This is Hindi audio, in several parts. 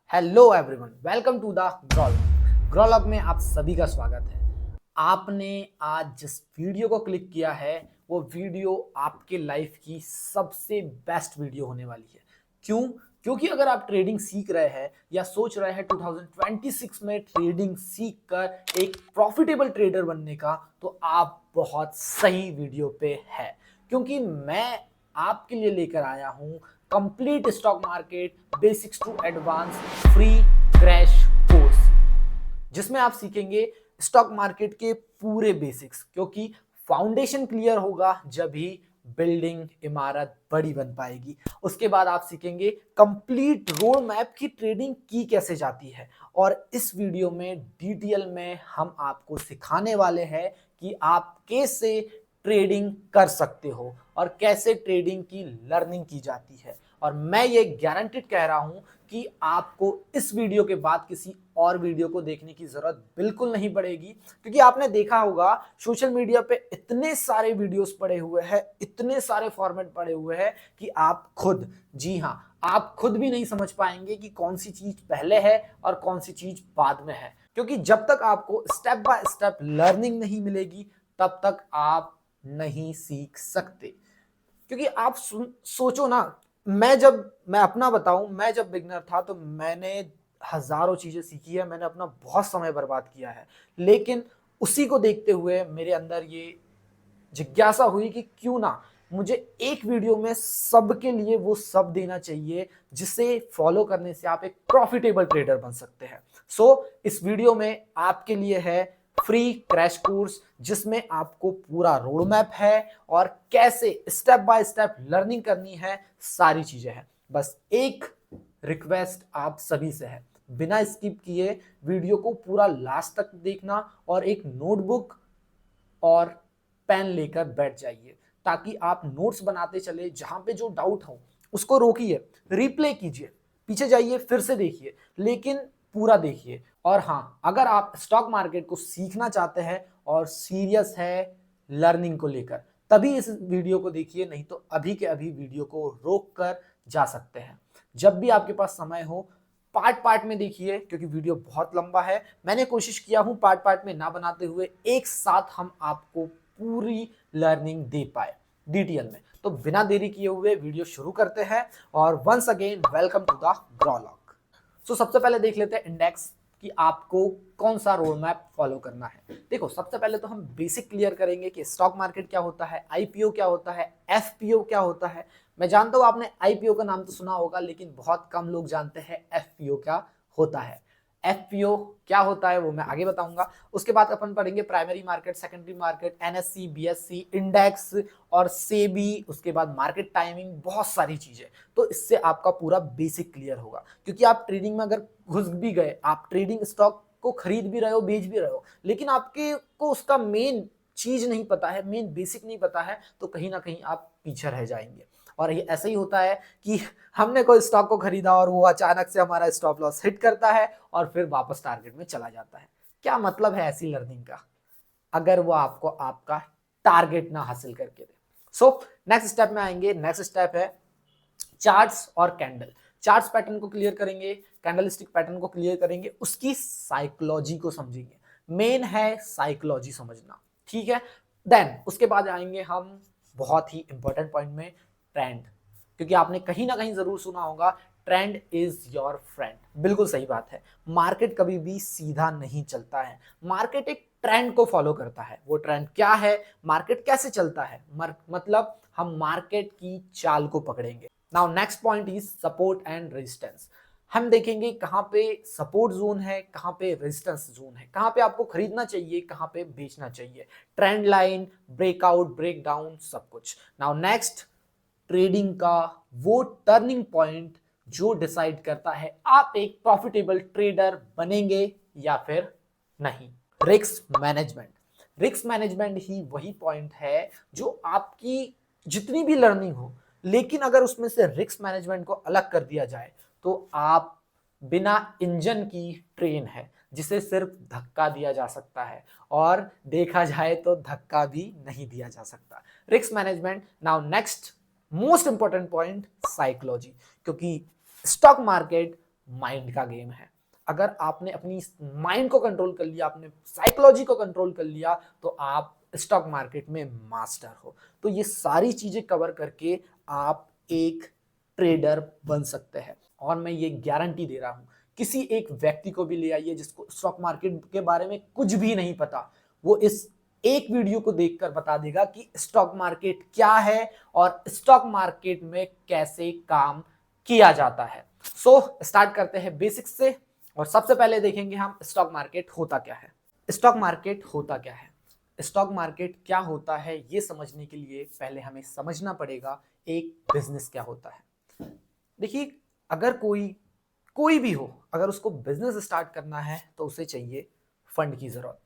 Hello everyone, welcome to the ग्रोलॉग में आप सभी का स्वागत है। आपने आज जिस वीडियो को क्लिक किया है वो वीडियो आपके लाइफ की सबसे बेस्ट वीडियो होने वाली है। क्यों? क्योंकि अगर आप ट्रेडिंग सीख रहे हैं या सोच रहे हैं 2026 में ट्रेडिंग सीख कर एक प्रॉफिटेबल ट्रेडर बनने का, तो आप बहुत सही वीडियो पे है। क्योंकि मैं आपके लिए लेकर आया हूं complete stock market basics to advance free crash course, जिसमें आप सीखेंगे स्टॉक मार्केट के पूरे बेसिक्स। क्योंकि फाउंडेशन क्लियर होगा जब ही बिल्डिंग इमारत बड़ी बन पाएगी। उसके बाद आप सीखेंगे कंप्लीट रोड मैप की ट्रेडिंग की कैसे जाती है। और इस वीडियो में डिटेल में हम आपको सिखाने वाले हैं कि आप कैसे ट्रेडिंग कर सकते हो और कैसे ट्रेडिंग की लर्निंग की जाती है। और मैं ये गारंटेड कह रहा हूं कि आपको इस वीडियो के बाद किसी और वीडियो को देखने की जरूरत बिल्कुल नहीं पड़ेगी। क्योंकि आपने देखा होगा सोशल मीडिया पे इतने सारे वीडियोस पड़े हुए हैं, इतने सारे फॉर्मेट पड़े हुए हैं कि आप खुद, जी हाँ, आप खुद भी नहीं समझ पाएंगे कि कौन सी चीज पहले है और कौन सी चीज बाद में है। क्योंकि जब तक आपको स्टेप बाय स्टेप लर्निंग नहीं मिलेगी तब तक आप नहीं सीख सकते। क्योंकि आप सोचो ना, मैं अपना बताऊं, मैं जब बिगनर था तो मैंने हजारों चीजें सीखी है, मैंने अपना बहुत समय बर्बाद किया है। लेकिन उसी को देखते हुए मेरे अंदर ये जिज्ञासा हुई कि क्यों ना मुझे एक वीडियो में सबके लिए वो सब देना चाहिए जिसे फॉलो करने से आप एक प्रॉफिटेबल ट्रेडर बन सकते हैं। इस वीडियो में आपके लिए है फ्री क्रैश कोर्स, जिसमें आपको पूरा रोड मैप है और कैसे स्टेप बाय स्टेप लर्निंग करनी है, सारी चीजें हैं। बस एक रिक्वेस्ट आप सभी से है, बिना स्किप किए वीडियो को पूरा लास्ट तक देखना और एक नोटबुक और पेन लेकर बैठ जाइए ताकि आप नोट्स बनाते चले। जहां पे जो डाउट हो उसको रोकिए, रिप्ले कीजिए, पीछे जाइए, फिर से देखिए, लेकिन पूरा देखिए। और हाँ, अगर आप स्टॉक मार्केट को सीखना चाहते हैं और सीरियस है लर्निंग को लेकर, तभी इस वीडियो को देखिए, नहीं तो अभी के अभी वीडियो को रोक कर जा सकते हैं। जब भी आपके पास समय हो पार्ट पार्ट में देखिए, क्योंकि वीडियो बहुत लंबा है। मैंने कोशिश किया हूं पार्ट पार्ट में ना बनाते हुए एक साथ हम आपको पूरी लर्निंग दे पाए डिटेल में। तो बिना देरी किए हुए वीडियो शुरू करते हैं। और once again welcome to the ग्रोलॉग। सबसे पहले देख लेते हैं इंडेक्स कि आपको कौन सा रोड मैप फॉलो करना है। देखो, सबसे पहले तो हम बेसिक क्लियर करेंगे कि स्टॉक मार्केट क्या होता है, आईपीओ क्या होता है, एफपीओ क्या होता है। मैं जानता हूं आपने आईपीओ का नाम तो सुना होगा, लेकिन बहुत कम लोग जानते हैं एफपीओ क्या होता है। एफपीओ क्या होता है वो मैं आगे बताऊंगा। उसके बाद अपन पढ़ेंगे primary market, secondary market, NSC, BSc, index और सेबी। उसके बाद मार्केट टाइमिंग, बहुत सारी चीजें। तो इससे आपका पूरा बेसिक क्लियर होगा। क्योंकि आप ट्रेडिंग में अगर घुस भी गए, आप ट्रेडिंग स्टॉक को खरीद भी रहे हो, बेच भी रहे हो, लेकिन आपके को उसका मेन चीज नहीं पता है, मेन बेसिक नहीं पता है, तो कहीं ना कहीं आप पीछे रह जाएंगे। और ये ऐसा ही होता है कि हमने कोई स्टॉक को खरीदा और वो अचानक से हमारा स्टॉप लॉस हिट करता है और फिर वापस टारगेट में चला जाता है। क्या मतलब है ऐसी लर्निंग का, अगर वो आपको आपका टारगेट ना हासिल करके दे। नेक्स्ट स्टेप में आएंगे। नेक्स्ट स्टेप है चार्ट्स और कैंडल। चार्ट्स पैटर्न को क्लियर करेंगे, कैंडलस्टिक पैटर्न को क्लियर करेंगे, उसकी साइकोलॉजी को समझेंगे। मेन है साइकोलॉजी समझना, ठीक है। देन उसके बाद आएंगे हम बहुत ही इंपॉर्टेंट पॉइंट में, ट्रेंड। क्योंकि आपने कहीं ना कहीं जरूर सुना होगा ट्रेंड इज योर फ्रेंड। बिल्कुल सही बात है। मार्केट कभी भी सीधा नहीं चलता है, मार्केट एक ट्रेंड को फॉलो करता है। वो ट्रेंड क्या है, मार्केट कैसे चलता है, मतलब हम मार्केट की चाल को पकड़ेंगे। Now next point is support and resistance. हम देखेंगे कहां पे सपोर्ट जोन है, कहां पे रेजिस्टेंस जोन है, कहां पे आपको खरीदना चाहिए, कहां पे बेचना चाहिए, ट्रेंड लाइन, ब्रेकआउट, ब्रेकडाउन, सब कुछ। नाउ नेक्स्ट, ट्रेडिंग का वो टर्निंग पॉइंट जो डिसाइड करता है आप एक प्रॉफिटेबल ट्रेडर बनेंगे या फिर नहीं, रिस्क मैनेजमेंट। रिस्क मैनेजमेंट ही वही पॉइंट है जो आपकी जितनी भी लर्निंग हो, लेकिन अगर उसमें से रिस्क मैनेजमेंट को अलग कर दिया जाए तो आप बिना इंजन की ट्रेन है जिसे सिर्फ धक्का दिया जा सकता है, और देखा जाए तो धक्का भी नहीं दिया जा सकता। Risk management. Now next most important point, psychology. क्योंकि स्टॉक मार्केट माइंड का गेम है। अगर आपने अपनी माइंड को कंट्रोल कर लिया, आपने साइकोलॉजी को कंट्रोल कर लिया, तो आप स्टॉक मार्केट में मास्टर हो। तो ये सारी चीजें कवर करके आप एक ट्रेडर बन सकते हैं। और मैं ये गारंटी दे रहा हूं, किसी एक व्यक्ति को भी ले आइए जिसको स्टॉक मार्केट के बारे में कुछ भी नहीं पता, वो इस एक वीडियो को देखकर बता देगा कि स्टॉक मार्केट क्या है और स्टॉक मार्केट में कैसे काम किया जाता है। सो स्टार्ट करते हैं बेसिक्स से। और सबसे पहले देखेंगे हम स्टॉक मार्केट होता क्या है। स्टॉक मार्केट होता क्या है? स्टॉक मार्केट क्या होता है ये समझने के लिए पहले हमें समझना पड़ेगा एक बिजनेस क्या होता है। देखिए, अगर कोई भी हो, अगर उसको बिजनेस स्टार्ट करना है तो उसे चाहिए फंड की जरूरत,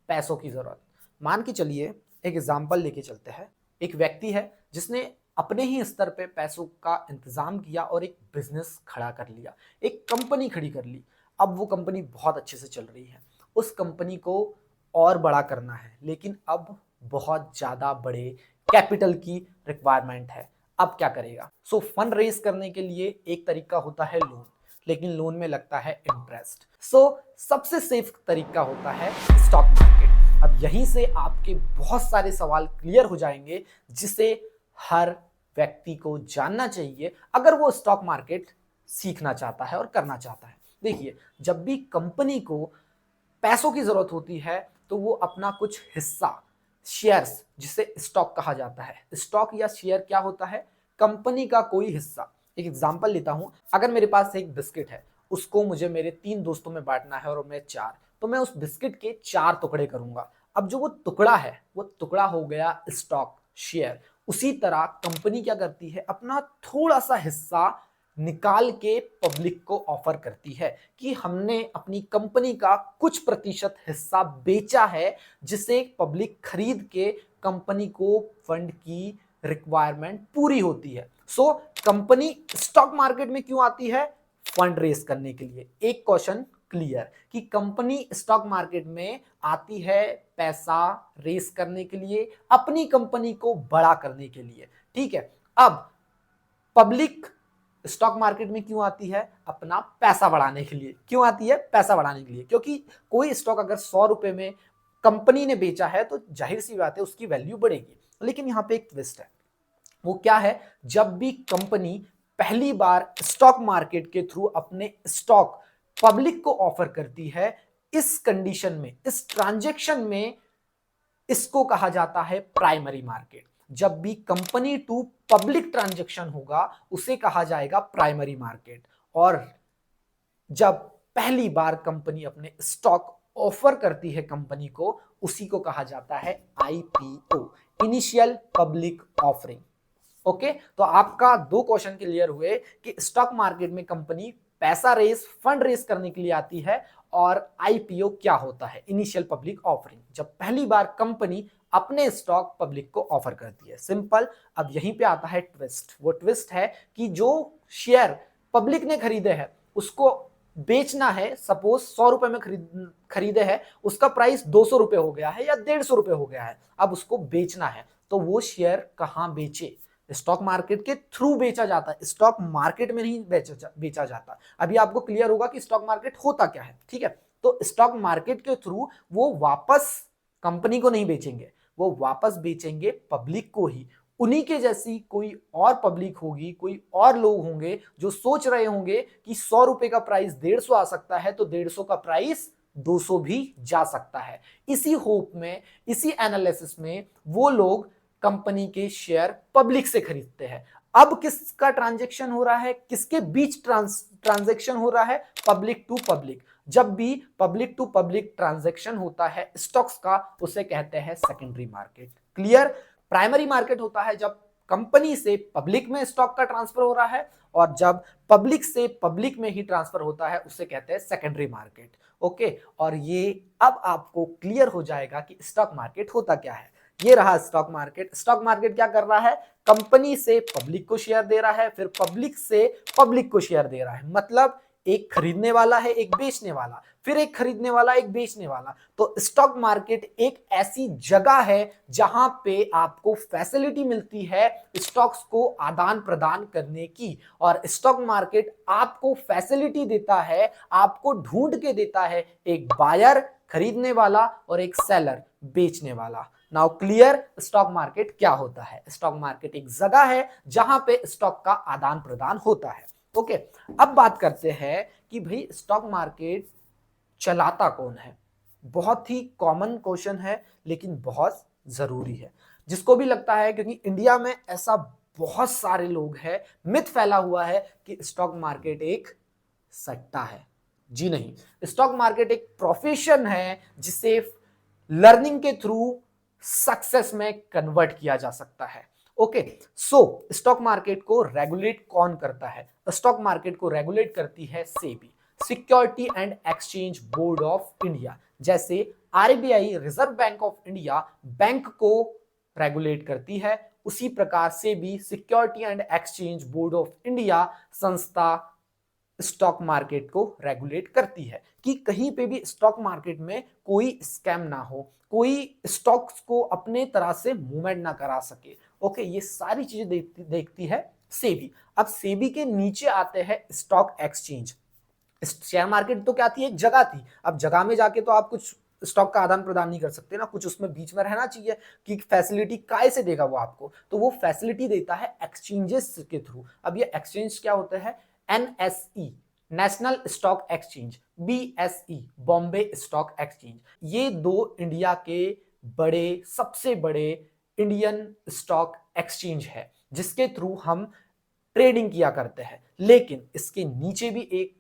पैसों की जरूरत। मान के चलिए, एक एग्जांपल लेके चलते हैं। एक व्यक्ति है जिसने अपने ही स्तर पे पैसों का इंतजाम किया और एक बिजनेस खड़ा कर लिया, एक कंपनी खड़ी कर ली। अब वो कंपनी बहुत अच्छे से चल रही है, उस कंपनी को और बड़ा करना है, लेकिन अब बहुत ज्यादा बड़े कैपिटल की रिक्वायरमेंट है। अब क्या करेगा? सो फंड रेज करने के लिए एक तरीका होता है लोन, लेकिन लोन में लगता है इंटरेस्ट। सो सबसे सेफ तरीका होता है स्टॉक मार्केट। अब यहीं से आपके बहुत सारे सवाल क्लियर हो जाएंगे, जिसे हर व्यक्ति को जानना चाहिए अगर वो स्टॉक मार्केट सीखना चाहता है और करना चाहता है। देखिए, जब भी कंपनी को पैसों की जरूरत होती है तो वो अपना कुछ हिस्सा, शेयर्स, जिसे स्टॉक कहा जाता है, स्टॉक या शेयर क्या होता है? कंपनी का कोई हिस्सा। एक एग्जांपल लेता हूं, अगर मेरे पास एक बिस्किट है, उसको मुझे मेरे 3 दोस्तों में बांटना है और मैं 4, तो मैं उस बिस्किट के 4 टुकड़े करूंगा। अब जो वो टुकड़ा है, वो टुकड़ा हो गया स्टॉक, शेयर। उसी तरह कंपनी क्या करती है? अपना थोड़ा सा हिस्सा निकाल के पब्लिक को ऑफर करती है कि हमने अपनी कंपनी का कुछ प्रतिशत हिस्सा बेचा है, जिसे पब्लिक खरीद के कंपनी को फंड की रिक्वायरमेंट पूरी होती है। सो कंपनी स्टॉक मार्केट में क्यों आती है? फंड रेस करने के लिए। एक क्वेश्चन क्लियर कि कंपनी स्टॉक मार्केट में आती है पैसा रेस करने के लिए, अपनी कंपनी को बड़ा करने के लिए। ठीक है, अब पब्लिक स्टॉक मार्केट में क्यों आती है? अपना पैसा बढ़ाने के लिए। क्यों आती है? पैसा बढ़ाने के लिए, क्योंकि कोई स्टॉक अगर 100 रुपए में कंपनी ने बेचा है तो जाहिर सी बात है उसकी वैल्यू बढ़ेगी। लेकिन यहां पे एक ट्विस्ट है। वो क्या है? जब भी कंपनी पहली बार स्टॉक मार्केट के थ्रू अपने स्टॉक पब्लिक को ऑफर करती है, इस कंडीशन में, इस ट्रांजैक्शन में, इसको कहा जाता है प्राइमरी मार्केट। जब भी कंपनी टू पब्लिक ट्रांजैक्शन होगा उसे कहा जाएगा प्राइमरी मार्केट। और जब पहली बार कंपनी अपने स्टॉक ऑफर करती है कंपनी को, उसी को कहा जाता है IPO, initial public offering. Okay, तो आपका 2 क्वेश्चन क्लियर हुए कि स्टॉक मार्केट में कंपनी पैसा रेस, फंड रेस करने के लिए आती है, और आईपीओ क्या होता है? इनिशियल पब्लिक ऑफरिंग, जब पहली बार कंपनी अपने स्टॉक पब्लिक को ऑफर करती है। सिंपल। अब यहीं पे आता है ट्विस्ट। वो ट्विस्ट है कि जो शेयर पब्लिक ने खरीदे हैं उसको बेचना है। सपोज 100 रुपए में खरीदे हैं, उसका प्राइस 200 रुपए हो गया है या 150 रुपए हो गया है, अब उसको बेचना है, तो वो शेयर कहां बेचे? स्टॉक मार्केट के थ्रू बेचा जाता है, स्टॉक मार्केट में नहीं बेचा जाता। अभी आपको क्लियर होगा कि स्टॉक मार्केट होता क्या है। ठीक है, तो स्टॉक मार्केट के थ्रू वो वापस कंपनी को नहीं बेचेंगे, वो वापस बेचेंगे पब्लिक को ही। उन्हीं के जैसी कोई और पब्लिक होगी, कोई और लोग होंगे जो सोच रहे होंगे कि 100 रुपए का प्राइस 150 आ सकता है, तो 150 का प्राइस 200 भी जा सकता है। इसी होप में, इसी एनालिसिस में वो लोग कंपनी के शेयर पब्लिक से खरीदते हैं। अब किसका ट्रांजैक्शन हो रहा है? किसके बीच ट्रांजैक्शन हो रहा है? Public to public. जब भी पब्लिक टू पब्लिक ट्रांजैक्शन होता है स्टॉक्स का, उसे कहते हैं secondary market. Clear? Primary market होता है जब कंपनी से पब्लिक में स्टॉक का ट्रांसफर हो रहा है, और जब पब्लिक से पब्लिक में ही ट्रांसफर होता है उसे कहते हैं सेकेंडरी मार्केट। ओके, और ये अब आपको क्लियर हो जाएगा कि स्टॉक मार्केट होता क्या है। ये रहा स्टॉक मार्केट। स्टॉक मार्केट क्या कर रहा है? कंपनी से पब्लिक को शेयर दे रहा है, फिर पब्लिक से पब्लिक को शेयर दे रहा है। मतलब एक खरीदने वाला है, एक बेचने वाला, फिर एक खरीदने वाला, एक बेचने वाला। तो स्टॉक मार्केट एक ऐसी जगह है जहां पे आपको फैसिलिटी मिलती है स्टॉक्स को आदान प्रदान करने की, और स्टॉक मार्केट आपको फैसिलिटी देता है, आपको ढूंढ के देता है एक बायर खरीदने वाला और एक सेलर बेचने वाला। नाउ क्लियर, स्टॉक मार्केट क्या होता है? स्टॉक मार्केट एक जगह है जहां पे स्टॉक का आदान प्रदान होता है। ओके, अब बात करते हैं कि भाई स्टॉक मार्केट चलाता कौन है। बहुत ही कॉमन क्वेश्चन है लेकिन बहुत जरूरी है, जिसको भी लगता है, क्योंकि इंडिया में ऐसा बहुत सारे लोग हैं, मिथ फैला हुआ है कि स्टॉक मार्केट एक सट्टा है। जी नहीं, स्टॉक मार्केट एक प्रोफेशन है जिसे लर्निंग के थ्रू सक्सेस में कन्वर्ट किया जा सकता है। ओके, सो स्टॉक मार्केट को रेगुलेट कौन करता है? स्टॉक मार्केट को रेगुलेट करती है SEBI, security and exchange board of India. जैसे RBI, reserve bank of India, bank को रेगुलेट करती है, उसी प्रकार से भी security and exchange board of India संस्था स्टॉक मार्केट को रेगुलेट करती है कि कहीं पे भी स्टॉक मार्केट में कोई स्कैम ना हो, कोई स्टॉक्स को अपने तरह से मूवमेंट ना करा सके। ओके, ये सारी चीजें देखती है सेबी। अब सेबी के नीचे आते हैं स्टॉक एक्सचेंज। शेयर मार्केट तो क्या थी? एक जगह थी। अब जगह में जाके तो आप कुछ स्टॉक का आदान प्रदान नहीं कर सकते ना, कुछ उसमें बीच में रहना चाहिए कि फैसिलिटी काय से देगा वो आपको, तो वो फैसिलिटी देता है एक्सचेंजेस के थ्रू। अब ये एक्सचेंज क्या होते हैं? NSE, national stock exchange, BSE, Bombay stock exchange, ये दो इंडिया के बड़े, सबसे बड़े इंडियन स्टॉक एक्सचेंज है जिसके थ्रू हम ट्रेडिंग किया करते हैं। लेकिन इसके नीचे भी एक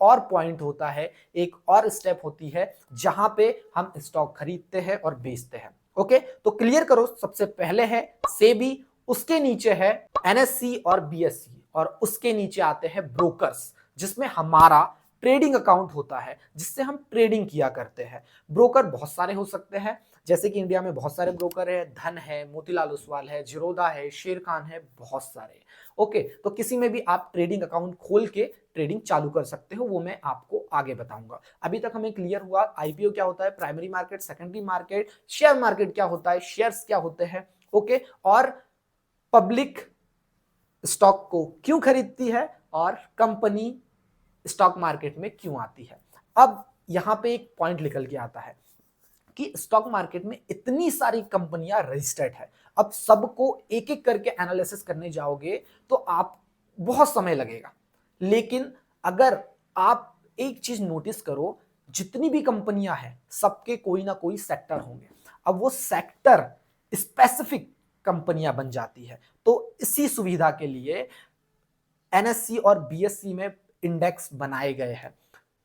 और पॉइंट होता है, एक और स्टेप होती है जहां पे हम स्टॉक खरीदते हैं और बेचते हैं। ओके, तो क्लियर करो, सबसे पहले है सेबी, उसके नीचे है एनएससी और बीएससी, और उसके नीचे आते हैं ब्रोकर्स, जिसमें हमारा ट्रेडिंग अकाउंट होता है जिससे हम ट्रेडिंग किया करते हैं। ब्रोकर बहुत सारे हो सकते हैं, जैसे कि इंडिया में बहुत सारे ब्रोकर है, धन है, मोतीलाल ओसवाल है, जीरोधा है, शेर खान है, बहुत सारे। ओके, तो किसी में भी आप ट्रेडिंग अकाउंट खोल के ट्रेडिंग चालू कर सकते हो, वो मैं आपको आगे बताऊंगा। अभी तक हमें क्लियर हुआ आईपीओ क्या होता है, primary market, secondary market, share market क्या होता है, शेयर्स क्या होते हैं। ओके, और पब्लिक स्टॉक को क्यों खरीदती है और कंपनी स्टॉक मार्केट में क्यों आती है। अब यहां पे एक पॉइंट निकल के आता है कि स्टॉक मार्केट में इतनी सारी कंपनियां रजिस्टर्ड है। अब सबको एक एक करके एनालिसिस करने जाओगे तो आप बहुत समय लगेगा, लेकिन अगर आप एक चीज नोटिस करो, जितनी भी कंपनियां हैं सबके कोई ना कोई सेक्टर होंगे। अब वो सेक्टर स्पेसिफिक कंपनियां बन जाती है। तो इसी सुविधा के लिए एनएससी और बीएससी में इंडेक्स बनाए गए हैं।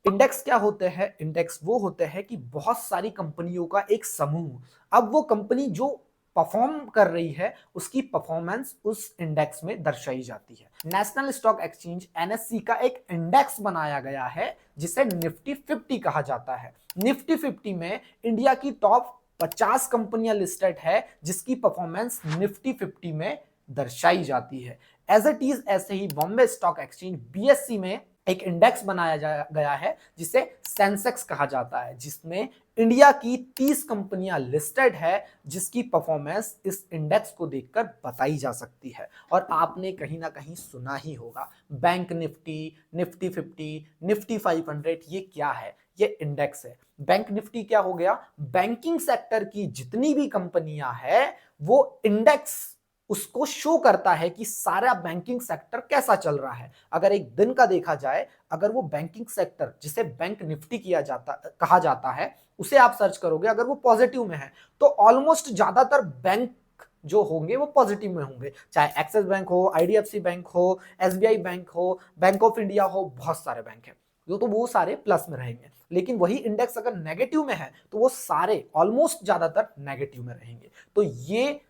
इंडेक्स क्या होते हैं? इंडेक्स वो होते हैं कि बहुत सारी कंपनियों का एक समूह, अब वो कंपनी जो परफॉर्म कर रही है उसकी परफॉर्मेंस उस इंडेक्स में दर्शाई जाती है। नेशनल स्टॉक एक्सचेंज एनएससी का एक इंडेक्स बनाया गया है जिसे निफ्टी 50 कहा जाता है। निफ्टी 50 में इंडिया की टॉप 50 कंपनियां लिस्टेड है जिसकी परफॉर्मेंस निफ्टी 50 में दर्शाई जाती है। एज इट इज ऐसे ही बॉम्बे स्टॉक एक्सचेंज बीएससी में एक इंडेक्स बनाया गया है जिसे सेंसेक्स कहा जाता है, जिसमें इंडिया की 30 कंपनियां लिस्टेड है जिसकी परफॉर्मेंस इस इंडेक्स को देखकर बताई जा सकती है। और आपने कहीं ना कहीं सुना ही होगा बैंक निफ्टी, निफ्टी 50, निफ्टी 500, ये क्या है? ये इंडेक्स है। बैंक निफ्टी क्या हो गया? बैंकिंग सेक्टर की जितनी भी कंपनियां हैं वो इंडेक्स उसको शो करता है कि सारा बैंकिंग सेक्टर कैसा चल रहा है। अगर एक दिन का देखा जाए, अगर वो बैंकिंग सेक्टर जिसे बैंक निफ्टी कहा जाता है उसे आप सर्च करोगे, अगर वो पॉजिटिव में है तो ऑलमोस्ट ज्यादातर बैंक जो होंगे वो पॉजिटिव में होंगे, चाहे एक्सिस बैंक हो, आईडीएफसी बैंक हो, एसबीआई बैंक हो, बैंक ऑफ इंडिया हो, बहुत सारे बैंक है तो वो सारे प्लस में रहेंगे। लेकिन वही इंडेक्स अगर नेगेटिव में है तो वो सारे ऑलमोस्ट ज्यादातर नेगेटिव में रहेंगे। तो ये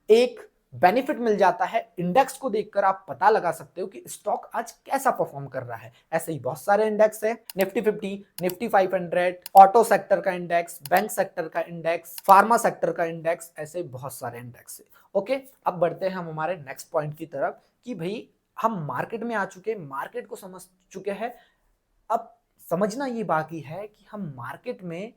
एक बेनिफिट मिल जाता है, इंडेक्स को देखकर आप पता लगा सकते हो कि स्टॉक आज कैसा परफॉर्म कर रहा है। ऐसे ही बहुत सारे इंडेक्स है, निफ्टी 50, निफ्टी 500, ऑटो सेक्टर का इंडेक्स, बैंक सेक्टर का इंडेक्स, फार्मा सेक्टर का इंडेक्स, ऐसे बहुत सारे इंडेक्स है। ओके, अब बढ़ते हैं हम हमारे नेक्स्ट पॉइंट की तरफ कि भाई हम मार्केट में आ चुके, मार्केट को समझ चुके हैं, अब समझना ये बाकी है कि हम मार्केट में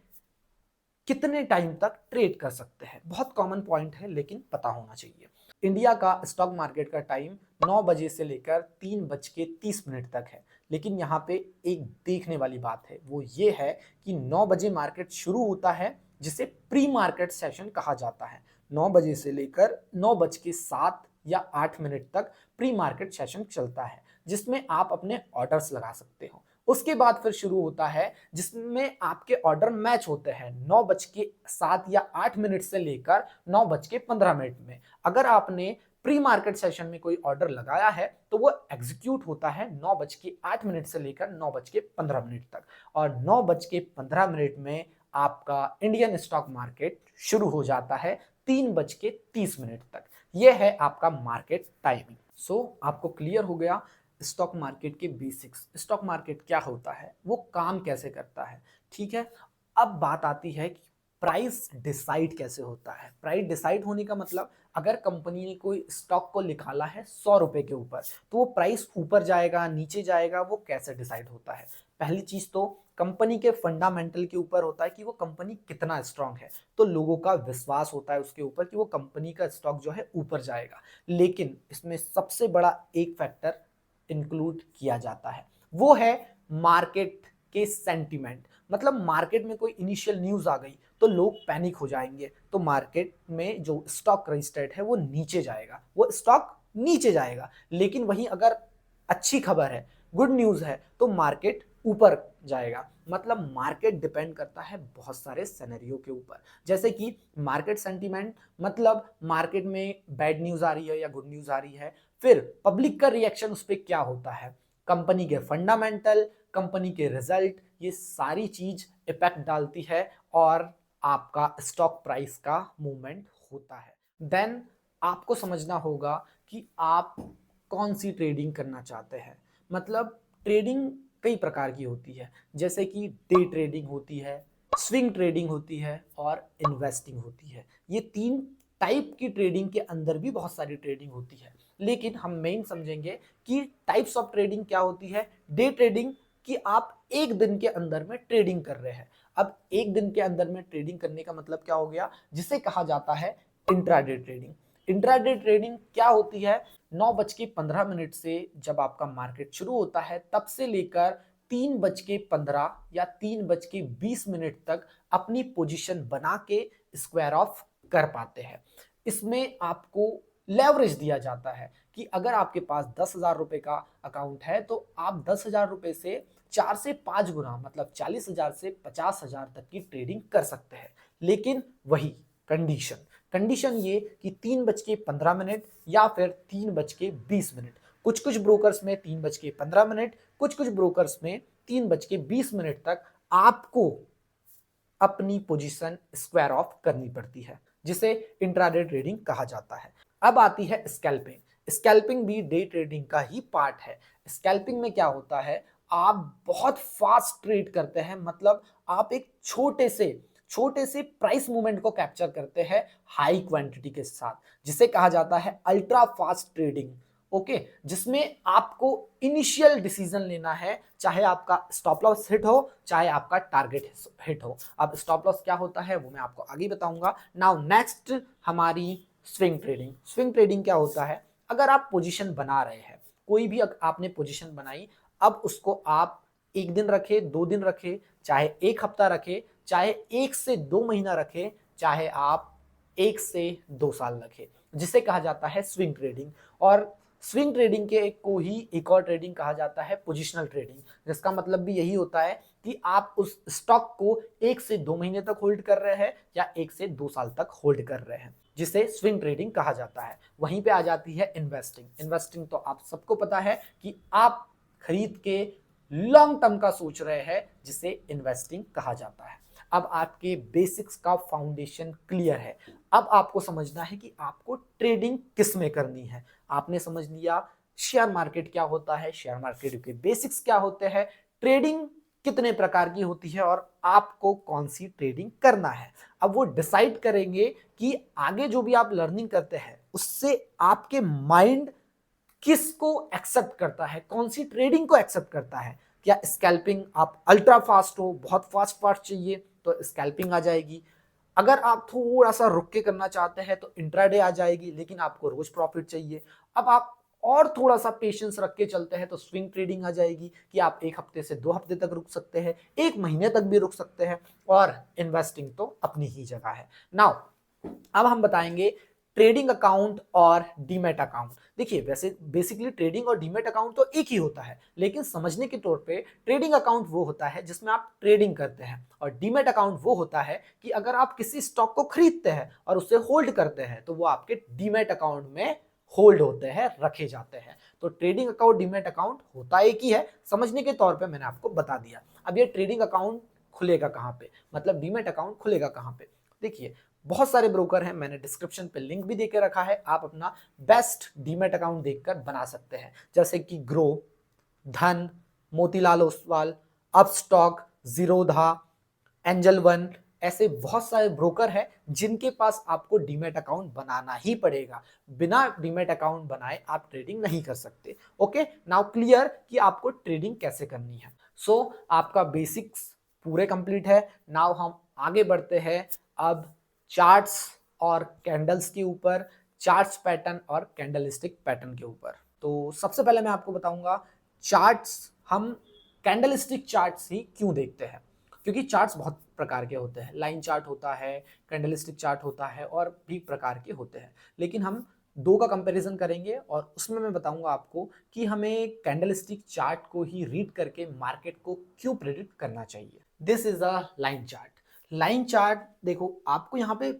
कितने टाइम तक ट्रेड कर सकते हैं। बहुत कॉमन पॉइंट है लेकिन पता होना चाहिए। इंडिया का स्टॉक मार्केट का टाइम 9 बजे से लेकर 3:30 तक है। लेकिन यहाँ पे एक देखने वाली बात है, वो ये है कि 9 बजे मार्केट शुरू होता है जिसे प्री मार्केट सेशन कहा जाता है। 9 बजे से लेकर 9:07 या 8 तक प्री मार्केट सेशन चलता है, जिसमें आप अपने ऑर्डर्स लगा सकते हो। उसके बाद फिर शुरू होता है जिसमें आपके ऑर्डर मैच होते हैं 9:07 या 8 से लेकर 9:15 में। अगर आपने प्री मार्केट सेशन में कोई ऑर्डर लगाया है तो वो एग्जीक्यूट होता है 9:08 से लेकर 9:15 तक, और 9:15 में आपका इंडियन स्टॉक मार्केट शुरू हो जाता है 3:30 तक। यह है आपका मार्केट टाइमिंग। सो आपको क्लियर हो गया स्टॉक मार्केट के बेसिक्स, स्टॉक मार्केट क्या होता है, वो काम कैसे करता है। ठीक है, अब बात आती है कि प्राइस डिसाइड कैसे होता है। प्राइस डिसाइड होने का मतलब, अगर कंपनी ने कोई स्टॉक को निकाला है 100 रुपए के ऊपर, तो वो प्राइस ऊपर जाएगा नीचे जाएगा, वो कैसे डिसाइड होता है। पहली चीज तो कंपनी के फंडामेंटल के ऊपर होता है कि वो कंपनी कितना स्ट्रांग है, तो लोगों का विश्वास होता है उसके ऊपर कि वो कंपनी का स्टॉक जो है ऊपर जाएगा। लेकिन इसमें सबसे बड़ा एक फैक्टर इंक्लूड किया जाता है, वो है मार्केट के सेंटीमेंट। मतलब मार्केट में कोई इनिशियल न्यूज आ गई तो लोग पैनिक हो जाएंगे, तो मार्केट में जो स्टॉक रजिस्टर्ड है वो नीचे जाएगा, वो स्टॉक नीचे जाएगा। लेकिन वहीं अगर अच्छी खबर है, गुड न्यूज है, तो मार्केट ऊपर जाएगा। मतलब मार्केट डिपेंड करता है बहुत सारे सिनेरियो के ऊपर। जैसे कि मार्केट सेंटीमेंट, मतलब मार्केट में बैड न्यूज आ रही है या गुड न्यूज आ रही है, फिर पब्लिक का रिएक्शन उस पर क्या होता है, कंपनी के फंडामेंटल, कंपनी के रिजल्ट, ये सारी चीज इफेक्ट डालती है और आपका स्टॉक प्राइस का मूवमेंट होता है। देन आपको समझना होगा कि आप कौन सी ट्रेडिंग करना चाहते हैं। मतलब ट्रेडिंग कई प्रकार की होती है, जैसे कि डे ट्रेडिंग होती है, स्विंग ट्रेडिंग होती है और इन्वेस्टिंग होती है। ये 3 टाइप की ट्रेडिंग के अंदर भी बहुत सारी ट्रेडिंग होती है, लेकिन हम मेन समझेंगे कि टाइप्स ऑफ ट्रेडिंग क्या होती है। डे ट्रेडिंग, कि आप एक दिन के अंदर में ट्रेडिंग कर रहे हैं। अब एक दिन के अंदर में ट्रेडिंग करने का मतलब क्या हो गया, जिसे कहा जाता है इंट्राडे ट्रेडिंग। इंट्राडे ट्रेडिंग क्या होती है, 9:15 से जब आपका मार्केट शुरू होता है तब से लेकर 3:15 या 3:20 तक अपनी पोजीशन बना के स्क्वायर ऑफ कर पाते हैं। इसमें आपको लेवरेज दिया जाता है कि अगर आपके पास 10,000 रुपए का अकाउंट है तो आप 10,000 रुपए से 4 से 5 गुना, मतलब 40,000 से 50,000 तक की ट्रेडिंग कर सकते हैं। लेकिन वही कंडीशन कंडीशन ये कि 3:15 या फिर 3:20। कुछ कुछ ब्रोकर्स में 3:15, कुछ कुछ ब्रोकर्स में 3:20 तक आपको अपनी पोजीशन स्क्वायर ऑफ करनी पड़ती है, जिसे इंट्राडे ट्रेडिंग कहा जाता है। अब आती है स्कैल्पिंग। स्कैल्पिंग भी डे ट्रेडिंग का ही पार्ट है। स्कैल्पिंग में क्या होता है, आप बहुत फास्ट ट्रेड करते हैं। मतलब आप एक छोटे से प्राइस मूवमेंट को कैप्चर करते हैं हाई क्वांटिटी के साथ, जिसे कहा जाता है अल्ट्रा फास्ट ट्रेडिंग। ओके, जिसमें आपको इनिशियल डिसीजन लेना है, चाहे आपका स्टॉप लॉस हिट हो चाहे आपका टारगेट हिट हो। अब स्टॉप लॉस क्या होता है वो मैं आपको आगे बताऊंगा। नाउ नेक्स्ट हमारी स्विंग ट्रेडिंग। स्विंग ट्रेडिंग क्या होता है, अगर आप पोजीशन बना रहे हैं, कोई भी आपने पोजीशन बनाई, अब उसको आप 1 दिन रखे, 2 दिन रखे, चाहे 1 हफ्ता रखे, चाहे 1 से 2 महीना रखे, चाहे आप 1 से 2 साल रखे, जिसे कहा जाता है स्विंग ट्रेडिंग। और स्विंग ट्रेडिंग के को ही एक और ट्रेडिंग कहा जाता है पोजिशनल ट्रेडिंग, जिसका मतलब भी यही होता है कि आप उस स्टॉक को 1 से 2 महीने तक होल्ड कर रहे हैं या 1 से 2 साल तक होल्ड कर रहे हैं, जिसे स्विंग ट्रेडिंग कहा जाता है। वहीं पे आ जाती है इन्वेस्टिंग। इन्वेस्टिंग तो आप सबको पता है कि आप खरीद के लॉन्ग टर्म का सोच रहे हैं, जिसे इन्वेस्टिंग कहा जाता है। अब आपके बेसिक्स का फाउंडेशन क्लियर है। अब आपको समझना है कि आपको ट्रेडिंग किस में करनी है। आपने समझ लिया शेयर मार्केट क्या होता है, शेयर मार्केट के बेसिक्स क्या होते हैं, ट्रेडिंग कितने प्रकार की होती है और आपको कौन सी ट्रेडिंग करना है। अब वो डिसाइड करेंगे कि आगे जो भी आप लर्निंग करते हैं उससे आपके माइंड किसको एक्सेप्ट करता है, कौन सी ट्रेडिंग को एक्सेप्ट करता है। या स्कैल्पिंग, आप अल्ट्रा फास्ट हो, बहुत फास्ट फास्ट चाहिए तो स्कैल्पिंग आ जाएगी। अगर आप थोड़ा सा रुक के करना चाहते हैं तो इंट्राडे आ जाएगी, लेकिन आपको रोज प्रॉफिट चाहिए। अब आप और थोड़ा सा पेशेंस रख के चलते हैं तो स्विंग ट्रेडिंग आ जाएगी कि आप 1 हफ्ते से 2 हफ्ते तक रुक सकते हैं, 1 महीने तक भी रुक सकते हैं, और इन्वेस्टिंग तो अपनी ही जगह है। नाउ अब हम बताएंगे ट्रेडिंग अकाउंट और डीमैट अकाउंट। देखिए वैसे बेसिकली ट्रेडिंग और डीमैट अकाउंट तो एक ही होता है, लेकिन समझने के तौर पे ट्रेडिंग अकाउंट वो होता है जिसमें आप ट्रेडिंग करते हैं, और डीमैट अकाउंट वो होता है कि अगर आप किसी स्टॉक को खरीदते हैं और उसे होल्ड करते हैं तो वो आपके डीमैट अकाउंट में होल्ड होते हैं, रखे जाते हैं। तो ट्रेडिंग अकाउंट डीमैट अकाउंट होता एक ही है, समझने के तौर पे मैंने आपको बता दिया। अब ये ट्रेडिंग अकाउंट खुलेगा कहाँ पे, मतलब डीमैट अकाउंट खुलेगा कहाँ पे? देखिए बहुत सारे ब्रोकर हैं, मैंने डिस्क्रिप्शन पे लिंक भी देके रखा है, आप अपना बेस्ट डीमैट अकाउंट देखकर बना सकते हैं, जैसे कि ग्रो, धन, मोतीलाल ओसवाल, अपस्टॉक, जीरोधा, एंजल वन, ऐसे बहुत सारे ब्रोकर हैं जिनके पास आपको डीमैट अकाउंट बनाना ही पड़ेगा। बिना डीमैट अकाउंट बनाए आप ट्रेडिंग नहीं कर सकते। ओके, नाउ क्लियर कि आपको ट्रेडिंग कैसे करनी है। सो आपका बेसिक्स पूरे कंप्लीट है। नाउ हम आगे बढ़ते हैं अब चार्ट्स और कैंडल्स के ऊपर, चार्ट्स पैटर्न और कैंडलस्टिक पैटर्न के ऊपर। तो सबसे पहले मैं आपको बताऊंगा चार्ट्स, हम कैंडलस्टिक चार्ट्स ही क्यों देखते हैं, क्योंकि चार्ट्स बहुत प्रकार के होते हैं, लाइन चार्ट होता है, कैंडलस्टिक चार्ट होता है, और भी प्रकार के होते हैं, लेकिन हम दो का कंपैरिजन करेंगे और उसमें मैं बताऊंगा आपको कि हमें कैंडलस्टिक चार्ट को ही रीड करके मार्केट को क्यों प्रेडिक्ट करना चाहिए। This is a line chart. Line chart देखो आपको यहाँ पे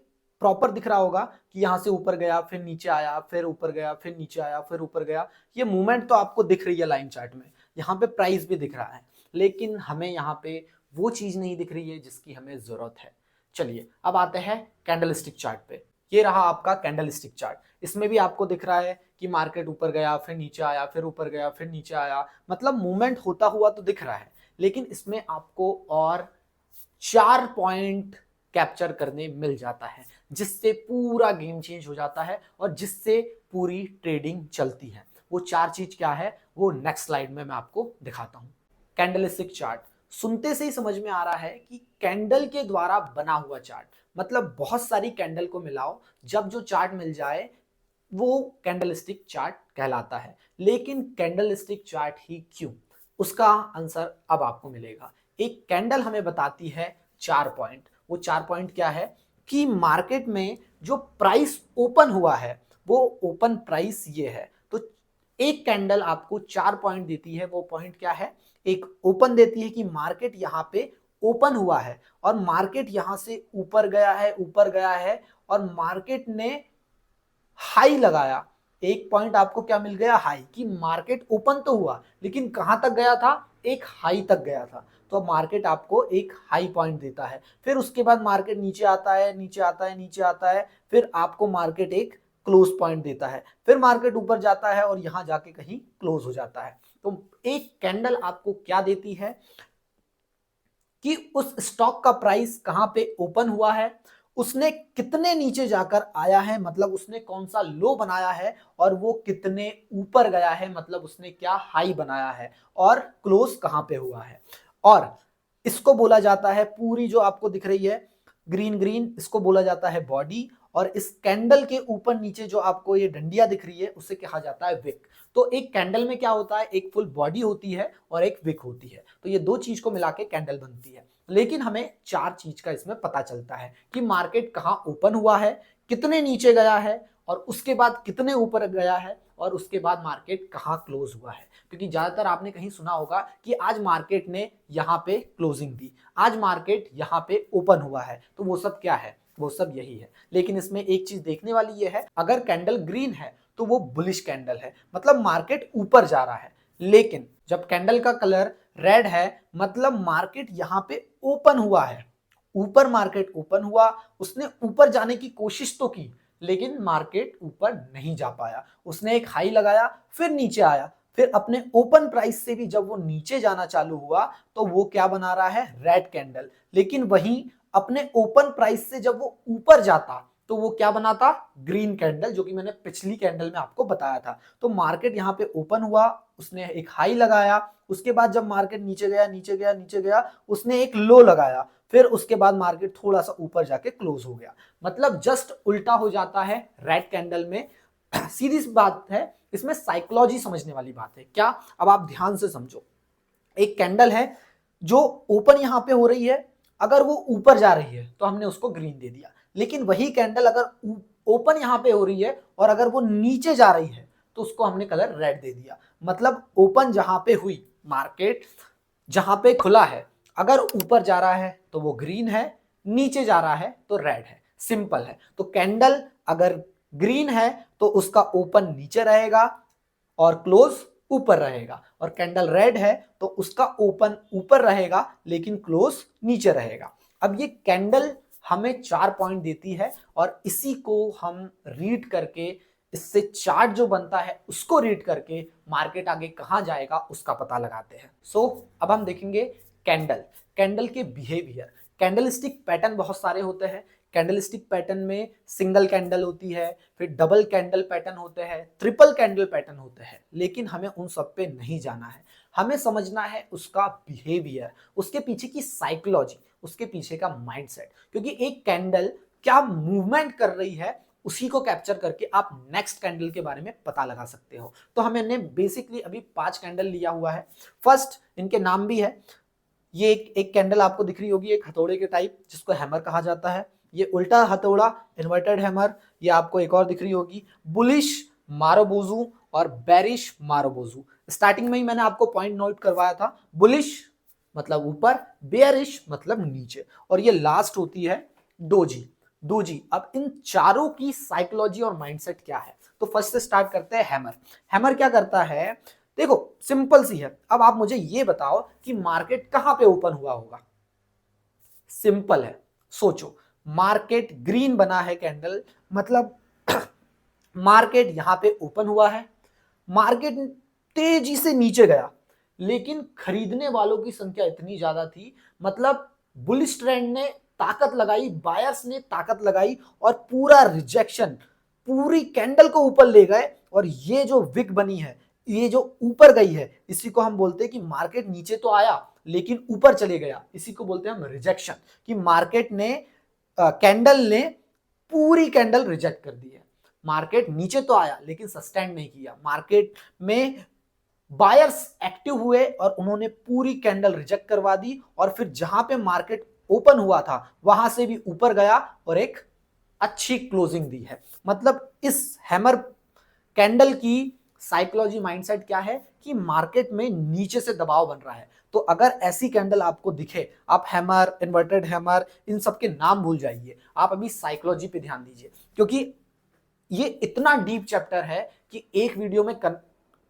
प्रॉपर दिख रहा होगा कि यहाँ से ऊपर गया, फिर नीचे आया, फिर ऊपर गया, फिर नीचे आया, फिर ऊपर गया। ये मूवमेंट तो आपको दिख रही है लाइन चार्ट में, यहाँ पे प्राइस भी दिख रहा है, लेकिन हमें यहाँ पे वो चीज नहीं दिख रही है जिसकी हमें जरूरत है। चलिए अब आते हैं कैंडलस्टिक चार्ट पे। ये रहा आपका कैंडलस्टिक चार्ट, इसमें भी आपको दिख रहा है कि मार्केट ऊपर गया, फिर नीचे आया, फिर ऊपर गया, फिर नीचे आया, मतलब मूवमेंट होता हुआ तो दिख रहा है, लेकिन इसमें आपको और 4 पॉइंट कैप्चर करने मिल जाता है, जिससे पूरा गेम चेंज हो जाता है और जिससे पूरी ट्रेडिंग चलती है। वो 4 चीज क्या है वो नेक्स्ट स्लाइड में मैं आपको दिखाता हूं। कैंडलस्टिक चार्ट सुनते से ही समझ में आ रहा है कि कैंडल के द्वारा बना हुआ चार्ट, मतलब बहुत सारी कैंडल को मिलाओ, जब जो चार्ट मिल जाए वो कैंडलस्टिक चार्ट कहलाता है। लेकिन कैंडलस्टिक चार्ट ही क्यों, उसका आंसर अब आपको मिलेगा। एक कैंडल हमें बताती है 4 पॉइंट। वो 4 पॉइंट क्या है कि मार्केट में जो प्राइस ओपन हुआ है वो ओपन प्राइस ये है। तो एक कैंडल आपको 4 पॉइंट देती है, वो पॉइंट क्या है? एक ओपन देती है कि मार्केट यहाँ पे ओपन हुआ है और मार्केट यहां से ऊपर गया है, ऊपर गया है, और मार्केट ने हाई लगाया। एक पॉइंट आपको क्या मिल गया? हाई, कि मार्केट ओपन तो हुआ लेकिन कहां तक गया था? एक हाई तक गया था। तो मार्केट आपको एक हाई पॉइंट देता है, फिर उसके बाद मार्केट नीचे आता है, नीचे आता है, नीचे आता है, फिर आपको मार्केट एक क्लोज पॉइंट देता है, फिर मार्केट ऊपर जाता है और यहां जाके कहीं क्लोज हो जाता है। तो एक कैंडल आपको क्या देती है कि उस स्टॉक का प्राइस कहां पे ओपन हुआ है, उसने कितने नीचे जाकर आया है, मतलब उसने कौन सा लो बनाया है, और वो कितने ऊपर गया है, मतलब उसने क्या हाई बनाया है, और क्लोज कहां पे हुआ है। और इसको बोला जाता है, पूरी जो आपको दिख रही है ग्रीन ग्रीन, इसको बोला जाता है बॉडी, और इस कैंडल के ऊपर नीचे जो आपको ये डंडिया दिख रही है उसे कहा जाता है विक। तो एक कैंडल में क्या होता है, एक फुल बॉडी होती है और एक विक होती है, तो ये दो चीज को मिला के कैंडल बनती है। लेकिन हमें 4 चीज का इसमें पता चलता है कि मार्केट कहां ओपन हुआ है, कितने नीचे गया है, और उसके बाद कितने ऊपर गया है, और उसके बाद मार्केट कहां क्लोज हुआ है। क्योंकि ज्यादातर आपने कहीं सुना होगा कि आज मार्केट ने यहाँ पे क्लोजिंग दी, आज मार्केट यहाँ पे ओपन हुआ है, तो वो सब क्या है? वो सब यही है। लेकिन इसमें एक चीज देखने वाली ये है, अगर कैंडल ग्रीन है तो वो बुलिश कैंडल है, मतलब मार्केट ऊपर जा रहा है। लेकिन जब कैंडल का कलर रेड है, मतलब मार्केट यहाँ पे ओपन हुआ है, ऊपर मार्केट ओपन हुआ, उसने ऊपर जाने की कोशिश तो की लेकिन मार्केट ऊपर नहीं जा पाया, उसने एक हाई लगाया, फिर नीचे आया, फिर अपने ओपन प्राइस से भी जब वो नीचे जाना चालू हुआ तो वो क्या बना रहा है? Red candle. लेकिन वहीं अपने ओपन प्राइस से जब वो ऊपर जाता तो वो क्या बना था, ग्रीन कैंडल, जो कि मैंने पिछली कैंडल में आपको बताया था। तो मार्केट यहाँ पे ओपन हुआ, उसने एक हाई लगाया, उसके बाद जब मार्केट नीचे गया नीचे गया नीचे गया, उसने एक लो लगाया, फिर उसके बाद मार्केट थोड़ा सा ऊपर जाके क्लोज हो गया। मतलब जस्ट उल्टा हो जाता है रेड कैंडल में। सीधी सी बात है, इसमें साइकोलॉजी समझने वाली बात है। क्या, अब आप ध्यान से समझो। एक कैंडल है जो ओपन यहां पे हो रही है, अगर वो ऊपर जा रही है तो हमने उसको ग्रीन दे दिया। लेकिन वही कैंडल अगर ओपन यहां पे हो रही है और अगर वो नीचे जा रही है तो उसको हमने कलर रेड दे दिया। मतलब ओपन जहां पे हुई मार्केट, जहां पे खुला है, अगर ऊपर जा रहा है तो वो ग्रीन है, नीचे जा रहा है तो रेड है। सिंपल है। तो कैंडल अगर ग्रीन है तो उसका ओपन नीचे रहेगा और क्लोज ऊपर रहेगा, और कैंडल रेड है तो उसका ओपन ऊपर रहेगा लेकिन क्लोज नीचे रहेगा। अब ये कैंडल हमें 4 पॉइंट देती है और इसी को हम रीड करके, इससे चार्ट जो बनता है उसको रीड करके मार्केट आगे कहां जाएगा उसका पता लगाते हैं। सो अब हम देखेंगे कैंडल, कैंडल के बिहेवियर। कैंडलस्टिक पैटर्न बहुत सारे होते हैं। कैंडलस्टिक पैटर्न में सिंगल कैंडल होती है, फिर डबल कैंडल पैटर्न होते हैं, ट्रिपल कैंडल पैटर्न होते हैं, लेकिन हमें उन सब पे नहीं जाना है। हमें समझना है उसका बिहेवियर, उसके पीछे की साइकोलॉजी, उसके पीछे का माइंडसेट। क्योंकि एक कैंडल क्या मूवमेंट कर रही है उसी को कैप्चर करके आप नेक्स्ट कैंडल के बारे में पता लगा सकते हो। तो हमने बेसिकली अभी 5 कैंडल लिया हुआ है। फर्स्ट, इनके नाम भी है। ये एक कैंडल आपको दिख रही होगी, एक हथौड़े के टाइप, जिसको हैमर कहा जाता है। ये उल्टा हथौड़ा, इन्वर्टेड हैमर। ये आपको एक और दिख रही होगी, बुलिश मारोबोजू और बेरिश मारोबोजू। स्टार्टिंग में ही मैंने आपको पॉइंट नोट करवाया था, बुलिश मतलब ऊपर, बेयरिश मतलब नीचे, और ये लास्ट होती है डोजी, डोजी। अब इन चारों की साइकोलॉजी और माइंडसेट क्या है, तो फर्स्ट से स्टार्ट करते हैं हैमर। हैमर क्या करता है, देखो सिंपल सी है। अब आप मुझे ये बताओ कि मार्केट कहां पे ओपन हुआ होगा। सिंपल है, सोचो। मार्केट ग्रीन बना है कैंडल, मतलब मार्केट यहां पे ओपन हुआ है, मार्केट तेजी से नीचे गया, लेकिन खरीदने वालों की संख्या इतनी ज्यादा थी, मतलब बुलिश ट्रेंड ने ताकत लगाई, बायर्स ने ताकत लगाई और पूरा रिजेक्शन, पूरी कैंडल को ऊपर ले गए। और ये जो विक बनी है, ये जो ऊपर गई है, इसी को हम बोलते हैं कि मार्केट नीचे तो आया लेकिन ऊपर चले गया। इसी को बोलते हैं हम रिजेक्शन, कि मार्केट ने कैंडल ने पूरी कैंडल रिजेक्ट कर दी है। मार्केट नीचे तो आया लेकिन सस्टेन नहीं किया, मार्केट में बायर्स एक्टिव हुए और उन्होंने पूरी कैंडल रिजेक्ट करवा दी, और फिर जहां पे मार्केट ओपन हुआ था वहां से भी ऊपर गया और एक अच्छी क्लोजिंग दी है। मतलब इस हैमर कैंडल की साइकोलॉजी माइंडसेट क्या है कि मार्केट में नीचे से दबाव बन रहा है। तो अगर ऐसी कैंडल आपको दिखे, आप हैमर, इन्वर्टेड हैमर, इन सब के नाम भूल जाइए, आप अभी साइकोलॉजी पे ध्यान दीजिए, क्योंकि ये इतना डीप चैप्टर है कि एक वीडियो में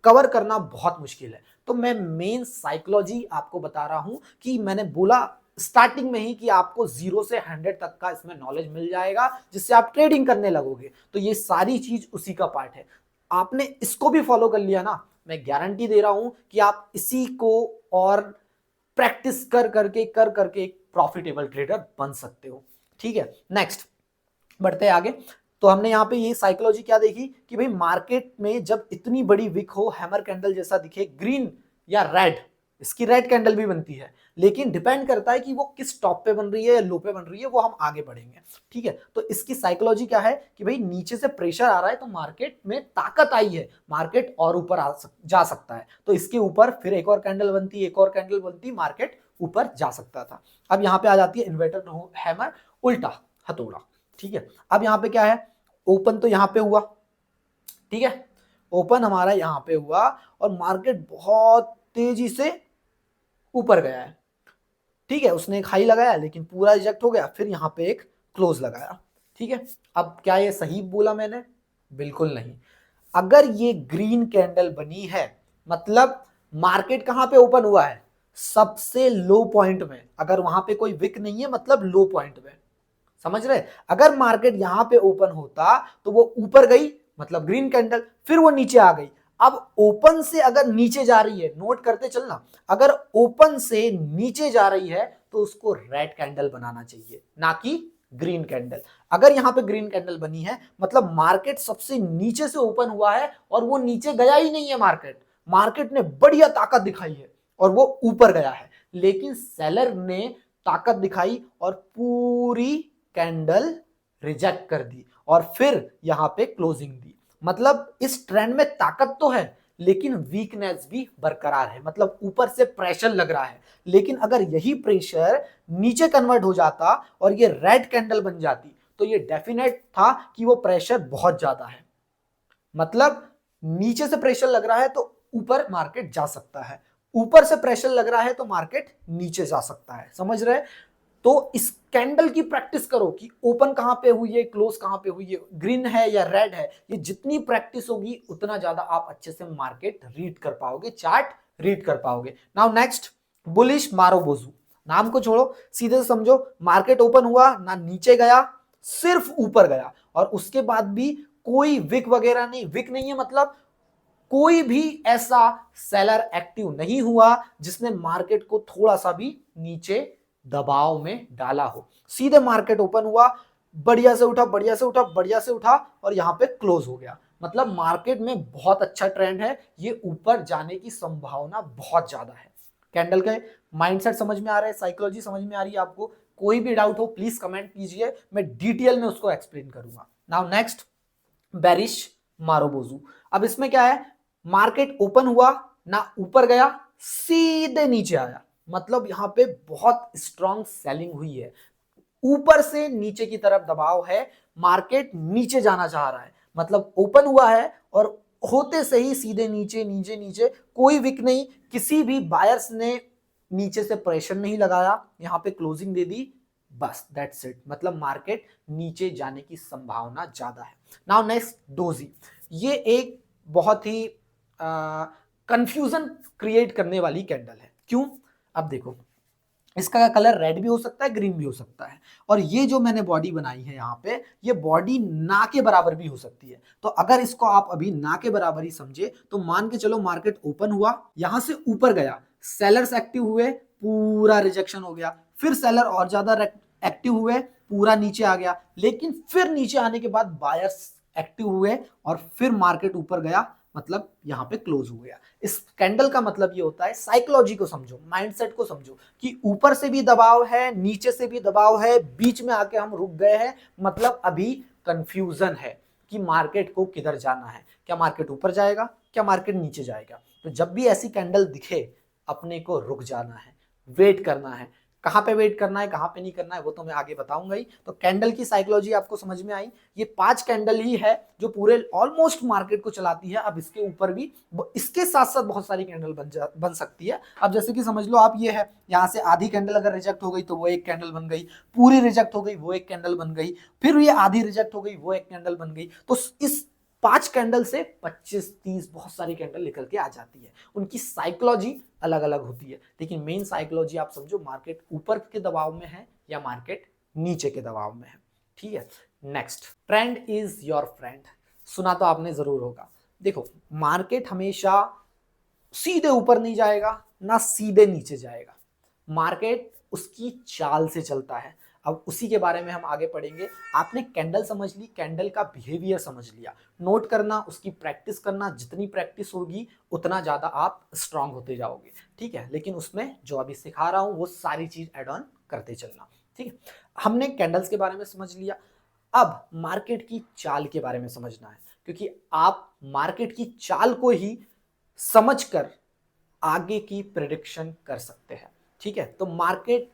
कवर करना बहुत मुश्किल है। तो मैं मेन साइकोलॉजी आपको बता रहा हूं कि मैंने बोला स्टार्टिंग में ही कि आपको 0 से 100 तक का इसमें नॉलेज मिल जाएगा, जिससे आप ट्रेडिंग करने लगोगे। तो ये सारी चीज उसी का पार्ट है। आपने इसको भी फॉलो कर लिया ना, मैं गारंटी दे रहा हूं कि आप इसी को और प्रैक्टिस कर करके एक प्रॉफिटेबल ट्रेडर बन सकते हो। ठीक है, नेक्स्ट बढ़ते हैं आगे। तो हमने यहाँ पे ये साइकोलॉजी क्या देखी कि भाई मार्केट में जब इतनी बड़ी विक हो, हैमर कैंडल जैसा दिखे, ग्रीन या रेड, इसकी रेड कैंडल भी बनती है, लेकिन डिपेंड करता है कि वो किस टॉप पे बन रही है या लो पे बन रही है, वो हम आगे बढ़ेंगे। ठीक है, तो इसकी साइकोलॉजी क्या है कि भाई नीचे से प्रेशर आ रहा है तो मार्केट में ताकत आई है, मार्केट और ऊपर जा सकता है, तो इसके ऊपर फिर एक और कैंडल बनती, एक और कैंडल बनती, मार्केट ऊपर जा सकता था। अब यहाँ पे आ जाती है इन्वर्टर हैमर, उल्टा हथौड़ा। ठीक है, अब यहाँ पे क्या है, ओपन तो यहाँ पे हुआ, ठीक है, ओपन हमारा यहाँ पे हुआ और मार्केट बहुत तेजी से ऊपर गया है। ठीक है, उसने एक हाई लगाया लेकिन पूरा रिजेक्ट हो गया, फिर यहाँ पे एक क्लोज लगाया। ठीक है, अब क्या ये सही बोला मैंने? बिल्कुल नहीं। अगर ये ग्रीन कैंडल बनी है, मतलब मार्केट कहां पे ओपन हुआ है, सबसे लो पॉइंट में। अगर वहां पे कोई विक नहीं है मतलब लो पॉइंट में, समझ रहे? अगर मार्केट यहां पे ओपन होता तो वो ऊपर गई मतलब ग्रीन कैंडल, फिर वो नीचे आ गई। अब ओपन से अगर नीचे जा रही है, नोट करते चलना, अगर ओपन से नीचे जा रही है तो उसको रेड कैंडल बनाना चाहिए, ना कि ग्रीन कैंडल। अगर यहाँ पे ग्रीन कैंडल बनी है मतलब मार्केट सबसे नीचे से ओपन हुआ है और वो नीचे गया ही नहीं है। मार्केट ने बढ़िया ताकत दिखाई है और वो ऊपर गया है, लेकिन सेलर ने ताकत दिखाई और पूरी कैंडल रिजेक्ट कर दी और फिर यहां पे क्लोजिंग दी। मतलब इस ट्रेंड में ताकत तो है लेकिन वीकनेस भी बरकरार है, मतलब ऊपर से प्रेशर लग रहा है। लेकिन अगर यही प्रेशर नीचे कन्वर्ट हो जाता और ये रेड कैंडल बन जाती तो ये डेफिनेट था कि वो प्रेशर बहुत ज्यादा है। मतलब नीचे से प्रेशर लग रहा है तो ऊपर मार्केट जा सकता है, ऊपर से प्रेशर लग रहा है तो मार्केट नीचे जा सकता है। समझ रहे? तो इस कैंडल की प्रैक्टिस करो कि ओपन कहां पे हुई है, क्लोज कहां पे हुई है, ग्रीन है या रेड है। ये जितनी प्रैक्टिस होगी उतना ज्यादा आप अच्छे से मार्केट रीड कर पाओगे, चार्ट रीड कर पाओगे। Now next, bullish marubozu. नाम को छोड़ो, सीधे से समझो। मार्केट ओपन हुआ ना, नीचे गया, सिर्फ ऊपर गया और उसके बाद भी कोई विक वगैरह नहीं। विक नहीं है मतलब कोई भी ऐसा सेलर एक्टिव नहीं हुआ जिसने मार्केट को थोड़ा सा भी नीचे दबाव में डाला हो। सीधे मार्केट ओपन हुआ, बढ़िया से उठा, बढ़िया से उठा, बढ़िया से उठा और यहां पे क्लोज हो गया। मतलब मार्केट में बहुत अच्छा ट्रेंड है, ये ऊपर जाने की संभावना बहुत ज्यादा है। कैंडल के माइंडसेट समझ में आ रहा है, साइकोलॉजी समझ में आ रही है आपको? कोई भी डाउट हो प्लीज कमेंट कीजिए, मैं डिटेल में उसको एक्सप्लेन करूंगा। Now next, bearish marubozu. अब इसमें क्या है, मार्केट ओपन हुआ ना, ऊपर गया, सीधे नीचे आया। मतलब यहां पे बहुत स्ट्रॉन्ग सेलिंग हुई है, ऊपर से नीचे की तरफ दबाव है, मार्केट नीचे जाना चाह रहा है। मतलब ओपन हुआ है और होते से ही सीधे नीचे नीचे नीचे, कोई विक नहीं, किसी भी बायर्स ने नीचे से प्रेशर नहीं लगाया, यहां पे क्लोजिंग दे दी, बस दैट्स इट। मतलब मार्केट नीचे जाने की संभावना ज्यादा है। Now next, doji. ये एक बहुत ही कंफ्यूजन क्रिएट करने वाली कैंडल है। क्यों? अब देखो, इसका कलर रेड भी हो सकता है, ग्रीन भी हो सकता है, और ये जो मैंने बॉडी बनाई है यहाँ पे, ये बॉडी ना के बराबर भी हो सकती है। तो अगर इसको आप अभी ना के बराबर ही समझे तो मान के चलो मार्केट ओपन हुआ, यहां से ऊपर गया, सेलर्स एक्टिव हुए, पूरा रिजेक्शन हो गया, फिर सेलर और ज्यादा एक्टिव हुए, पूरा नीचे आ गया, लेकिन फिर नीचे आने के बाद बायर्स एक्टिव हुए और फिर मार्केट ऊपर गया, मतलब यहां पे क्लोज हो गया। इस कैंडल का मतलब ये होता है, साइकोलॉजी को समझो, माइंडसेट को समझो कि ऊपर से भी दबाव है, नीचे से भी दबाव है, बीच में आके हम रुक गए हैं। मतलब अभी कंफ्यूजन है कि मार्केट को किधर जाना है, क्या मार्केट ऊपर जाएगा, क्या मार्केट नीचे जाएगा। तो जब भी ऐसी कैंडल दिखे अपने को रुक जाना है, वेट करना है। कहां पे वेट करना है, कहां पे नहीं करना है, वो तो मैं आगे बताऊंगा ही। तो कैंडल की साइकोलॉजी आपको समझ में आई। ये 5 कैंडल ही है जो पूरे ऑलमोस्ट मार्केट को चलाती है। अब इसके ऊपर भी, इसके साथ साथ बहुत सारी कैंडल बन सकती है। अब जैसे कि समझ लो आप, ये है, यहाँ से आधी कैंडल अगर रिजेक्ट हो गई तो वो एक कैंडल बन गई, पूरी रिजेक्ट हो गई वो एक कैंडल बन गई, फिर ये आधी रिजेक्ट हो गई वो एक कैंडल बन गई। तो इस 5 कैंडल से 25-30 बहुत सारी कैंडल निकल के आ जाती है। उनकी साइकोलॉजी अलग अलग होती है, लेकिन मेन साइकोलॉजी आप समझो, मार्केट ऊपर के दबाव में है या मार्केट नीचे के दबाव में है। ठीक है। Next, trend is your friend. सुना तो आपने जरूर होगा। देखो, मार्केट हमेशा सीधे ऊपर नहीं जाएगा ना सीधे नीचे जाएगा, मार्केट उसकी चाल से चलता है। अब उसी के बारे में हम आगे पढ़ेंगे। आपने कैंडल समझ ली, कैंडल का बिहेवियर समझ लिया, नोट करना, उसकी प्रैक्टिस करना। जितनी प्रैक्टिस होगी उतना ज्यादा आप स्ट्रांग होते जाओगे। ठीक है, लेकिन उसमें जो अभी सिखा रहा हूं वो सारी चीज एड ऑन करते चलना। ठीक है, हमने कैंडल्स के बारे में समझ लिया। अब मार्केट की चाल के बारे में समझना है, क्योंकि आप मार्केट की चाल को ही समझकर आगे की प्रेडिक्शन कर सकते हैं। ठीक है, तो मार्केट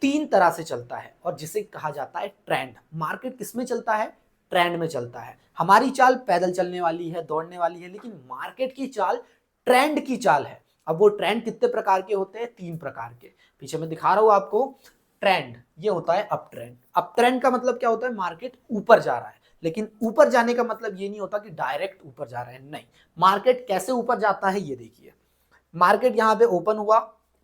3 तरह से चलता है और जिसे कहा जाता है ट्रेंड। मार्केट किस में चलता है? ट्रेंड में चलता है। हमारी चाल पैदल चलने वाली है, दौड़ने वाली है, लेकिन मार्केट की चाल ट्रेंड की चाल है। अब वो ट्रेंड कितने प्रकार के होते हैं? 3 प्रकार के। पीछे मैं दिखा रहा हूं आपको। ट्रेंड ये होता है अप ट्रेंड। अप ट्रेंड का मतलब क्या होता है? मार्केट ऊपर जा रहा है, लेकिन ऊपर जाने का मतलब ये नहीं होता कि डायरेक्ट ऊपर जा रहा है, नहीं। मार्केट कैसे ऊपर जाता है ये देखिए। मार्केट यहां पे ओपन हुआ,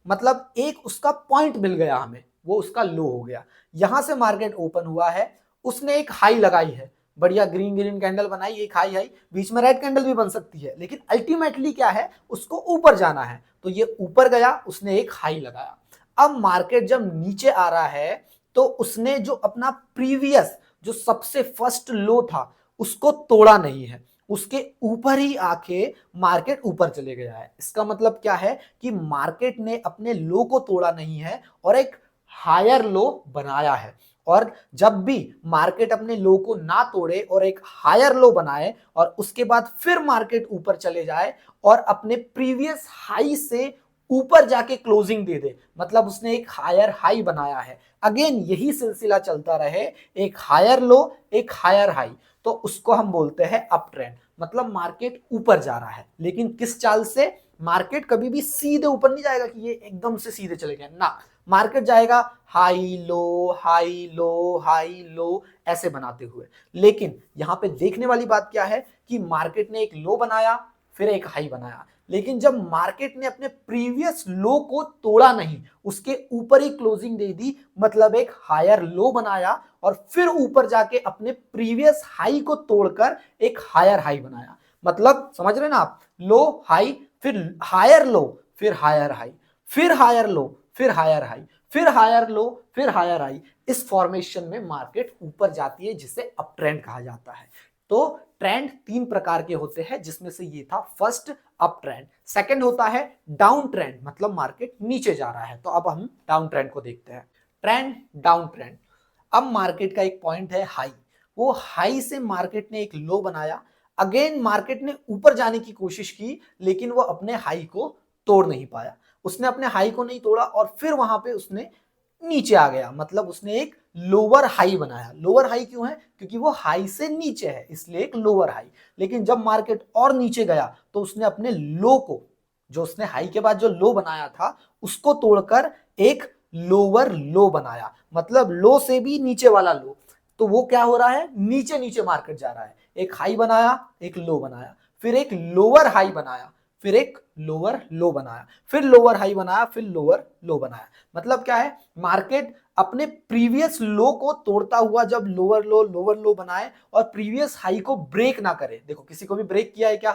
मतलब एक उसका पॉइंट मिल गया हमें, वो उसका लो हो गया। यहां से मार्केट ओपन हुआ है, उसने एक हाई लगाई है, बढ़िया ग्रीन ग्रीन कैंडल बनाई, एक हाई हाई, बीच में रेड कैंडल भी बन सकती है, लेकिन अल्टीमेटली क्या है, उसको ऊपर जाना है। तो ये ऊपर गया, उसने एक हाई लगाया। अब मार्केट जब नीचे आ रहा है तो उसने जो अपना प्रीवियस जो सबसे फर्स्ट लो था उसको तोड़ा नहीं है, उसके ऊपर ही आके मार्केट ऊपर चले गया है। इसका मतलब क्या है कि मार्केट ने अपने लो को तोड़ा नहीं है और एक हायर लो बनाया है। और जब भी मार्केट अपने लो को ना तोड़े और एक हायर लो बनाए और उसके बाद फिर मार्केट ऊपर चले जाए और अपने प्रीवियस हाई से ऊपर जाके क्लोजिंग दे दे, मतलब उसने एक हायर हाई बनाया है, अगेन यही सिलसिला चलता रहे, एक हायर लो एक हायर हाई, तो उसको हम बोलते हैं अप ट्रेंड। मतलब मार्केट ऊपर जा रहा है, लेकिन किस चाल से? मार्केट कभी भी सीधे ऊपर नहीं जाएगा कि ये एकदम से सीधे चले गए ना, मार्केट जाएगा high low high low high low ऐसे बनाते हुए। लेकिन यहां पे देखने वाली बात क्या है कि मार्केट ने एक लो बनाया फिर एक हाई बनाया, लेकिन जब मार्केट ने अपने प्रीवियस लो को तोड़ा नहीं, उसके ऊपर ही क्लोजिंग दे दी, मतलब एक हायर लो बनाया और फिर ऊपर जाके अपने प्रीवियस हाई को तोड़कर एक हायर हाई बनाया। मतलब समझ रहे ना आप, लो हाई फिर हायर लो फिर हायर हाई फिर हायर लो फिर हायर हाई फिर हायर लो फिर हायर हाई, इस फॉर्मेशन में मार्केट ऊपर जाती है जिसे अप ट्रेंड कहा जाता है। तो ट्रेंड तीन प्रकार के होते हैं, जिसमें से ये था फर्स्ट अप ट्रेंड। सेकंड होता है डाउन ट्रेंड, मतलब मार्केट नीचे जा रहा है। तो अब हम डाउन ट्रेंड को देखते हैं। ट्रेंड डाउन ट्रेंड, अब मार्केट का एक पॉइंट है हाई, वो हाई से मार्केट ने एक लो बनाया, अगेन मार्केट ने ऊपर जाने की कोशिश की लेकिन वो अपने हाई को तोड़ नहीं पाया, उसने अपने हाई को नहीं तोड़ा और फिर वहां पे उसने नीचे आ गया, मतलब उसने एक लोअर हाई बनाया। लोअर हाई क्यों है? क्योंकि वो हाई से नीचे है इसलिए एक लोअर हाई। लेकिन जब मार्केट और नीचे गया तो उसने अपने लो को, जो उसने हाई के बाद जो लो बनाया था उसको तोड़कर एक लोअर लो बनाया, मतलब लो से भी नीचे वाला लो। तो वो क्या हो रहा है, नीचे नीचे मार्केट जा रहा है, एक हाई बनाया एक लो बनाया फिर एक लोअर हाई बनाया फिर एक लोअर लो बनाया फिर लोअर हाई बनाया फिर लोअर लो बनाया। मतलब क्या है, मार्केट अपने प्रीवियस लो को तोड़ता हुआ जब लोअर लो बनाए और प्रीवियस हाई को ब्रेक ना करे, देखो किसी को भी ब्रेक किया है क्या?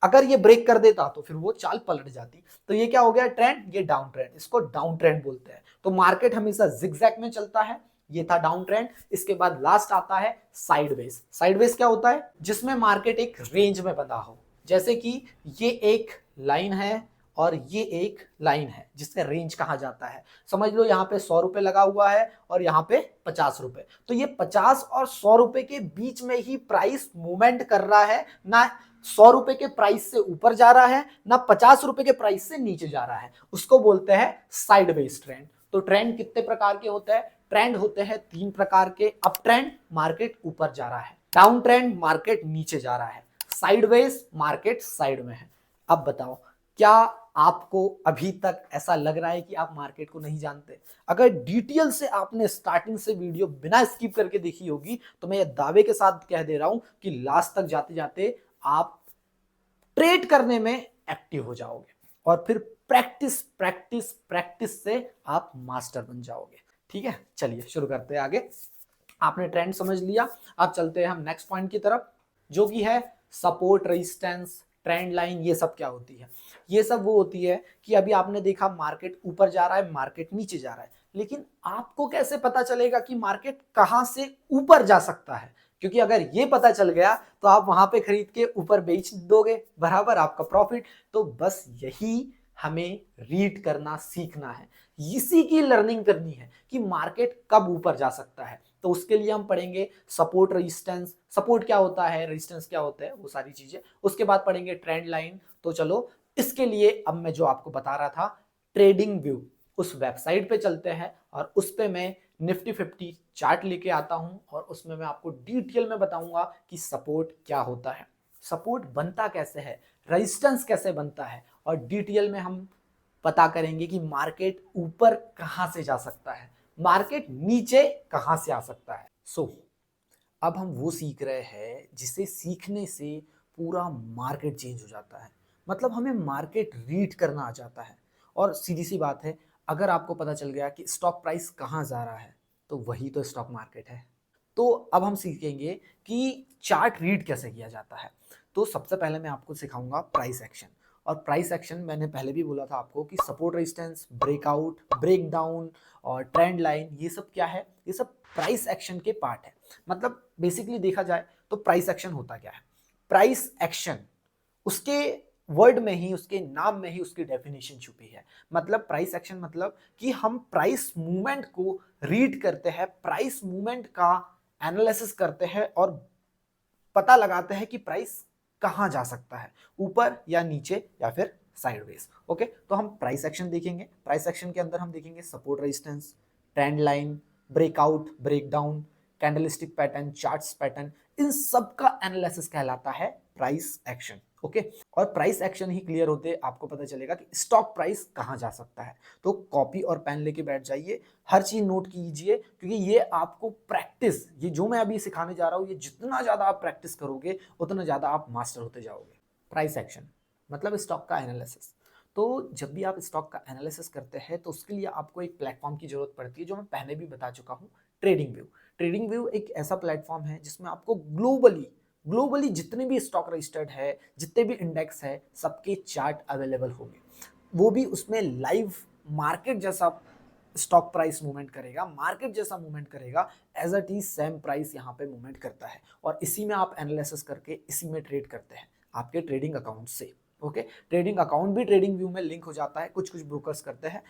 अगर ये ब्रेक कर देता तो फिर वो चाल पलट जाती। तो ये क्या हो गया ट्रेंड, ये डाउन ट्रेंड, इसको डाउन ट्रेंड बोलते हैं। तो मार्केट हमेशा जिगजैग में चलता है, ये था डाउन ट्रेंड। इसके बाद लास्ट आता है साइडवेज। साइडवेज क्या होता है? जिसमें मार्केट एक रेंज में बंधा हो, जैसे कि ये एक लाइन है और ये एक लाइन है जिसका रेंज कहा जाता है। समझ लो यहाँ पे 100 रुपए लगा हुआ है और यहाँ पे 50 रुपए, तो ये 50 और 100 रुपए के बीच में ही प्राइस मूवमेंट कर रहा है, ना 100 रुपए के प्राइस से ऊपर जा रहा है ना 50 रुपए के प्राइस से नीचे जा रहा है, उसको बोलते हैं साइडवेज ट्रेंड। तो ट्रेंड कितने प्रकार के होते हैं? ट्रेंड होते हैं तीन प्रकार के। अप ट्रेंड, मार्केट ऊपर जा रहा है, डाउन ट्रेंड, मार्केट नीचे जा रहा है, साइडवेज, मार्केट साइड में है। अब बताओ, क्या आपको अभी तक ऐसा लग रहा है कि आप मार्केट को नहीं जानते? अगर डिटेल से आपने स्टार्टिंग से वीडियो बिना स्किप करके देखी होगी तो मैं ये दावे के साथ कह दे रहा हूं कि लास्ट तक जाते जाते आप ट्रेड करने में एक्टिव हो जाओगे और फिर प्रैक्टिस प्रैक्टिस प्रैक्टिस से आप मास्टर बन जाओगे। ठीक है, चलिए शुरू करते हैं आगे। आपने ट्रेंड समझ लिया, अब चलते हैं हम नेक्स्ट पॉइंट की तरफ, जो कि है सपोर्ट, रेजिस्टेंस, ट्रेंड लाइन। ये सब क्या होती है? ये सब वो होती है कि अभी आपने देखा मार्केट ऊपर जा रहा है, मार्केट नीचे जा रहा है, लेकिन आपको कैसे पता चलेगा कि मार्केट कहां से ऊपर जा सकता है? क्योंकि अगर ये पता चल गया तो आप वहां पे खरीद के ऊपर बेच दोगे, बराबर आपका प्रॉफिट। तो बस यही हमें रीड करना सीखना है, इसी की लर्निंग करनी है कि मार्केट कब ऊपर जा सकता है। तो उसके लिए हम पढ़ेंगे सपोर्ट, रेजिस्टेंस, सपोर्ट क्या होता है, रेजिस्टेंस क्या होता है, वो सारी चीजें। उसके बाद पढ़ेंगे ट्रेंड लाइन। तो चलो इसके लिए अब मैं जो आपको बता रहा था ट्रेडिंग व्यू, उस वेबसाइट पे चलते हैं और उस पे मैं निफ्टी 50 चार्ट लेके आता हूं और उसमें मैं आपको डिटेल में बताऊंगा कि सपोर्ट क्या होता है, सपोर्ट बनता कैसे है, रेजिस्टेंस कैसे बनता है, और डिटेल में हम पता करेंगे कि मार्केट ऊपर कहां से जा सकता है, मार्केट नीचे कहां से आ सकता है। अब हम वो सीख रहे हैं जिसे सीखने से पूरा मार्केट चेंज हो जाता है, मतलब हमें मार्केट रीड करना आ जाता है। और सीधी सी बात है, अगर आपको पता चल गया कि स्टॉक प्राइस कहाँ जा रहा है तो वही तो स्टॉक मार्केट है। तो अब हम सीखेंगे कि चार्ट रीड कैसे किया जाता है। तो सबसे पहले मैं आपको सिखाऊंगा प्राइस एक्शन। और प्राइस एक्शन मैंने पहले भी बोला था आपको कि support resistance, breakout, break down और ट्रेंड लाइन, ये सब क्या है, ये सब प्राइस एक्शन के पार्ट है। मतलब बेसिकली देखा जाए तो प्राइस एक्शन होता क्या है, प्राइस एक्शन उसके वर्ड में ही, उसके नाम में ही उसकी डेफिनेशन छुपी है। मतलब प्राइस एक्शन मतलब कि हम प्राइस मूवमेंट को रीड करते हैं, प्राइस मूवमेंट का एनालिसिस करते हैं और पता लगाते हैं कि प्राइस कहां जा सकता है, ऊपर या नीचे या फिर साइडवेज। ओके, तो हम प्राइस एक्शन देखेंगे। प्राइस एक्शन के अंदर हम देखेंगे support resistance, trend line, breakout, breakdown, candlestick pattern, charts pattern, इन सब का एनालिसिस कहलाता है प्राइस एक्शन। ओके, और प्राइस एक्शन ही क्लियर होते आपको पता चलेगा कि स्टॉक प्राइस कहां जा सकता है। तो कॉपी और पेन लेके बैठ जाइए, हर चीज नोट कीजिए, क्योंकि ये आपको प्रैक्टिस, ये जो मैं अभी सिखाने जा रहा हूं, ये जितना ज्यादा आप प्रैक्टिस करोगे उतना ज्यादा आप मास्टर होते जाओगे। प्राइस एक्शन मतलब स्टॉक का एनालिसिस। तो जब भी आप स्टॉक का एनालिसिस करते हैं तो उसके लिए आपको एक प्लेटफॉर्म की जरूरत पड़ती है, जो मैं पहले भी बता चुका हूं, ट्रेडिंग व्यू। ट्रेडिंग व्यू एक ऐसा प्लेटफॉर्म है जिसमें आपको ग्लोबली जितने भी स्टॉक रजिस्टर्ड है, जितने भी इंडेक्स है, सबके चार्ट अवेलेबल होंगे। वो भी उसमें लाइव मार्केट जैसा स्टॉक प्राइस मूवमेंट करेगा, मार्केट जैसा मूवमेंट करेगा, एज अ टी सेम प्राइस यहाँ पे मूवमेंट करता है, और इसी में आप एनालिसिस करके इसी में ट्रेड करते हैं आपके ट्रेडिंग अकाउंट से। ओके, ट्रेडिंग अकाउंट भी ट्रेडिंग व्यू में लिंक हो जाता है, कुछ कुछ ब्रोकर्स करते हैं।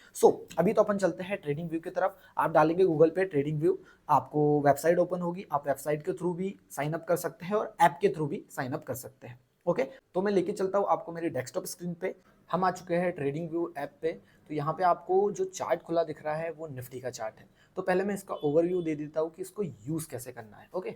अभी तो अपन चलते हैं ट्रेडिंग व्यू की तरफ। आप डालेंगे गूगल पे ट्रेडिंग व्यू, आपको वेबसाइट ओपन होगी, आप वेबसाइट के थ्रू भी साइन अप कर सकते हैं और ऐप के थ्रू भी साइन अप कर सकते हैं। ओके, तो मैं लेके चलता हूँ आपको मेरी डेस्कटॉप स्क्रीन पे। हम आ चुके हैं ट्रेडिंग व्यू ऐप पे। तो यहाँ पे आपको जो चार्ट खुला दिख रहा है वो निफ्टी का चार्ट है। तो पहले मैं इसका ओवरव्यू दे देता हूँ कि इसको यूज कैसे करना है। ओके,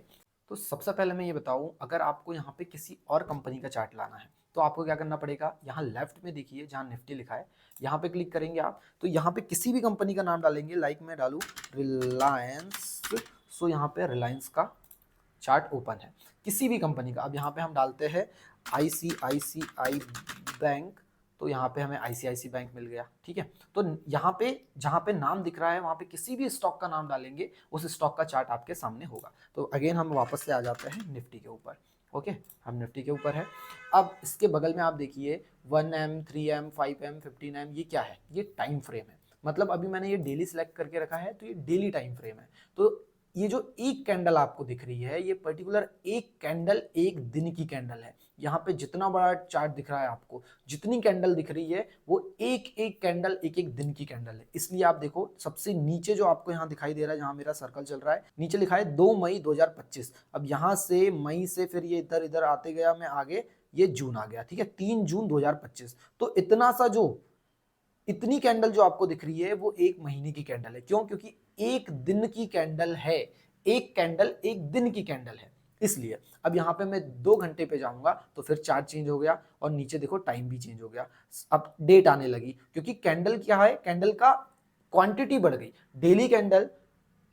तो सबसे पहले मैं ये बताऊँ, अगर आपको यहाँ पे किसी और कंपनी का चार्ट लाना है तो आपको क्या करना पड़ेगा, यहाँ लेफ्ट में देखिए जहाँ निफ्टी लिखा है, यहाँ पे क्लिक करेंगे आप। तो यहाँ पे किसी भी कंपनी का नाम डालेंगे, लाइक मैं डालूँ रिलायंस। सो यहाँ पे रिलायंस का चार्ट ओपन है, किसी भी कंपनी का। अब यहाँ पे हम डालते हैं ICICI बैंक, तो यहाँ पे हमें ICICI बैंक मिल गया। ठीक है, तो यहाँ पे जहाँ पे नाम दिख रहा है वहाँ पे किसी भी स्टॉक का नाम डालेंगे, उस स्टॉक का चार्ट आपके सामने होगा। तो अगेन हम वापस से आ जाते हैं निफ्टी के ऊपर। ओके, हम निफ्टी के ऊपर है। अब इसके बगल में आप देखिए 1M, 3M, 5M, 15M, ये क्या है, ये टाइम फ्रेम है। मतलब अभी मैंने ये डेली सिलेक्ट करके रखा है, तो ये डेली टाइम फ्रेम है। तो ये जो एक कैंडल आपको दिख रही है, ये पर्टिकुलर एक कैंडल एक दिन की कैंडल है। यहाँ पे जितना बड़ा चार्ट दिख रहा है आपको, जितनी कैंडल दिख रही है, वो एक एक कैंडल एक एक दिन की कैंडल है। इसलिए आप देखो सबसे नीचे जो आपको यहाँ दिखाई दे रहा है, जहाँ मेरा सर्कल चल रहा है, नीचे लिखा है 2 मई 2025। अब यहाँ से मई से फिर ये इधर इधर आते गया, मैं आगे, ये जून आ गया। ठीक है, 3 जून 2025। तो इतनी कैंडल जो आपको दिख रही है वो एक महीने की कैंडल है। क्यों? क्योंकि एक दिन की कैंडल है, एक कैंडल एक दिन की कैंडल है, इसलिए। अब यहाँ पे मैं 2 घंटे पे जाऊंगा तो फिर चार्ट चेंज हो गया, और नीचे देखो टाइम भी चेंज हो गया, अब डेट आने लगी, क्योंकि कैंडल क्या है, कैंडल का क्वांटिटी बढ़ गई। डेली कैंडल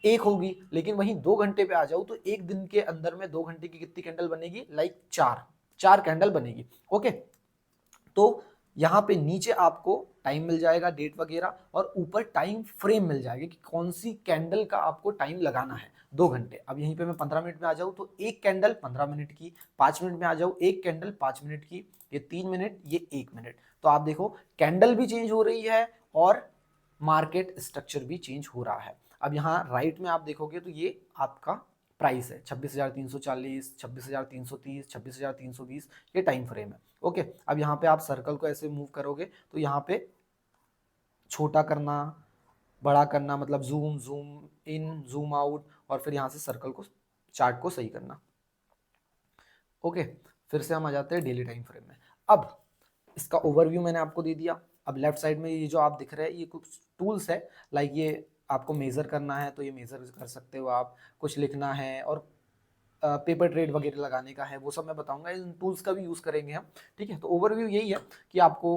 एक होगी, लेकिन वहीं 2 घंटे पे आ जाऊं तो एक दिन के अंदर में 2 घंटे की कितनी कैंडल बनेगी, लाइक चार कैंडल बनेगी। ओके, तो यहाँ पे नीचे आपको टाइम मिल जाएगा, डेट वगैरह, और ऊपर टाइम फ्रेम मिल जाएगा कि कौन सी कैंडल का आपको टाइम लगाना है, 2 घंटे। अब यहीं पे मैं 15 मिनट में आ जाऊँ तो एक कैंडल 15 मिनट की, 5 मिनट में आ जाऊँ एक कैंडल 5 मिनट की, ये 3 मिनट, ये 1 मिनट। तो आप देखो कैंडल भी चेंज हो रही है और मार्केट स्ट्रक्चर भी चेंज हो रहा है। अब यहाँ राइट में आप देखोगे तो ये आपका प्राइस है 26,340, 26,330, 26,320, ये टाइम फ्रेम है। ओके, अब यहाँ पे आप सर्कल को ऐसे मूव करोगे तो यहाँ पे छोटा करना, बड़ा करना, मतलब जूम इन, जूम आउट, और फिर यहाँ से सर्कल को, चार्ट को सही करना। ओके, फिर से हम आ जाते हैं डेली टाइम फ्रेम में। अब इसका ओवरव्यू मैंने आपको दे दिया। अब लेफ्ट साइड में ये जो आप दिख रहे हैं, ये कुछ टूल्स है, लाइक ये आपको मेजर करना है तो ये मेजर कर सकते हो आप, कुछ लिखना है और पेपर ट्रेड वगैरह लगाने का है, वो सब मैं बताऊंगा, इन टूल्स का भी यूज करेंगे हम। ठीक है, तो ओवरव्यू यही है कि आपको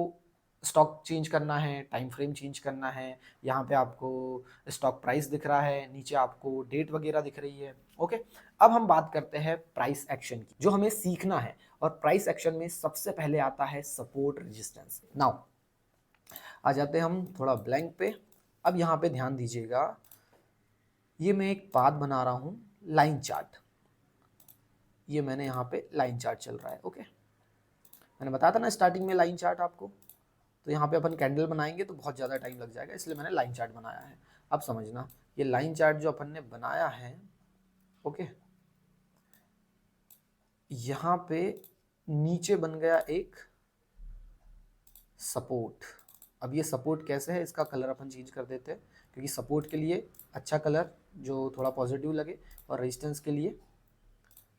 स्टॉक चेंज करना है, टाइम फ्रेम चेंज करना है, यहाँ पे आपको स्टॉक प्राइस दिख रहा है, नीचे आपको डेट वगैरह दिख रही है। ओके, अब हम बात करते हैं प्राइस एक्शन की, जो हमें सीखना है। और प्राइस एक्शन में सबसे पहले आता है सपोर्ट रेजिस्टेंस। नाउ आ जाते हैं हम थोड़ा ब्लैंक पे। अब यहाँ पे ध्यान दीजिएगा, ये मैं एक पाथ बना रहा हूँ, लाइन चार्ट। ये मैंने यहाँ पे लाइन चार्ट चल रहा है। ओके, मैंने बताया था ना स्टार्टिंग में लाइन चार्ट आपको। तो यहाँ पे अपन कैंडल बनाएंगे तो बहुत ज़्यादा टाइम लग जाएगा, इसलिए मैंने लाइन चार्ट बनाया है। अब समझना, ये लाइन चार्ट जो अपन ने बनाया है, ओके, यहाँ पे नीचे बन गया एक सपोर्ट। अब ये सपोर्ट कैसे है, इसका कलर अपन चेंज कर देते हैं, क्योंकि सपोर्ट के लिए अच्छा कलर जो थोड़ा पॉजिटिव लगे, और रेजिस्टेंस के लिए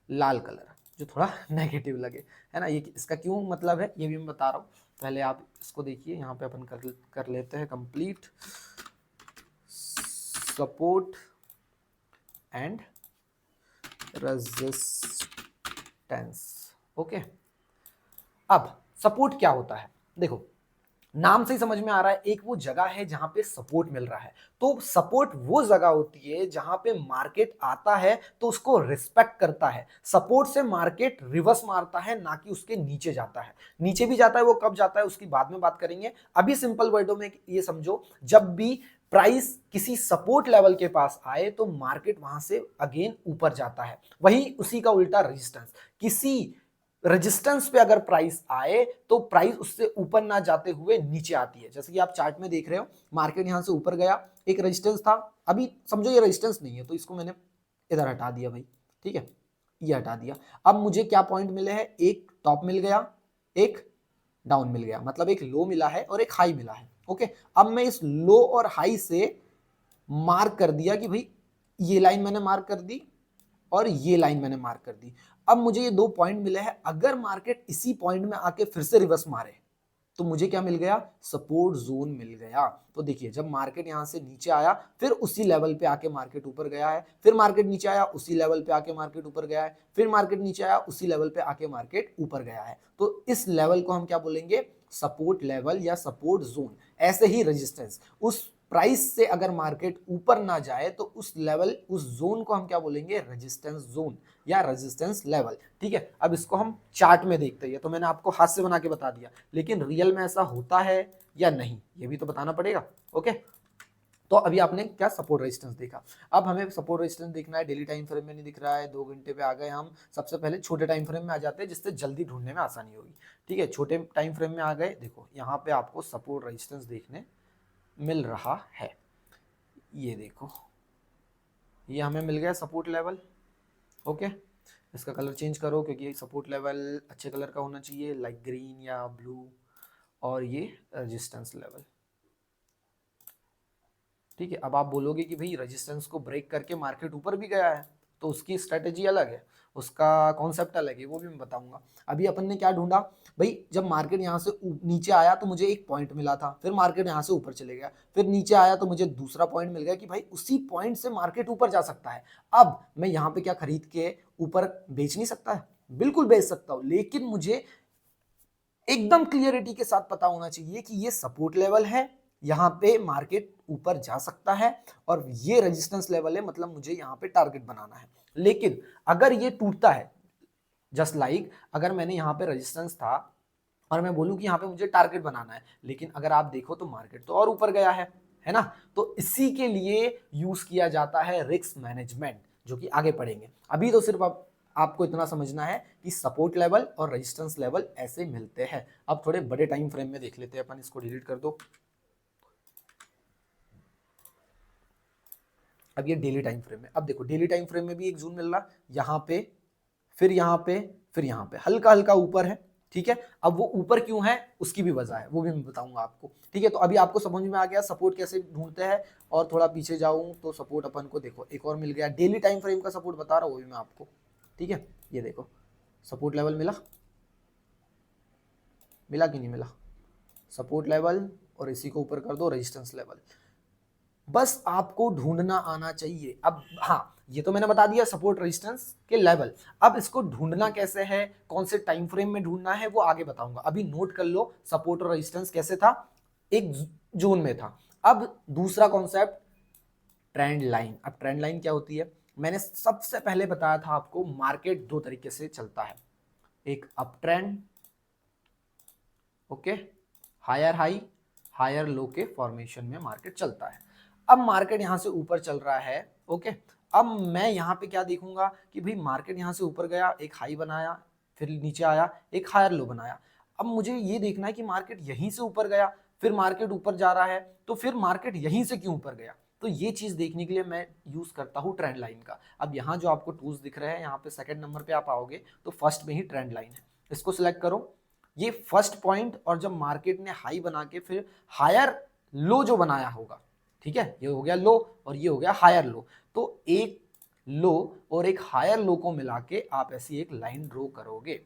लाल कलर जो थोड़ा नेगेटिव लगे, है ना। ये इसका क्यों मतलब है ये भी मैं बता रहा हूँ, पहले आप इसको देखिए। यहाँ पे अपन कर लेते हैं complete support and resistance, okay. अब सपोर्ट क्या होता है, देखो नाम से ही समझ में आ रहा है, एक वो जगह है जहां पे सपोर्ट मिल रहा है। तो सपोर्ट वो जगह होती है जहां पे मार्केट आता है तो उसको रिस्पेक्ट करता है। सपोर्ट से मार्केट रिवर्स मारता है, ना कि उसके नीचे जाता है। नीचे भी जाता है, वो कब जाता है उसकी बाद में बात करेंगे। अभी सिंपल वर्डों में ये समझो, जब भी प्राइस किसी सपोर्ट लेवल के पास आए तो मार्केट वहां से अगेन ऊपर जाता है। वही उसी का उल्टा रेजिस्टेंस, किसी रेजिस्टेंस पे अगर प्राइस आए तो प्राइस उससे ऊपर ना जाते हुए नीचे आती है। जैसे कि आप चार्ट में देख रहे हो, मार्केट यहां से ऊपर गया, एक रेजिस्टेंस था, अभी समझो ये रेजिस्टेंस नहीं है तो इसको मैंने इधर हटा दिया भाई, ठीक है, ये हटा दिया। अब मुझे क्या पॉइंट मिले हैं, एक टॉप मिल गया, एक डाउन मिल गया, मतलब एक लो मिला है और एक हाई मिला है, ओके। अब मैं इस लो और हाई से मार्क कर दिया कि भाई ये लाइन मैंने मार्क कर दी और ये लाइन मैंने मार्क कर दी। अब मुझे ये 2 पॉइंट मिले हैं, अगर मार्केट इसी पॉइंट में आके फिर से रिवर्स मारे तो मुझे क्या मिल गया, सपोर्ट जोन मिल गया। तो देखिए जब मार्केट यहां से नीचे आया, फिर उसी लेवल पे आके मार्केट ऊपर गया है, फिर मार्केट नीचे आया, उसी लेवल पे आके मार्केट ऊपर गया है, फिर मार्केट नीचे आया, उसी लेवल पे आके मार्केट ऊपर गया है। तो इस लेवल को हम क्या बोलेंगे, सपोर्ट लेवल या सपोर्ट जोन। ऐसे ही रेजिस्टेंस, उस प्राइस से अगर मार्केट ऊपर ना जाए तो उस लेवल, उस जोन को हम क्या बोलेंगे, रेजिस्टेंस जोन या रेजिस्टेंस लेवल, ठीक है। अब इसको हम चार्ट में देखते हैं, तो मैंने आपको हाथ से बना के बता दिया, लेकिन रियल में ऐसा होता है या नहीं ये भी तो बताना पड़ेगा, ओके। तो अभी आपने क्या सपोर्ट रेजिस्टेंस देखा, अब हमें सपोर्ट रेजिस्टेंस देखना है, डेली टाइम फ्रेम में नहीं दिख रहा है, 2 घंटे पे आ गए हम। सबसे पहले छोटे टाइम फ्रेम में आ जाते हैं, जिससे जल्दी ढूंढने में आसानी होगी, ठीक है। छोटे टाइम फ्रेम में आ गए, देखो यहाँ पे आपको सपोर्ट रेजिस्टेंस देखने मिल रहा है, ये देखो, ये हमें मिल गया सपोर्ट लेवल, ओके। इसका कलर चेंज करो, क्योंकि सपोर्ट लेवल अच्छे कलर का होना चाहिए, लाइक ग्रीन या ब्लू, और ये रेजिस्टेंस लेवल, ठीक है। अब आप बोलोगे कि भाई रेजिस्टेंस को ब्रेक करके मार्केट ऊपर भी गया है, तो उसकी स्ट्रेटेजी अलग है, उसका कॉन्सेप्ट अलग है, वो भी मैं बताऊंगा। अभी अपन ने क्या ढूंढा भाई, जब मार्केट यहाँ से नीचे आया तो मुझे एक पॉइंट मिला था, फिर मार्केट यहाँ से ऊपर चले गया, फिर नीचे आया तो मुझे दूसरा पॉइंट मिल गया कि भाई उसी पॉइंट से मार्केट ऊपर जा सकता है। अब मैं यहाँ पे क्या खरीद के ऊपर बेच नहीं सकता है, बिल्कुल बेच सकता हूँ, लेकिन मुझे एकदम क्लियरिटी के साथ पता होना चाहिए कि ये सपोर्ट लेवल है, यहाँ पे मार्केट ऊपर जा सकता है, और ये रेजिस्टेंस लेवल है, मतलब मुझे यहाँ पे टारगेट बनाना है। लेकिन अगर ये टूटता है, जस्ट लाइक अगर मैंने यहाँ पे रेजिस्टेंस था और मैं बोलूं कि यहाँ पे मुझे टारगेट बनाना है, लेकिन अगर आप देखो तो मार्केट तो और ऊपर गया है ना। तो इसी के लिए यूज किया जाता है रिस्क मैनेजमेंट, जो कि आगे पढ़ेंगे। अभी तो सिर्फ आपको इतना समझना है कि सपोर्ट लेवल और रेजिस्टेंस लेवल ऐसे मिलते हैं। अब थोड़े बड़े टाइम फ्रेम में देख लेते हैं अपन, इसको डिलीट कर दो। अब ये डेली टाइम फ्रेम में, अब देखो डेली टाइम फ्रेम में भी एक जोन मिल रहा, यहाँ पे, फिर यहाँ पे, फिर यहाँ पे, हल्का हल्का ऊपर है, ठीक है। अब वो ऊपर क्यों है उसकी भी वजह है, वो भी मैं बताऊंगा आपको, ठीक है। तो अभी आपको समझ में आ गया सपोर्ट कैसे ढूंढते हैं। और थोड़ा पीछे जाऊं तो सपोर्ट अपन को देखो एक और मिल गया, डेली टाइम फ्रेम का सपोर्ट बता रहा हूं वो भी मैं आपको, ठीक है। ये देखो सपोर्ट लेवल मिला, मिला कि नहीं मिला, सपोर्ट लेवल, और इसी को ऊपर कर दो रेजिस्टेंस लेवल। बस आपको ढूंढना आना चाहिए। अब हाँ, ये तो मैंने बता दिया सपोर्ट रेजिस्टेंस के लेवल। अब इसको ढूंढना कैसे है, कौन से टाइम फ्रेम में ढूंढना है, वो आगे बताऊंगा। अभी नोट कर लो सपोर्ट और रेजिस्टेंस कैसे था, एक जोन में था। अब दूसरा कॉन्सेप्ट, ट्रेंड लाइन। अब ट्रेंड लाइन क्या होती है, मैंने सबसे पहले बताया था आपको, मार्केट 2 तरीके से चलता है, एक up trend, okay, higher high higher low के फॉर्मेशन में मार्केट चलता है। अब मार्केट यहां से ऊपर चल रहा है, ओके। अब मैं यहां पे क्या देखूंगा कि भाई मार्केट यहां से ऊपर गया, एक हाई बनाया, फिर नीचे आया, एक हायर लो बनाया। अब मुझे ये देखना है कि मार्केट यहीं से ऊपर गया, फिर मार्केट ऊपर जा रहा है, तो फिर मार्केट यहीं से क्यों ऊपर गया। तो ये चीज देखने के लिए मैं यूज करता हूँ ट्रेंड लाइन का। अब यहाँ जो आपको टूल्स दिख रहे हैं, यहाँ पे सेकंड नंबर पे आप आओगे तो फर्स्ट में ही ट्रेंड लाइन है, इसको सिलेक्ट करो। ये फर्स्ट पॉइंट, और जब मार्केट ने हाई बना के फिर हायर लो जो बनाया होगा, ठीक है, ये हो गया लो और ये हो गया हायर लो, तो एक लो और एक हायर लो को मिला के आप ऐसी एक लाइन ड्रॉ करोगे।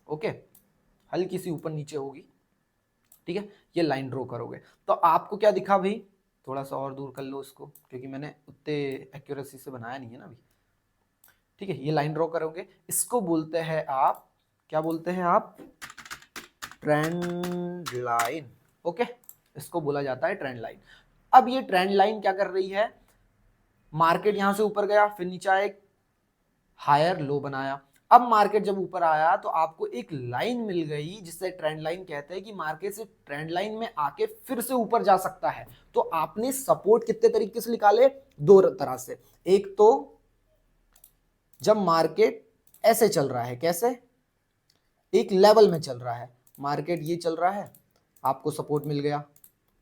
ओके, हल्की सी ऊपर नीचे होगी, ठीक है, ये लाइन ड्रॉ करोगे। तो आपको क्या दिखा भाई, थोड़ा सा और दूर कर लो इसको, क्योंकि मैंने उतने एक्यूरेसी से बनाया नहीं है ना अभी, ठीक है। ये लाइन ड्रॉ करोगे, इसको बोलते हैं आप, क्या बोलते हैं आप, ट्रेंड लाइन। ओके, इसको बोला जाता है ट्रेंड लाइन। अब ये ट्रेंड लाइन क्या कर रही है, मार्केट यहां से ऊपर गया, फिर नीचे एक हायर लो बनाया। अब मार्केट जब ऊपर आया तो आपको एक लाइन मिल गई जिससे ट्रेंड लाइन कहते हैं कि मार्केट से ट्रेंड लाइन में आके फिर से ऊपर जा सकता है। तो आपने सपोर्ट कितने तरीके से निकाले, दो तरह से। एक तो जब मार्केट ऐसे चल रहा है, कैसे, एक लेवल में चल रहा है, मार्केट ये चल रहा है, आपको सपोर्ट मिल गया,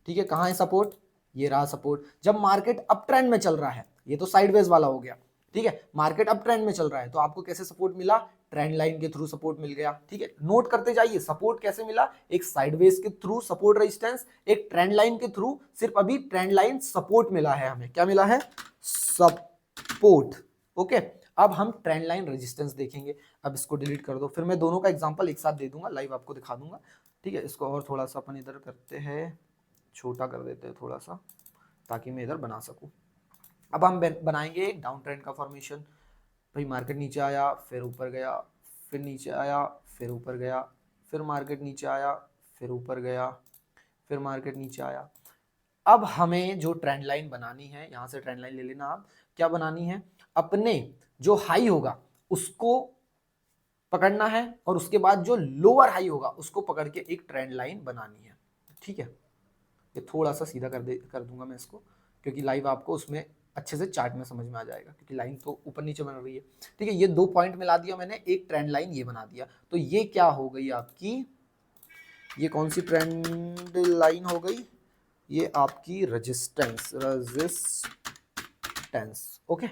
ठीक है। कहां है सपोर्ट, ये रहा सपोर्ट। जब मार्केट अप ट्रेंड में चल रहा है, ये तो साइडवेज वाला हो गया, ठीक है, मार्केट अप ट्रेंड में चल रहा है, तो आपको कैसे सपोर्ट मिला, ट्रेंड लाइन के थ्रू सपोर्ट मिल गया, ठीक है। नोट करते जाइए, सपोर्ट कैसे मिला, एक साइडवेज के थ्रू सपोर्ट रेजिस्टेंस, एक ट्रेंड लाइन के थ्रू, सिर्फ अभी ट्रेंड लाइन सपोर्ट मिला है हमें, क्या मिला है, सपोर्ट। ओके, अब हम ट्रेंड लाइन रेजिस्टेंस देखेंगे। अब इसको डिलीट कर दो, फिर मैं दोनों का एग्जांपल एक साथ दे दूंगा, लाइव आपको दिखा दूंगा, ठीक है। इसको और थोड़ा सा अपन इधर करते हैं, छोटा कर देते हैं थोड़ा सा, ताकि मैं इधर बना सकूं। अब हम बनाएंगे एक डाउन ट्रेंड का फॉर्मेशन। भाई मार्केट नीचे आया, फिर ऊपर गया, फिर नीचे आया, फिर ऊपर गया, फिर मार्केट नीचे आया, फिर ऊपर गया, फिर मार्केट नीचे आया। अब हमें जो ट्रेंड लाइन बनानी है, यहां से ट्रेंड लाइन ले लेना आप, क्या बनानी है, अपने जो हाई होगा उसको पकड़ना है, और उसके बाद जो लोअर हाई होगा उसको पकड़ के एक ट्रेंड लाइन बनानी है, ठीक है। ये थोड़ा सा सीधा कर दूंगा मैं इसको, क्योंकि लाइव आपको उसमें अच्छे से चार्ट में समझ में आ जाएगा, क्योंकि लाइन तो ऊपर नीचे बन रही है, ठीक है। ये दो पॉइंट मिला दिया मैंने, एक ट्रेंड लाइन ये बना दिया, तो ये क्या हो गई आपकी, ये कौन सी ट्रेंड लाइन हो गई, ये आपकी रेजिस्टेंस, ओके,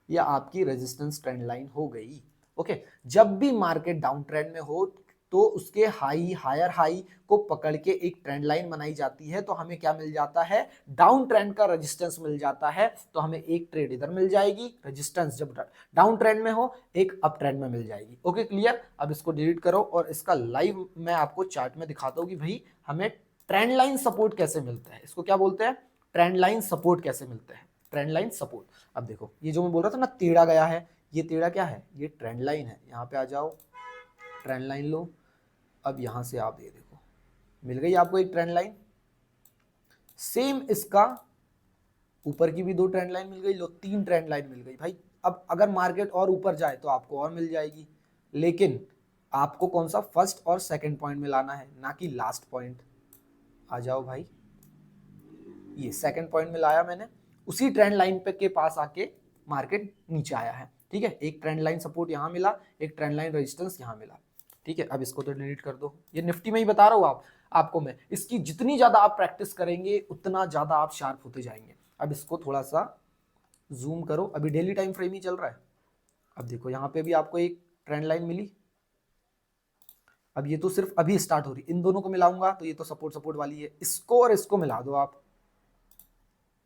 ये आपकी रेजिस्टेंस ट्रेंड लाइन हो गई। ओके, जब भी मार्केट डाउन ट्रेंड में हो तो उसके हाई, हायर हाई को पकड़ के एक ट्रेंड लाइन बनाई जाती है, तो हमें क्या मिल जाता है, डाउन ट्रेंड का रेजिस्टेंस मिल जाता है। तो हमें एक ट्रेड इधर मिल जाएगी, रेजिस्टेंस जब डाउन ट्रेंड में हो, एक अप ट्रेंड में मिल जाएगी। Okay, clear. अब इसको डिलीट करो और इसका लाइव मैं आपको चार्ट में दिखाता हूं कि भाई हमें ट्रेंड लाइन सपोर्ट कैसे मिलता है। इसको क्या बोलते हैं, ट्रेंड लाइन सपोर्ट कैसे मिलते हैं, ट्रेंड लाइन सपोर्ट। अब देखो, ये जो मैं बोल रहा था ना टेढ़ा गया है, ये टेढ़ा क्या है, ये ट्रेंड लाइन है। यहाँ पे आ जाओ, ट्रेंड लाइन लो। अब यहां से आप ये देखो, मिल गई आपको एक ट्रेंड लाइन। सेम इसका ऊपर की भी दो ट्रेंड लाइन मिल गई, लो तीन ट्रेंड लाइन मिल गई भाई। अब अगर मार्केट और ऊपर जाए तो आपको और मिल जाएगी, लेकिन आपको कौन सा, फर्स्ट और सेकंड पॉइंट में लाना है, ना कि लास्ट पॉइंट। आ जाओ भाई, ये सेकंड पॉइंट में लाया मैंने, उसी ट्रेंड लाइन पे के पास आके मार्केट नीचे आया है, ठीक है। एक ट्रेंड लाइन सपोर्ट यहां मिला, एक ट्रेंड लाइन रेजिस्टेंस यहां मिला, ठीक है। अब इसको तो डिलीट कर दो, ये निफ्टी में ही बता रहा हूं आपको मैं, इसकी जितनी ज्यादा आप प्रैक्टिस करेंगे उतना ज्यादा आप शार्प होते जाएंगे। अब इसको थोड़ा सा जूम करो, अभी डेली टाइम फ्रेम ही चल रहा है। अब देखो यहाँ पे भी आपको एक ट्रेंड लाइन मिली। अब ये तो सिर्फ अभी स्टार्ट हो रही, इन दोनों को मिलाऊंगा तो ये तो सपोर्ट सपोर्ट वाली है, इसको और इसको मिला दो आप,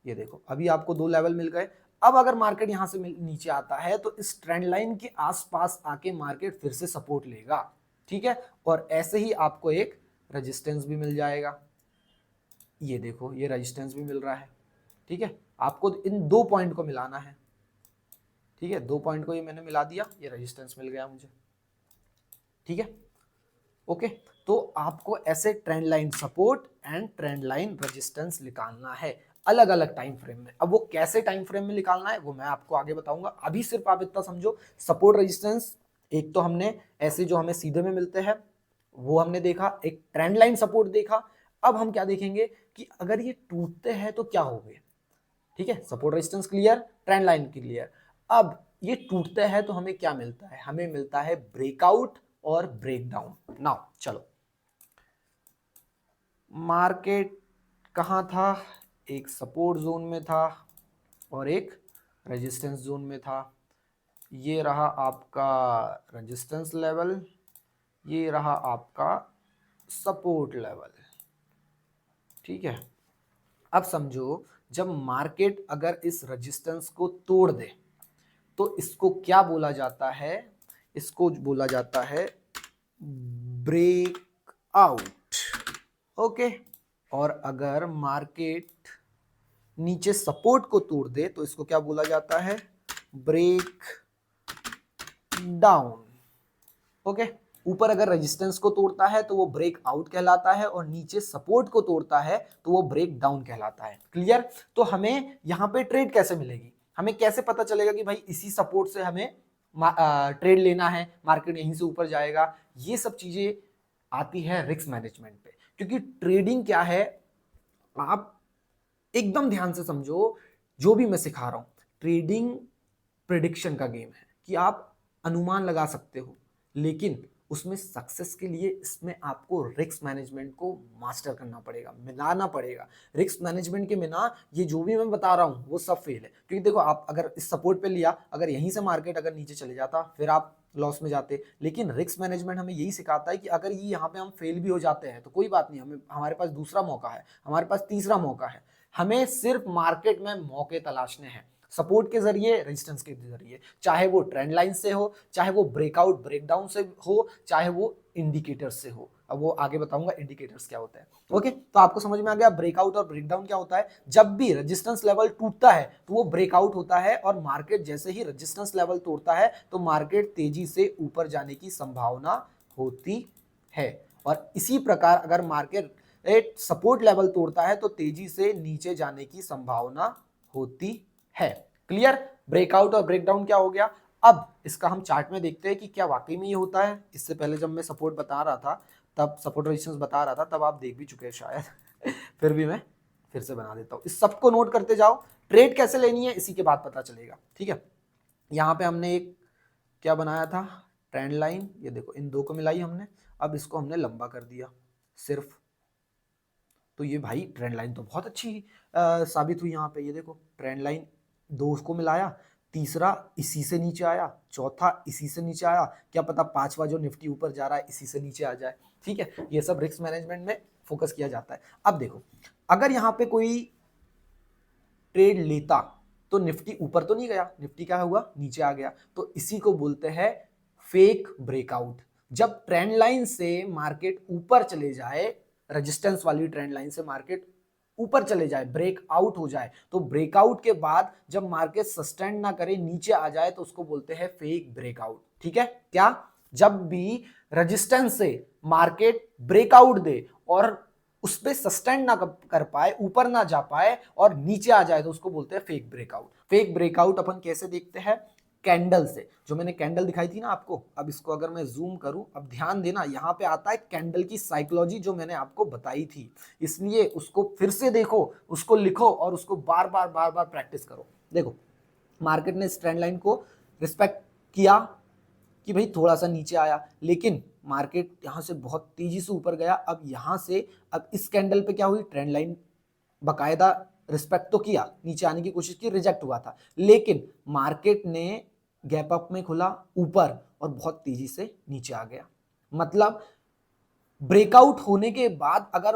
ये देखो अभी आपको दो लेवल मिल गए। अब अगर मार्केट यहां से नीचे आता है तो इस ट्रेंड लाइन के आसपास आके मार्केट फिर से सपोर्ट लेगा, ठीक है। और ऐसे ही आपको एक रेजिस्टेंस भी मिल जाएगा, ये देखो ये रेजिस्टेंस भी मिल रहा है, ठीक है। आपको इन दो पॉइंट को मिलाना है, ठीक है। दो पॉइंट को ये मैंने मिला दिया, ये रेजिस्टेंस मिल गया मुझे, ठीक है। ओके, तो आपको ऐसे trend line support and trend line resistance निकालना है अलग अलग टाइम फ्रेम में। अब वो कैसे टाइम फ्रेम में निकालना है वो मैं आपको आगे बताऊंगा, अभी सिर्फ आप इतना समझो, सपोर्ट रेजिस्टेंस एक तो हमने ऐसे जो हमें सीधे में मिलते हैं वो हमने देखा, एक ट्रेंड लाइन सपोर्ट देखा। अब हम क्या देखेंगे कि अगर ये टूटते हैं तो क्या हो गए, ठीक है। Support resistance clear, trend line clear. अब ये टूटते हैं तो हमें क्या मिलता है, हमें मिलता है ब्रेकआउट और ब्रेकडाउन। नाउ चलो मार्केट कहाँ था, एक सपोर्ट जोन में था और एक रेजिस्टेंस जोन में था। ये रहा आपका रेजिस्टेंस लेवल, ये रहा आपका सपोर्ट लेवल, ठीक है। अब समझो जब मार्केट अगर इस रेजिस्टेंस को तोड़ दे तो इसको क्या बोला जाता है, इसको बोला जाता है ब्रेक आउट, ओके। और अगर मार्केट नीचे सपोर्ट को तोड़ दे तो इसको क्या बोला जाता है, ब्रेक डाउन, ओके। ऊपर अगर रेजिस्टेंस को तोड़ता है तो वो ब्रेक आउट कहलाता है और नीचे सपोर्ट को तोड़ता है तो वो ब्रेक डाउन कहलाता है। क्लियर? तो हमें यहाँ पे ट्रेड कैसे मिलेगी, हमें कैसे पता चलेगा कि भाई इसी सपोर्ट से हमें ट्रेड लेना है, मार्केट यहीं से ऊपर जाएगा? ये सब चीजें आती है रिस्क मैनेजमेंट पे। क्योंकि ट्रेडिंग क्या है, आप एकदम ध्यान से समझो जो भी मैं सिखा रहा हूं। ट्रेडिंग प्रिडिक्शन का गेम है कि आप अनुमान लगा सकते हो, लेकिन उसमें सक्सेस के लिए इसमें आपको रिस्क मैनेजमेंट को मास्टर करना पड़ेगा, मिलाना पड़ेगा। रिस्क मैनेजमेंट के बिना ये जो भी मैं बता रहा हूं वो सब फेल है। क्योंकि देखो, आप अगर इस सपोर्ट पे लिया, अगर यहीं से मार्केट अगर नीचे चले जाता फिर आप लॉस में जाते। लेकिन रिस्क मैनेजमेंट हमें यही सिखाता है कि अगर ये यहाँ पे हम फेल भी हो जाते हैं तो कोई बात नहीं, हमें हमारे पास दूसरा मौका है, हमारे पास तीसरा मौका है। हमें सिर्फ मार्केट में मौके तलाशने हैं, सपोर्ट के जरिए, रेजिस्टेंस के जरिए, चाहे वो ट्रेंड लाइन से हो, चाहे वो ब्रेकआउट ब्रेकडाउन से हो, चाहे वो इंडिकेटर्स से हो। अब वो आगे बताऊंगा इंडिकेटर्स क्या होता है, ओके। तो आपको समझ में आ गया ब्रेकआउट और ब्रेकडाउन क्या होता है। जब भी रेजिस्टेंस लेवल टूटता है तो वो ब्रेकआउट होता है और मार्केट जैसे ही रेजिस्टेंस लेवल तोड़ता है तो मार्केट तेजी से ऊपर जाने की संभावना होती है। और इसी प्रकार अगर मार्केट सपोर्ट लेवल तोड़ता है तो तेजी से नीचे जाने की संभावना होती है। क्लियर? ब्रेकआउट और ब्रेकडाउन क्या हो गया। अब इसका हम चार्ट में देखते हैं कि क्या वाकई में ये होता है। इससे पहले जब मैं सपोर्ट बता रहा था, तब सपोर्ट रेजिस्टेंस बता रहा था, तब आप देख भी चुके हैं शायद फिर भी मैं फिर से बना देता हूं। इस सबको नोट करते जाओ। ट्रेड कैसे लेनी है इसी के बाद पता चलेगा, ठीक है। यहां पे हमने एक क्या बनाया था, ट्रेंड लाइन। ये देखो, इन दो को मिलाई हमने, अब इसको हमने लंबा कर दिया सिर्फ। तो ये भाई ट्रेंड लाइन तो बहुत अच्छी साबित हुई यहाँ पे। ये देखो, ट्रेंड लाइन दो को मिलाया, तीसरा इसी से नीचे आया, चौथा इसी से नीचे आया, क्या पता पांचवा जो निफ्टी ऊपर जा रहा है इसी से नीचे आ जाए, ठीक है। ये सब रिस्क मैनेजमेंट में फोकस किया जाता है। अब देखो, अगर यहाँ पे कोई ट्रेड लेता तो निफ्टी ऊपर तो नहीं गया, निफ्टी क्या हुआ, नीचे आ गया। तो इसी को बोलते हैं फेक ब्रेकआउट। जब ट्रेंड लाइन से मार्केट ऊपर चले जाए, रेजिस्टेंस वाली ट्रेंड लाइन से मार्केट ऊपर चले जाए, ब्रेकआउट हो जाए, तो ब्रेकआउट के बाद जब मार्केट सस्टेन ना करे, नीचे आ जाए, तो उसको बोलते हैं फेक ब्रेकआउट, ठीक है। क्या? जब भी रेजिस्टेंस से मार्केट ब्रेकआउट दे और उस पर सस्टेन ना कर पाए, ऊपर ना जा पाए और नीचे आ जाए, तो उसको बोलते हैं फेक ब्रेकआउट। फेक ब्रेकआउट अपन कैसे देखते हैं, कैंडल से। जो मैंने कैंडल दिखाई थी ना आपको, अब इसको अगर मैं जूम करूं, अब ध्यान देना, यहां पे आता है कैंडल की साइकोलॉजी जो मैंने आपको बताई थी, इसलिए उसको फिर से देखो, उसको लिखो और उसको बार बार प्रैक्टिस करो। देखो, मार्केट ने इस ट्रेंड लाइन को रिस्पेक्ट किया कि भाई थोड़ा सा नीचे आया, लेकिन मार्केट यहां से बहुत तेजी से ऊपर गया। अब यहां से, अब इस कैंडल पे क्या हुई, ट्रेंड लाइन बकायदा रिस्पेक्ट तो किया, नीचे आने की कोशिश की, रिजेक्ट हुआ था, लेकिन मार्केट ने गैप अप में खुला ऊपर और बहुत तेजी से नीचे आ गया। मतलब ब्रेकआउट होने के बाद अगर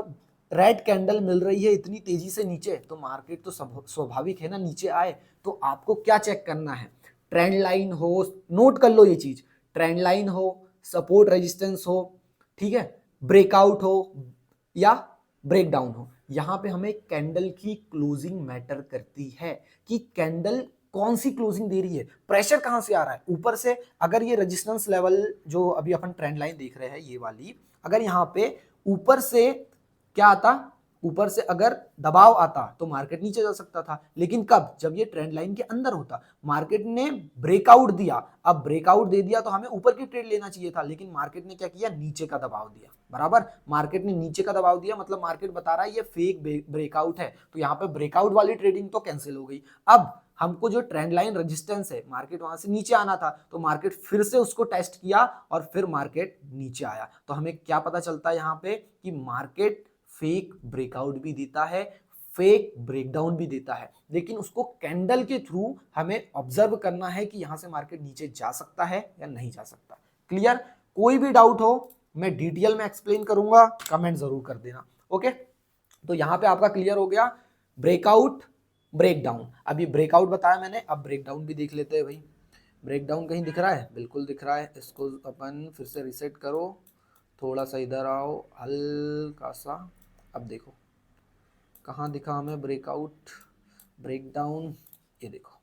रेड कैंडल मिल रही है इतनी तेजी से नीचे, तो मार्केट तो स्वाभाविक है ना नीचे आए। तो आपको क्या चेक करना है, ट्रेंड लाइन हो, नोट कर लो ये चीज, ट्रेंड लाइन हो, सपोर्ट रेजिस्टेंस हो, ठीक है, ब्रेकआउट हो या ब्रेकडाउन हो। यहां पे हमें कैंडल की क्लोजिंग मैटर करती है कि कैंडल कौन सी क्लोजिंग दे रही है, प्रेशर कहां से आ रहा है, ऊपर से। अगर ये रेजिस्टेंस लेवल जो अभी अपन ट्रेंड लाइन देख रहे हैं ये वाली, अगर यहाँ पे ऊपर से क्या आता, ऊपर से अगर दबाव आता तो मार्केट नीचे जा सकता था, लेकिन कब, जब ये ट्रेंड लाइन के अंदर होता। मार्केट ने ब्रेकआउट दिया, अब ब्रेकआउट दे दिया तो हमें ऊपर की ट्रेड लेना चाहिए था, लेकिन मार्केट ने क्या किया, नीचे का दबाव दिया। बराबर, मार्केट ने नीचे का दबाव दिया, मतलब मार्केट बता रहा है ये फेक ब्रेकआउट है, तो यहाँ पे ब्रेकआउट वाली ट्रेडिंग तो कैंसिल हो गई। अब हमको जो ट्रेंड लाइन रेजिस्टेंस है, मार्केट वहां से नीचे आना था, तो मार्केट फिर से उसको टेस्ट किया और फिर मार्केट नीचे आया। तो हमें क्या पता चलता है यहाँ पे कि मार्केट फेक ब्रेकआउट भी देता है, फेक ब्रेकडाउन भी देता है, लेकिन उसको कैंडल के थ्रू हमें ऑब्जर्व करना है कि यहां से मार्केट नीचे जा सकता है या नहीं जा सकता। क्लियर? कोई भी डाउट हो मैं डिटेल में एक्सप्लेन करूंगा, कमेंट जरूर कर देना। ओके, तो यहां पे आपका क्लियर हो गया ब्रेकआउट ब्रेकडाउन। अभी ब्रेकआउट बताया मैंने, अब ब्रेकडाउन भी देख लेते हैं भाई। ब्रेकडाउन कहीं दिख रहा है? बिल्कुल दिख रहा है। इसको अपन फिर से रिसेट करो, थोड़ा सा इधर आओ, हल्का सा। अब देखो कहाँ दिखा हमें ब्रेकआउट ब्रेकडाउन, ये देखो,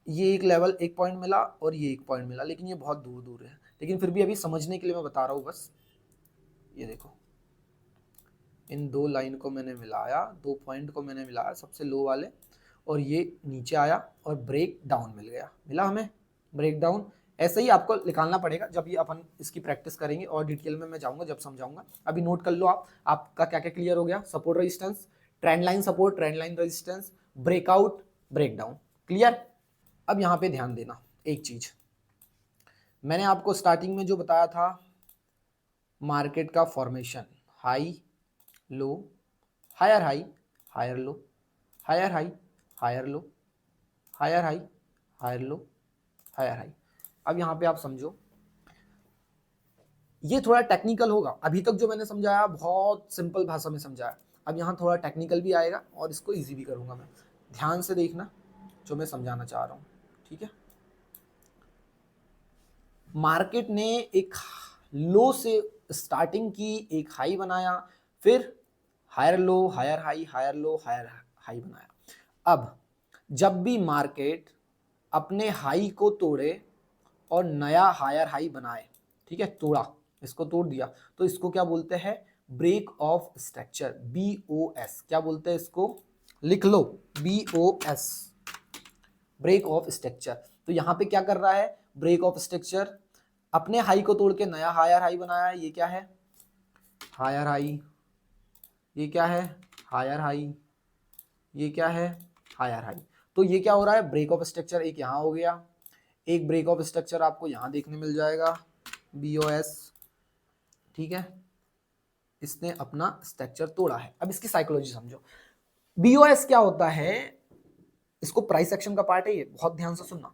ये एक लेवल एक पॉइंट मिला और ये एक पॉइंट मिला, लेकिन ये बहुत दूर दूर है, लेकिन फिर भी अभी समझने के लिए मैं बता रहा हूँ बस। ये देखो, इन दो लाइन को मैंने मिलाया, दो पॉइंट को मैंने मिलाया, सबसे लो वाले, और ये नीचे आया और ब्रेक डाउन मिल गया, मिला हमें ब्रेक डाउन। ऐसे ही आपको निकालना पड़ेगा जब ये अपन इसकी प्रैक्टिस करेंगे, और डिटेल में मैं जाऊंगा जब समझाऊंगा। अभी नोट कर लो आप, आपका क्या क्या क्लियर हो गया। Support resistance, trend line support, trend line resistance, breakout breakdown, clear. अब यहाँ पे ध्यान देना एक चीज, मैंने आपको स्टार्टिंग में जो बताया था मार्केट का formation, high low, higher high, higher low, higher high, higher low, higher high, higher low, higher high. अब यहां पे आप समझो, ये थोड़ा टेक्निकल होगा, अभी तक जो मैंने समझाया बहुत सिंपल भाषा में समझाया, अब यहां थोड़ा टेक्निकल भी आएगा और इसको इजी भी करूंगा मैं। ध्यान से देखना जो मैं समझाना चाह रहा हूं, ठीक है। मार्केट ने एक लो से स्टार्टिंग की, एक हाई बनाया, फिर higher low, higher high, higher low, higher high बनाया। अब जब भी मार्केट अपने हाई को तोड़े और नया हायर हाई बनाए, ठीक है, तोड़ा, इसको तोड़ दिया, तो इसको क्या बोलते हैं? Break of structure, BOS। क्या बोलते हैं इसको? लिख लो, BOS, ब्रेक ऑफ स्ट्रक्चर। तो यहां पे क्या कर रहा है ब्रेक ऑफ स्ट्रक्चर? अपने हाई को तोड़ के नया हायर हाई बनाया है, ये क्या है? Higher high. ये क्या है? Higher high. ये क्या है? Higher high. तो ये क्या हो रहा है? ब्रेक ऑफ स्ट्रक्चर एक यहाँ हो गया, एक ब्रेक ऑफ स्ट्रक्चर आपको यहाँ देखने मिल जाएगा, BOS, ठीक है। इसने अपना स्ट्रक्चर तोड़ा है। अब इसकी साइकोलॉजी समझो। BOS क्या होता है? इसको प्राइस एक्शन का पार्ट है ये, बहुत ध्यान से सुनना।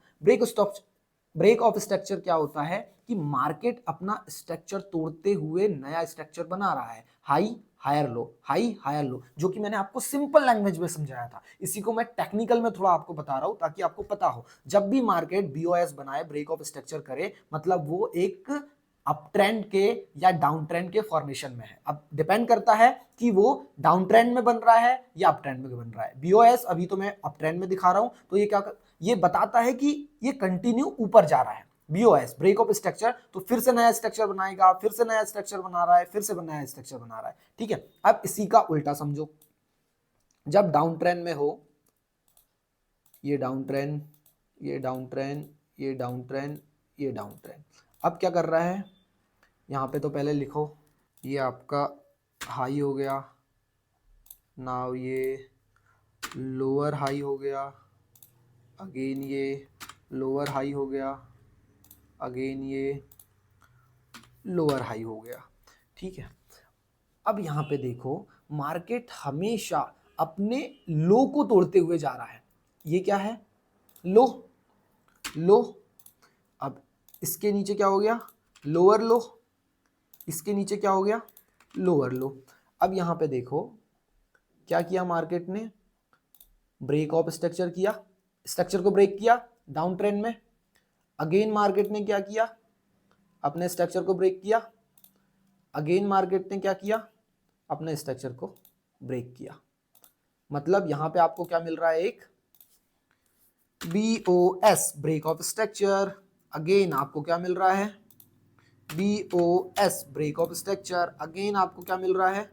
ब्रेक ऑफ स्ट्रक्चर क्या होता है कि मार्केट अपना स्ट्रक्चर तोड़ते हुए नया स्ट्रक्चर बना रहा है, high higher low, high higher low, जो कि मैंने आपको सिंपल लैंग्वेज में समझाया था। इसी को मैं टेक्निकल में थोड़ा आपको बता रहा हूं ताकि आपको पता हो। जब भी मार्केट BOS बनाए, ब्रेक ऑफ स्ट्रक्चर करे, मतलब वो एक अप ट्रेंड के या डाउन ट्रेंड के फॉर्मेशन में है। अब डिपेंड करता है कि वो डाउन ट्रेंड में बन रहा है या अप ट्रेंड में बन रहा है। BOS अभी तो मैं अप ट्रेंड में दिखा रहा हूं, तो ये बताता है कि ये कंटिन्यू ऊपर जा रहा है। BOS ब्रेक ऑफ स्ट्रक्चर, तो फिर से नया स्ट्रक्चर बनाएगा, फिर से नया स्ट्रक्चर बना रहा है, फिर से नया स्ट्रक्चर बना रहा है, ठीक है। अब इसी का उल्टा समझो, जब डाउन ट्रेंड में हो, ये डाउन ट्रेंड, ये डाउन ट्रेंड, ये डाउन ट्रेंड, ये डाउन ट्रेंड, अब क्या कर रहा है? यहाँ पे तो पहले लिखो, ये आपका हाई हो गया, नाउ ये लोअर हाई हो गया, अगेन ये लोअर हाई हो गया, अगेन ये लोअर हाई हो गया, ठीक है। अब यहाँ पे देखो, मार्केट हमेशा अपने लो को तोड़ते हुए जा रहा है। ये क्या है? लो, लो। अब इसके नीचे क्या हो गया? लोअर लो। इसके नीचे क्या हो गया? लोअर लो। अब यहाँ पे देखो क्या किया मार्केट ने? ब्रेक ऑफ स्ट्रक्चर किया, स्ट्रक्चर को ब्रेक किया डाउन ट्रेंड में। अगेन मार्केट ने क्या किया? अपने स्ट्रक्चर को ब्रेक किया। अगेन मार्केट ने क्या किया? अपने स्ट्रक्चर को ब्रेक किया। मतलब यहां पे आपको क्या मिल रहा है? एक BOS break of structure. Again आपको क्या मिल रहा है? BOS break of structure. Again आपको क्या मिल रहा है?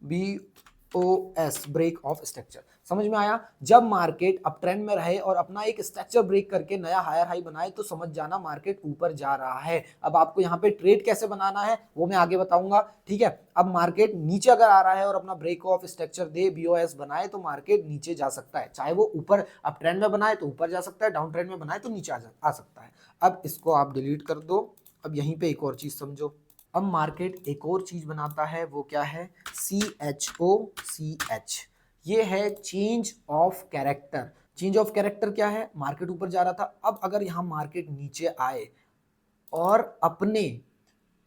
BOS break of structure. समझ में आया? जब मार्केट अप ट्रेंड में रहे और अपना एक स्ट्रक्चर ब्रेक करके नया हायर हाई बनाए, तो समझ जाना मार्केट ऊपर जा रहा है। अब आपको यहाँ पे ट्रेड कैसे बनाना है वो मैं आगे बताऊंगा, ठीक है। अब मार्केट नीचे अगर आ रहा है और अपना ब्रेक ऑफ स्ट्रक्चर दे, BOS बनाए, तो मार्केट नीचे जा सकता है। चाहे वो ऊपर अप ट्रेंड में बनाए तो ऊपर जा सकता है, डाउन ट्रेंड में बनाए तो नीचे आ सकता है। अब इसको आप डिलीट कर दो। अब यहीं पे एक और चीज समझो, अब मार्केट एक और चीज बनाता है, वो क्या है, CHOCH। ये है change of character. Change of character क्या है, मार्केट ऊपर जा रहा था, अब अगर यहां मार्केट नीचे आए और अपने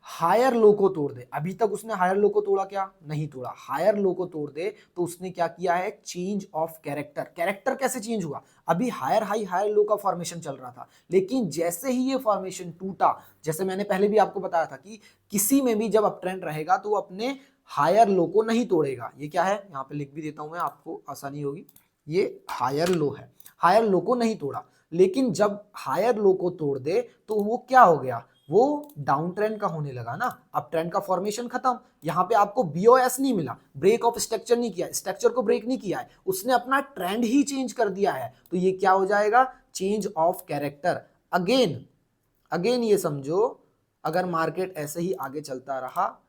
हायर लो को तोड़ दे, अभी तक उसने हायर लो को तोड़ा क्या, नहीं तोड़ा, हायर लो को तोड़ दे तो उसने क्या किया है, चेंज ऑफ कैरेक्टर। कैरेक्टर कैसे चेंज हुआ, अभी हायर हाई हायर लो का फॉर्मेशन चल रहा था, लेकिन जैसे ही ये फॉर्मेशन टूटा, जैसे मैंने पहले भी आपको बताया था कि किसी में भी जब अप ट्रेंड रहेगा तो वो अपने हायर लो को नहीं तोड़ेगा। ये क्या है, यहाँ पे लिख भी देता हूं मैं, आपको आसानी होगी, ये हायर लो है, हायर लो को नहीं तोड़ा, लेकिन जब हायर लो को तोड़ दे तो वो क्या हो गया, वो डाउन ट्रेंड का होने लगा ना, अप ट्रेंड का फॉर्मेशन खत्म। यहां पे आपको बीओएस नहीं मिला, ब्रेक ऑफ स्ट्रक्चर नहीं किया, स्ट्रक्चर को ब्रेक नहीं किया है, उसने अपना ट्रेंड ही चेंज कर दिया है, तो ये क्या हो जाएगा, change of character. Again again ये समझो, अगर मार्केट ऐसे ही आगे चलता रहा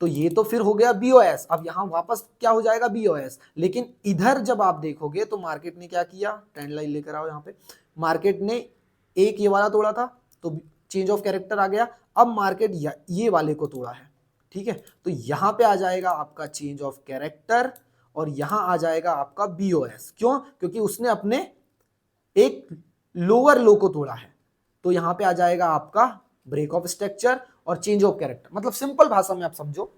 तो ये तो फिर हो गया बीओएस, अब यहां वापस क्या हो जाएगा, बीओएस। लेकिन इधर जब आप देखोगे तो मार्केट ने क्या किया, ट्रेंड लाइन लेकर आओ यहां पे, मार्केट ने एक ये वाला तोड़ा था तो चेंज ऑफ कैरेक्टर आ गया, अब मार्केट ये वाले को तोड़ा है, ठीक है, तो यहां पे आ जाएगा आपका चेंज ऑफ कैरेक्टर और यहां आ जाएगा आपका बीओएस। क्यों, क्योंकि उसने अपने एक लोअर लो को तोड़ा है, तो यहां पे आ जाएगा आपका ब्रेक ऑफ स्ट्रक्चर और चेंज ऑफ कैरेक्टर। मतलब सिंपल भाषा में आप समझो,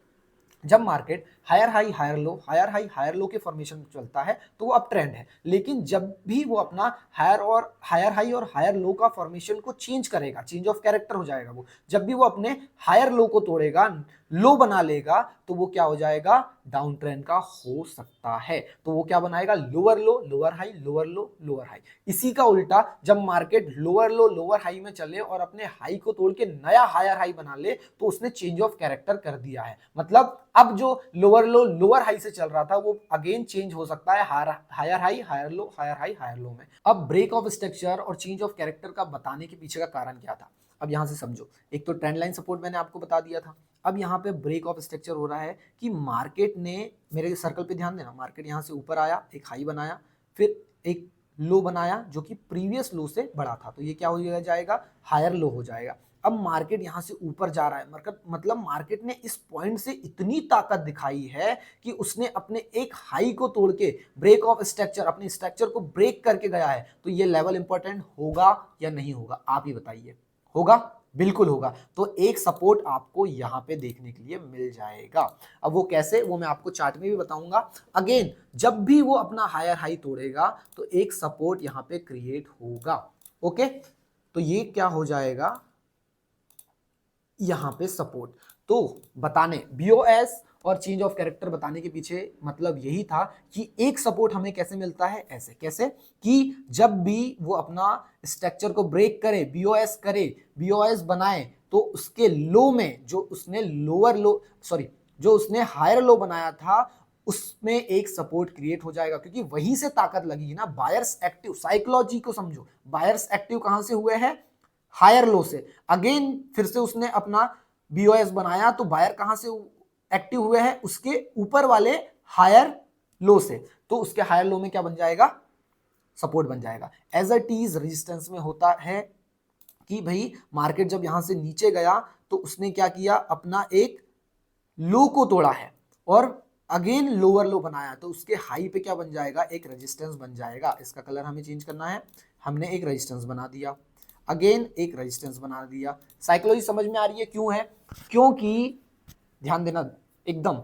जब market higher high higher low, higher high higher low के फॉर्मेशन चलता है तो वो अप ट्रेंड है, लेकिन जब भी वो अपना हायर हाई और हायर लो का फॉर्मेशन को चेंज करेगा, चेंज ऑफ कैरेक्टर हो जाएगा, वो जब भी वो अपने हायर लो को तोड़ेगा, लो बना लेगा, तो वो क्या हो जाएगा, डाउन ट्रेंड का हो सकता है, तो वो क्या बनाएगा, लोअर लो लोअर हाई, लोअर लो लोअर हाई। इसी का उल्टा जब मार्केट लोअर लो लोअर हाई में चले और अपने हाई को तोड़ के नया हायर हाई बना ले, तो उसने चेंज ऑफ कैरेक्टर कर दिया है। मतलब अब जो लोअर लो लोअर हाई से चल रहा था वो अगेन चेंज हो सकता है higher high higher low, higher high higher low में। अब ब्रेक ऑफ स्ट्रक्चर और चेंज ऑफ कैरेक्टर का बताने के पीछे का कारण क्या था, अब यहां से समझो, एक तो ट्रेंड लाइन सपोर्ट मैंने आपको बता दिया था, अब यहाँ पे ब्रेक ऑफ स्ट्रक्चर हो रहा है कि मार्केट ने, मेरे सर्कल पे ध्यान देना, मार्केट यहाँ से ऊपर आया, एक हाई बनाया, फिर एक लो बनाया जो कि प्रीवियस लो से बड़ा था, तो ये क्या हो जाएगा, हायर लो हो जाएगा। अब मार्केट यहां से ऊपर जा रहा है, मतलब मार्केट ने इस पॉइंट से इतनी ताकत दिखाई है कि उसने अपने एक हाई को तोड़ के ब्रेक ऑफ स्ट्रक्चर, अपने स्ट्रक्चर को ब्रेक करके गया है, तो ये लेवल इंपॉर्टेंट होगा या नहीं होगा, आप ही बताइए, होगा, बिल्कुल होगा। तो एक सपोर्ट आपको यहां पे देखने के लिए मिल जाएगा। अब वो कैसे, वो मैं आपको चार्ट में भी बताऊंगा। अगेन जब भी वो अपना हायर हाई तोड़ेगा तो एक सपोर्ट यहां पे क्रिएट होगा, ओके, तो ये क्या हो जाएगा, यहां पे सपोर्ट। तो बताने बीओएस और चेंज ऑफ कैरेक्टर बताने के पीछे मतलब यही था कि एक सपोर्ट हमें कैसे मिलता है, ऐसे कैसे, कि जब भी वो अपना स्ट्रक्चर को ब्रेक करे, बीओएस करे, बीओएस बनाए, तो उसके लो में जो उसने लोअर लो, सॉरी, जो उसने हायर लो बनाया था उसमें एक सपोर्ट क्रिएट हो जाएगा, क्योंकि वहीं से ताकत लगी ना, बायर्स एक्टिव, साइकोलॉजी को समझो, बायर्स एक्टिव कहां से हुए हैं, हायर लो से। अगेन फिर से उसने अपना बीओएस बनाया तो बायर कहां से एक्टिव हुए हैं, उसके ऊपर वाले हायर लो से, तो उसके हायर लो में क्या बन जाएगा, सपोर्ट बन जाएगा। एज इट इज रेजिस्टेंस में होता है कि भाई मार्केट जब यहां से नीचे गया तो उसने क्या किया, अपना एक लो को तोड़ा है और अगेन लोअर लो बनाया, तो उसके हाई पे क्या बन जाएगा, एक रेजिस्टेंस बन जाएगा। इसका कलर हमें चेंज करना है, हमने एक रेजिस्टेंस बना दिया, अगेन एक रेजिस्टेंस बना दिया। साइकोलॉजी समझ में आ रही है क्यों है, क्योंकि ध्यान देना एकदम,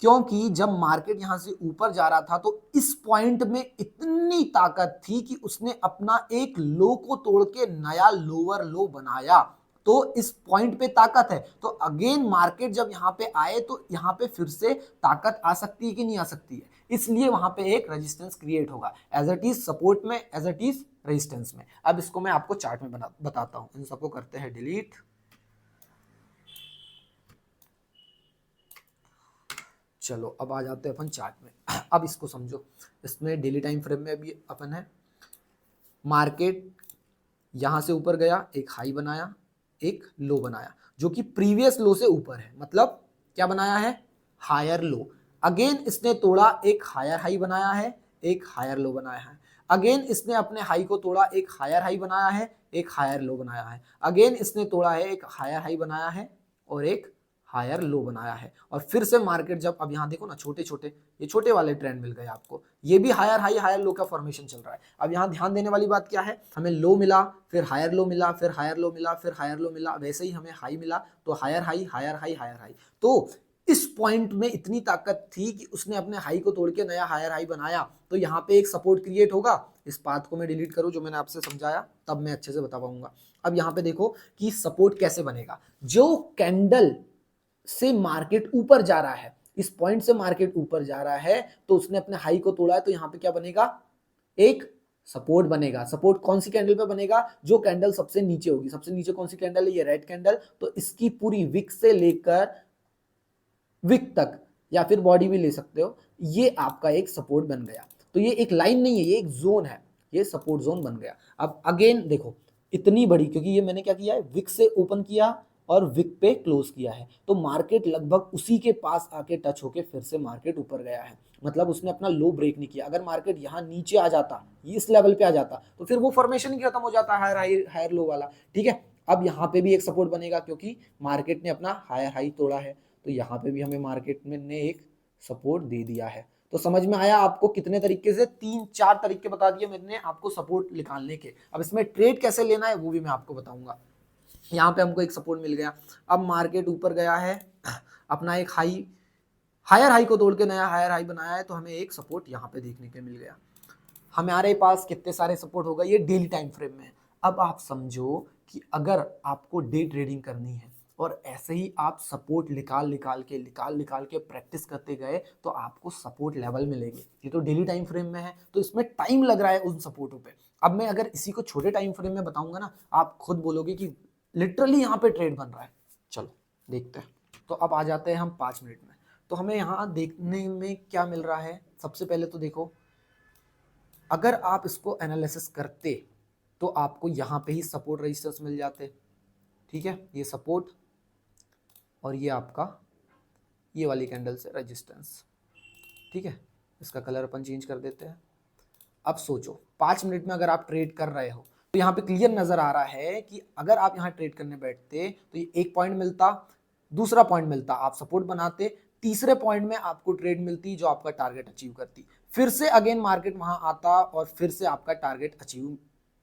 क्योंकि जब मार्केट यहां से ऊपर जा रहा था तो इस पॉइंट में इतनी ताकत थी कि उसने अपना एक लो को तोड़ के नया लोअर लो बनाया, तो इस पॉइंट पे ताकत है, तो अगेन मार्केट जब यहां पे आए तो यहां पे फिर से ताकत आ सकती है कि नहीं आ सकती है, इसलिए वहां पे एक रेजिस्टेंस क्रिएट होगा, एज इट इज सपोर्ट में, एज इट इज रेजिस्टेंस में। अब इसको मैं आपको चार्ट में बताता हूं, इन सबको करते हैं डिलीट। चलो अब आ जाते हैं अपन चार्ट में। अब इसको समझो, इसमें डेली टाइम फ्रेम में भी अपन है, मार्केट यहां से ऊपर गया, एक हाई बनाया, एक लो बनाया जो कि प्रीवियस लो से ऊपर है, मतलब क्या बनाया है, हायर लो। अगेन इसने तोड़ा, एक हायर हाई बनाया है, एक हायर लो बनाया है। अगेन इसने अपने हाई को तोड़ा, एक हायर हाई बनाया है, एक हायर लो बनाया है। अगेन इसने तोड़ा है, एक हायर हाई बनाया है और एक हायर लो बनाया है। और फिर से मार्केट जब, अब यहाँ देखो ना, छोटे छोटे ये छोटे वाले ट्रेंड मिल गए आपको, ये भी हायर हाई हायर लो का फॉर्मेशन चल रहा है। अब यहाँ ध्यान देने वाली बात क्या है, हमें लो मिला, फिर हायर लो मिला, फिर हायर लो मिला, फिर हायर लो मिला, वैसे ही हमें हाई मिला, तो higher high higher high higher high. तो इस पॉइंट में इतनी ताकत थी कि उसने अपने हाई को तोड़ के नया हायर हाई बनाया। तो यहाँ पे एक सपोर्ट क्रिएट होगा। इस पाथ को मैं डिलीट करूं जो मैंने आपसे समझाया, तब मैं अच्छे से बता पाऊंगा। अब यहाँ पे देखो कि सपोर्ट कैसे बनेगा। जो कैंडल से मार्केट ऊपर जा रहा है, इस पॉइंट से मार्केट ऊपर जा रहा है, तो उसने अपने हाई को तोड़ा है, तो यहाँ पे क्या बनेगा, एक सपोर्ट बनेगा। सपोर्ट कौन सी कैंडल पे बनेगा, जो कैंडल सबसे नीचे होगी। सबसे नीचे कौन सी कैंडल है, ये रेड कैंडल। तो इसकी पूरी विक से लेकर विक तक, या फिर बॉडी भी ले सकते हो, ये आपका एक सपोर्ट बन गया। तो ये एक लाइन नहीं है, ये एक जोन है, ये सपोर्ट जोन बन गया। अब अगेन देखो इतनी बड़ी, क्योंकि ये मैंने क्या किया है, विक से ओपन किया और विक पे क्लोज किया है, तो मार्केट लगभग उसी के पास आके टच होके फिर से मार्केट ऊपर गया है। मतलब उसने अपना लो ब्रेक नहीं किया। अगर मार्केट यहाँ नीचे आ जाता, इस लेवल पे आ जाता, तो फिर वो फॉर्मेशन ही खत्म हो जाता, हायर हाई हायर लो वाला। ठीक है, अब यहाँ पे भी एक सपोर्ट बनेगा, क्योंकि मार्केट ने अपना हायर हाई तोड़ा है, तो यहाँ पे भी हमें मार्केट में ने एक सपोर्ट दे दिया है। तो समझ में आया आपको कितने तरीके से, 3-4 तरीके बता दिए मैंने आपको सपोर्ट निकालने के। अब इसमें ट्रेड कैसे लेना है वो भी मैं आपको बताऊंगा। यहाँ पे हमको एक सपोर्ट मिल गया, अब मार्केट ऊपर गया है, अपना एक हाई हायर हाई को तोड़ के नया हायर हाई बनाया है, तो हमें एक सपोर्ट यहाँ पे देखने के मिल गया। हमारे पास कितने सारे सपोर्ट होगा, ये डेली टाइम फ्रेम में। अब आप समझो कि अगर आपको डे ट्रेडिंग करनी है और ऐसे ही आप सपोर्ट निकाल निकाल के प्रैक्टिस करते गए, तो आपको सपोर्ट लेवल मिलेंगे। ये तो डेली टाइम फ्रेम में है, तो इसमें टाइम लग रहा है उन सपोर्टों पे। अब मैं अगर इसी को छोटे टाइम फ्रेम में बताऊंगा ना, आप खुद बोलोगे कि लिटरली यहाँ पे ट्रेड बन रहा है। चलो देखते हैं। तो अब आ जाते हैं हम 5 मिनट में। तो हमें यहाँ देखने में क्या मिल रहा है, सबसे पहले तो देखो, अगर आप इसको एनालिसिस करते तो आपको यहाँ पे ही सपोर्ट रेजिस्टेंस मिल जाते। ठीक है, ये सपोर्ट और ये आपका ये वाली कैंडल से रेजिस्टेंस। ठीक है, इसका कलर अपन चेंज कर देते हैं। अब सोचो 5 मिनट में अगर आप ट्रेड कर रहे हो, तो यहाँ पे क्लियर नजर आ रहा है कि अगर आप यहाँ ट्रेड करने बैठते तो ये एक पॉइंट मिलता, दूसरा पॉइंट मिलता, आप सपोर्ट बनाते, तीसरे पॉइंट में आपको ट्रेड मिलती जो आपका टारगेट अचीव करती, फिर से अगेन मार्केट वहां आता और फिर से आपका टारगेट अचीव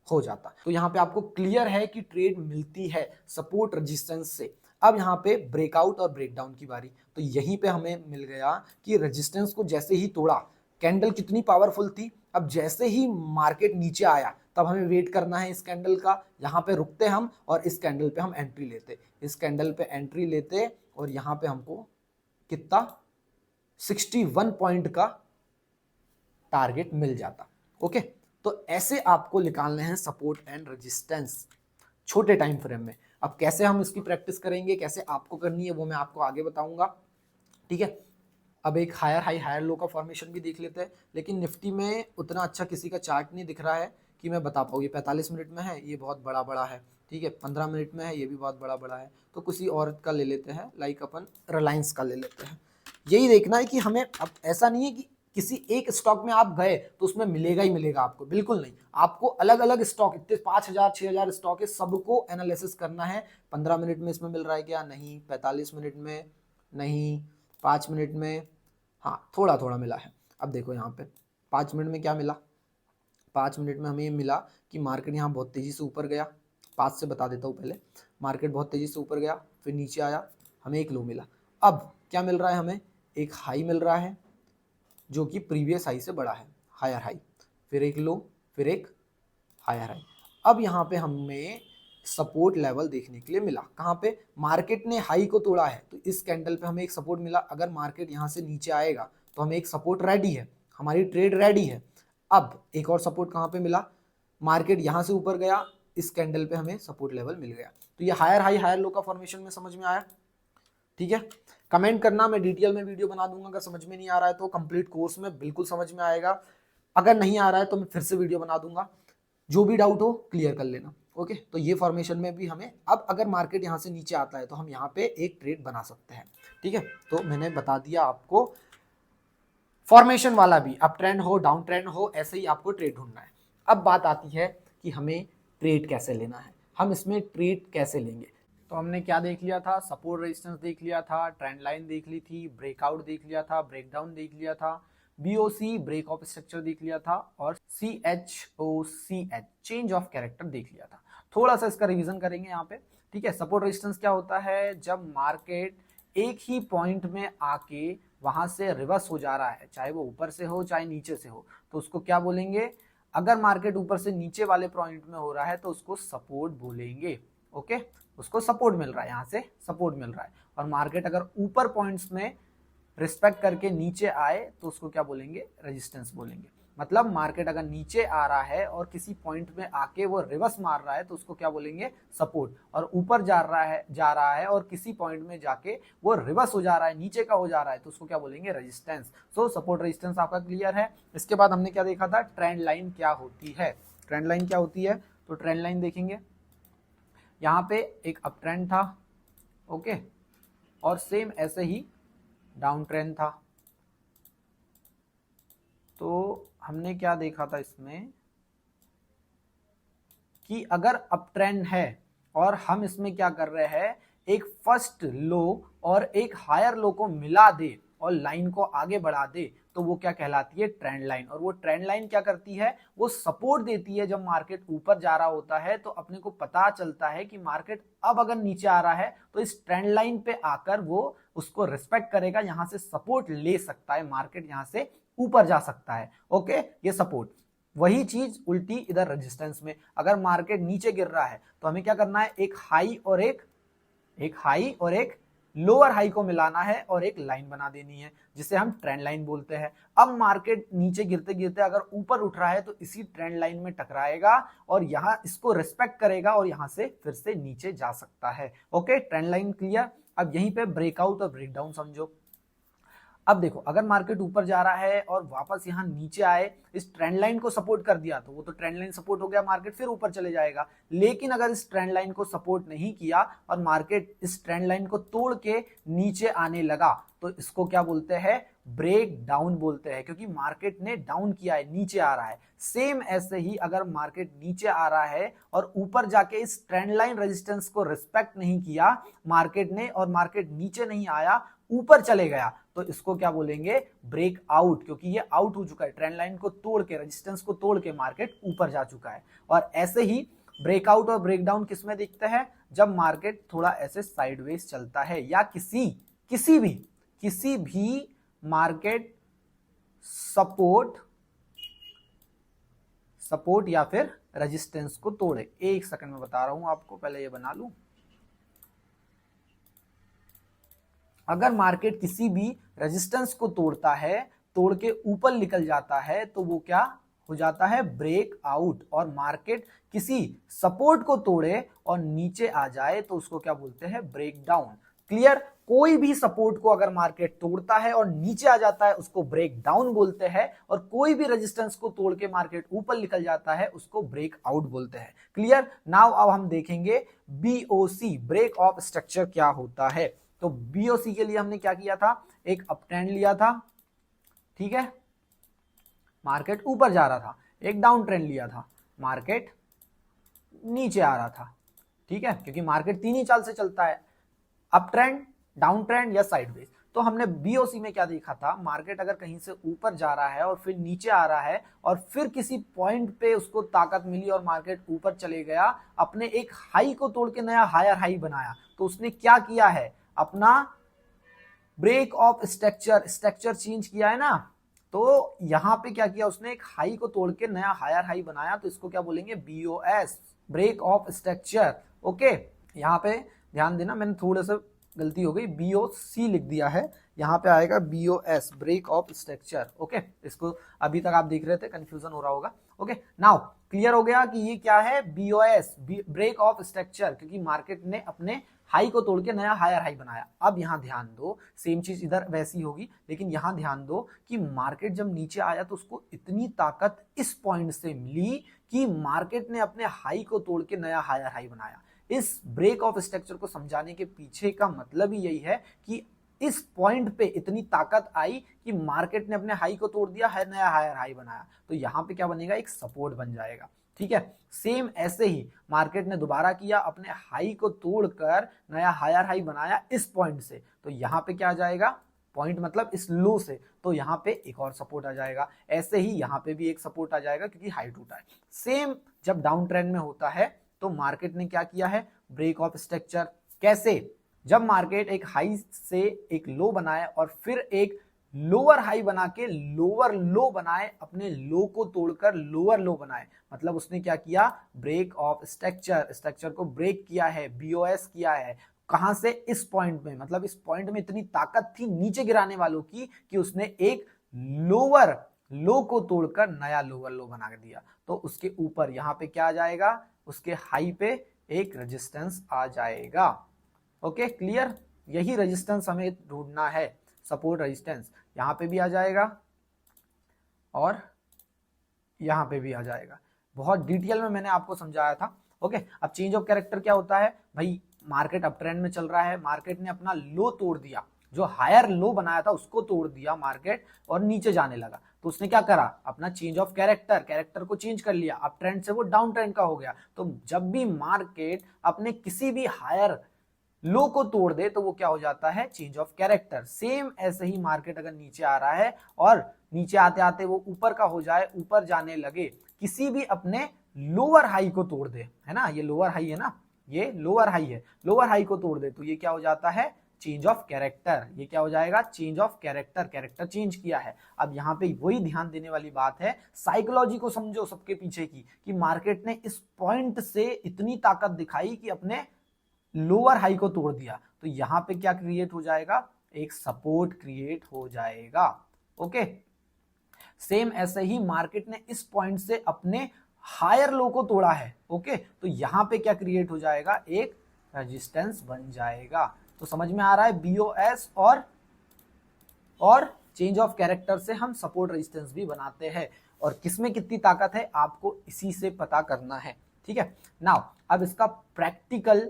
हो जाता। तो यहाँ पे आपको क्लियर है कि ट्रेड मिलती है सपोर्ट रेजिस्टेंस से। अब यहाँ पे ब्रेकआउट और ब्रेकडाउन की बारी, तो यहीं पे हमें मिल गया कि रेजिस्टेंस को जैसे ही तोड़ा, कैंडल कितनी पावरफुल थी, अब जैसे ही मार्केट नीचे आया तब हमें वेट करना है इस कैंडल का, यहाँ पे रुकते हम और इस कैंडल पे हम एंट्री लेते, इस कैंडल पे एंट्री लेते और यहाँ पे हमको कितना 61 पॉइंट का टारगेट मिल जाता। ओके, तो ऐसे आपको निकालने हैं सपोर्ट एंड रेजिस्टेंस छोटे टाइम फ्रेम में। अब कैसे हम इसकी प्रैक्टिस करेंगे, कैसे आपको करनी है, वो मैं आपको आगे बताऊंगा। ठीक है, अब एक हायर हाई हायर लो का फॉर्मेशन भी देख लेते हैं, लेकिन निफ्टी में उतना अच्छा किसी का चार्ट नहीं दिख रहा है कि मैं बता पाऊँ। ये 45 मिनट में है, ये बहुत बड़ा बड़ा है। ठीक है, 15 मिनट में है, ये भी बहुत बड़ा बड़ा है। तो किसी और का ले लेते हैं, लाइक अपन रिलायंस का ले लेते हैं। यही देखना है कि हमें, अब ऐसा नहीं है कि किसी एक स्टॉक में आप गए तो उसमें मिलेगा ही मिलेगा आपको, बिल्कुल नहीं। आपको अलग अलग स्टॉक, इतने 5000 6000 स्टॉक है, सबको एनालिसिस करना है। 15 मिनट में इसमें मिल रहा है क्या, नहीं। 45 मिनट में नहीं, 5 मिनट में हाँ थोड़ा थोड़ा मिला है। अब देखो यहाँ पे 5 मिनट में क्या मिला, 5 मिनट में हमें ये मिला कि मार्केट यहाँ बहुत तेज़ी से ऊपर गया। 5 से बता देता हूँ पहले, मार्केट बहुत तेज़ी से ऊपर गया, फिर नीचे आया, हमें एक लो मिला। अब क्या मिल रहा है, हमें एक हाई मिल रहा है जो कि प्रीवियस हाई से बड़ा है, हायर हाई, फिर एक लो, फिर एक हायर हाई। अब यहाँ पे हमें सपोर्ट लेवल देखने के लिए मिला, कहाँ पे, मार्केट ने हाई को तोड़ा है तो इस कैंडल पे हमें एक सपोर्ट मिला। अगर मार्केट यहाँ से नीचे आएगा तो हमें एक सपोर्ट रेडी है, हमारी ट्रेड रेडी है। अब एक और सपोर्ट कहाँ पे मिला, मार्केट यहाँ से ऊपर गया, इस कैंडल पे हमें सपोर्ट लेवल मिल गया। तो ये हायर हाई हायर लो का फॉर्मेशन में समझ में आया। ठीक है, कमेंट करना, मैं डिटेल में वीडियो बना दूंगा। अगर समझ में नहीं आ रहा है तो कंप्लीट कोर्स में बिल्कुल समझ में आएगा, अगर नहीं आ रहा है तो मैं फिर से वीडियो बना दूंगा। जो भी डाउट हो क्लियर कर लेना। ओके, तो ये फॉर्मेशन में भी हमें, अब अगर मार्केट यहाँ से नीचे आता है तो हम यहाँ पे एक ट्रेड बना सकते हैं। ठीक है, तो मैंने बता दिया आपको फॉर्मेशन वाला भी, अप ट्रेंड हो डाउन ट्रेंड हो, ऐसे ही आपको ट्रेड ढूंढना है। अब बात आती है कि हमें ट्रेड कैसे लेना है, हम इसमें ट्रेड कैसे लेंगे। तो हमने क्या देख लिया था, सपोर्ट रेजिस्टेंस देख लिया था, ट्रेंड लाइन देख ली थी, ब्रेकआउट देख लिया था, ब्रेकडाउन देख लिया था, बीओसी ब्रेक ऑफ स्ट्रक्चर देख लिया था, और CHOCH चेंज ऑफ कैरेक्टर देख लिया था। थोड़ा सा इसका रिवीजन करेंगे यहाँ पे, ठीक है। सपोर्ट रेजिस्टेंस क्या होता है, जब मार्केट एक ही पॉइंट में आके वहां से रिवर्स हो जा रहा है, चाहे वो ऊपर से हो चाहे नीचे से हो, तो उसको क्या बोलेंगे। अगर मार्केट ऊपर से नीचे वाले पॉइंट में हो रहा है तो उसको सपोर्ट बोलेंगे, ओके, उसको सपोर्ट मिल रहा है, यहाँ से सपोर्ट मिल रहा है। और मार्केट अगर ऊपर पॉइंट्स में रिस्पेक्ट करके नीचे आए तो उसको क्या बोलेंगे, रेजिस्टेंस बोलेंगे। मतलब मार्केट अगर नीचे आ रहा है और किसी पॉइंट में आके वो रिवर्स मार रहा है तो उसको क्या बोलेंगे, सपोर्ट। और ऊपर जा रहा है और किसी पॉइंट में जाके वो रिवर्स हो जा रहा है, नीचे का हो जा रहा है, तो उसको क्या बोलेंगे, रेजिस्टेंस। सो सपोर्ट रेजिस्टेंस आपका क्लियर है। इसके बाद हमने क्या देखा था, ट्रेंड लाइन क्या होती है। ट्रेंड लाइन क्या होती है, तो ट्रेंड लाइन देखेंगे, यहाँ पे एक अप ट्रेंड था, ओके, और सेम ऐसे ही डाउन ट्रेंड था। तो हमने क्या देखा था इसमें कि अगर अप ट्रेंड है और हम इसमें क्या कर रहे हैं, एक फर्स्ट लो और एक हायर लो को मिला दे और लाइन को आगे बढ़ा दे तो वो क्या कहलाती है, ट्रेंड लाइन। और वो ट्रेंड लाइन क्या करती है, वो सपोर्ट देती है। जब मार्केट ऊपर जा रहा होता है तो अपने को पता चलता है कि मार्केट अब अगर नीचे आ रहा है तो इस ट्रेंड लाइन पे आकर वो उसको रिस्पेक्ट करेगा, यहां से सपोर्ट ले सकता है, मार्केट यहां से ऊपर जा सकता है, ओके, ये सपोर्ट। वही चीज उल्टी इधर रेजिस्टेंस में, अगर मार्केट नीचे गिर रहा है तो हमें क्या करना है, एक हाई और एक लोअर हाई को मिलाना है और एक लाइन बना देनी है जिसे हम ट्रेंड लाइन बोलते हैं। अब मार्केट नीचे गिरते गिरते अगर ऊपर उठ रहा है तो इसी ट्रेंड लाइन में टकराएगा और यहां इसको रिस्पेक्ट करेगा और यहां से फिर से नीचे जा सकता है, ओके, ट्रेंड लाइन क्लियर। अब यहीं पे ब्रेकआउट और ब्रेकडाउन समझो। अब देखो, अगर मार्केट ऊपर जा रहा है और वापस यहां नीचे आए, इस ट्रेंड लाइन को सपोर्ट कर दिया तो वो तो ट्रेंड लाइन सपोर्ट हो गया, मार्केट फिर ऊपर चले जाएगा। लेकिन अगर इस ट्रेंड लाइन को सपोर्ट नहीं किया और मार्केट इस ट्रेंड लाइन को तोड़ के नीचे आने लगा तो इसको क्या बोलते हैं, ब्रेक डाउन बोलते हैं, क्योंकि मार्केट ने डाउन किया है, नीचे आ रहा है। सेम ऐसे ही अगर मार्केट नीचे आ रहा है और ऊपर जाके इस ट्रेंड लाइन रेजिस्टेंस को रिस्पेक्ट नहीं किया मार्केट ने और मार्केट नीचे नहीं आया, ऊपर चले गया, तो इसको क्या बोलेंगे, ब्रेक आउट, क्योंकि ये आउट हो चुका है, ट्रेंड लाइन को तोड़ के, रेजिस्टेंस को तोड़ के मार्केट ऊपर जा चुका है। और ऐसे ही ब्रेकआउट और ब्रेकडाउन किसमें दिखते हैं, जब मार्केट थोड़ा ऐसे साइडवेज चलता है या किसी भी मार्केट सपोर्ट या फिर रेजिस्टेंस को तोड़े। एक सेकंड में बता रहा हूं आपको, पहले ये बना लूं। अगर मार्केट किसी भी रेजिस्टेंस को तोड़ता है, तोड़ के ऊपर निकल जाता है, तो वो क्या हो जाता है, ब्रेक आउट। और मार्केट किसी सपोर्ट को तोड़े और नीचे आ जाए तो उसको क्या बोलते हैं, ब्रेक डाउन। क्लियर। कोई भी सपोर्ट को अगर मार्केट तोड़ता है और नीचे आ जाता है उसको ब्रेक डाउन बोलते हैं, और कोई भी रेजिस्टेंस को तोड़ के मार्केट ऊपर निकल जाता है उसको ब्रेक आउट बोलते हैं। क्लियर। नाउ अब हम देखेंगे बीओसी, ब्रेक ऑफ स्ट्रक्चर क्या होता है। तो बीओसी के लिए हमने क्या किया था, एक अप ट्रेंड लिया था, ठीक है, मार्केट ऊपर जा रहा था, एक डाउन ट्रेंड लिया था, मार्केट नीचे आ रहा था, ठीक है, क्योंकि मार्केट तीन ही चाल से चलता है, अप ट्रेंड, डाउन ट्रेंड या साइडवेज। तो हमने बीओसी में क्या देखा था, मार्केट अगर कहीं से ऊपर जा रहा है और फिर नीचे आ रहा है और फिर किसी पॉइंट पे उसको ताकत मिली और मार्केट ऊपर चले गया, अपने एक हाई को तोड़ के नया हायर हाई बनाया, तो उसने क्या किया है, अपना ब्रेक ऑफ स्ट्रक्चर चेंज किया है ना। तो यहां पे क्या किया उसने, एक हाई को तोड़ के नया हायर हाई बनाया, तो इसको क्या बोलेंगे, B O S, break of structure, okay. यहां पे ध्यान देना, मैंने थोड़ा सा गलती हो गई, बीओसी लिख दिया है, यहाँ पे आएगा B O S, break of structure, okay. इसको अभी तक आप देख रहे थे, कंफ्यूजन हो रहा होगा, ओके। नाउ क्लियर हो गया कि ये क्या है, बीओएस, ब्रेक ऑफ स्ट्रक्चर, क्योंकि मार्केट ने अपने हाई को तोड़ के नया हायर हाई बनाया। अब यहां ध्यान दो, सेम चीज इधर वैसी होगी, लेकिन यहां ध्यान दो कि मार्केट जब नीचे आया तो उसको इतनी ताकत इस पॉइंट से मिली कि मार्केट ने अपने हाई को तोड़ के नया हायर हाई बनाया। इस ब्रेक ऑफ स्ट्रक्चर को समझाने के पीछे का मतलब ही यही है कि इस पॉइंट पे इतनी ताकत आई कि मार्केट ने अपने हाई को तोड़ दिया है, नया हायर हाई बनाया, तो यहाँ पे क्या बनेगा, एक सपोर्ट बन जाएगा। ठीक है, सेम ऐसे ही मार्केट ने दोबारा किया, अपने हाई को तोड़कर नया हायर हाई बनाया इस पॉइंट से, तो यहाँ पे क्या आ जाएगा, पॉइंट मतलब इस लो से, तो यहाँ पे एक और सपोर्ट आ जाएगा। ऐसे ही यहाँ पे भी एक सपोर्ट आ जाएगा क्योंकि हाई टूटा है। सेम जब डाउन ट्रेंड में होता है तो मार्केट ने क्या किया है, ब्रेक ऑफ स्ट्रक्चर। कैसे, जब मार्केट एक हाई से एक लो बनाए और फिर एक लोअर हाई बना के लोअर लो बनाए, अपने लो को तोड़कर लोअर लो बनाए, मतलब उसने क्या किया, ब्रेक ऑफ स्ट्रक्चर, स्ट्रक्चर को ब्रेक किया है, बीओएस किया है। कहां से, इस पॉइंट में, मतलब इस पॉइंट में इतनी ताकत थी नीचे गिराने वालों की कि उसने एक लोअर लो को तोड़कर नया लोअर लो बना दिया। तो उसके ऊपर यहां पे क्या आ जाएगा, उसके हाई पे एक रेजिस्टेंस आ जाएगा। ओके, क्लियर, यही रेजिस्टेंस हमें ढूंढना है, सपोर्ट रेजिस्टेंस। यहां पे भी आ जाएगा और यहां पे भी आ जाएगा। बहुत डिटेल में मैंने आपको समझाया था। ओके, अब चेंज ऑफ कैरेक्टर क्या होता है भाई, मार्केट अप ट्रेंड में चल रहा है, मार्केट ने अपना लो तोड़ दिया, जो हायर लो बनाया था उसको तोड़ दिया मार्केट और नीचे जाने लगा, तो उसने क्या करा, अपना चेंज ऑफ कैरेक्टर को चेंज कर लिया, अप ट्रेंड से वो डाउन ट्रेंड का हो गया। तो जब भी मार्केट अपने किसी भी हायर लो को तोड़ दे तो वो क्या हो जाता है, चेंज ऑफ कैरेक्टर। सेम ऐसे ही मार्केट अगर नीचे आ रहा है और नीचे आते आते वो ऊपर का हो जाए, ऊपर जाने लगे, किसी भी अपने लोअर हाई को तोड़ दे, है ना, ये लोअर हाई है ना, ये लोअर हाई है, लोअर हाई को तोड़ दे तो ये क्या हो जाता है, चेंज ऑफ कैरेक्टर। ये क्या हो जाएगा, change of character, character change किया है। अब यहाँ पे वही ध्यान देने वाली बात है, साइकोलॉजी को समझो सबके पीछे की, कि मार्केट ने इस पॉइंट से इतनी ताकत दिखाई कि अपने लोअर हाई को तोड़ दिया, तो यहां पे क्या क्रिएट हो जाएगा, एक सपोर्ट क्रिएट हो जाएगा। ओके, सेम ऐसे ही मार्केट ने इस पॉइंट से अपने हायर लो को तोड़ा है। ओके, तो यहां पे क्या क्रिएट हो जाएगा, एक रेजिस्टेंस बन जाएगा। तो समझ में आ रहा है, बीओएस और चेंज ऑफ कैरेक्टर से हम सपोर्ट रेजिस्टेंस भी बनाते हैं, और किसमें कितनी ताकत है आपको इसी से पता करना है। ठीक है, नाउ अब इसका प्रैक्टिकल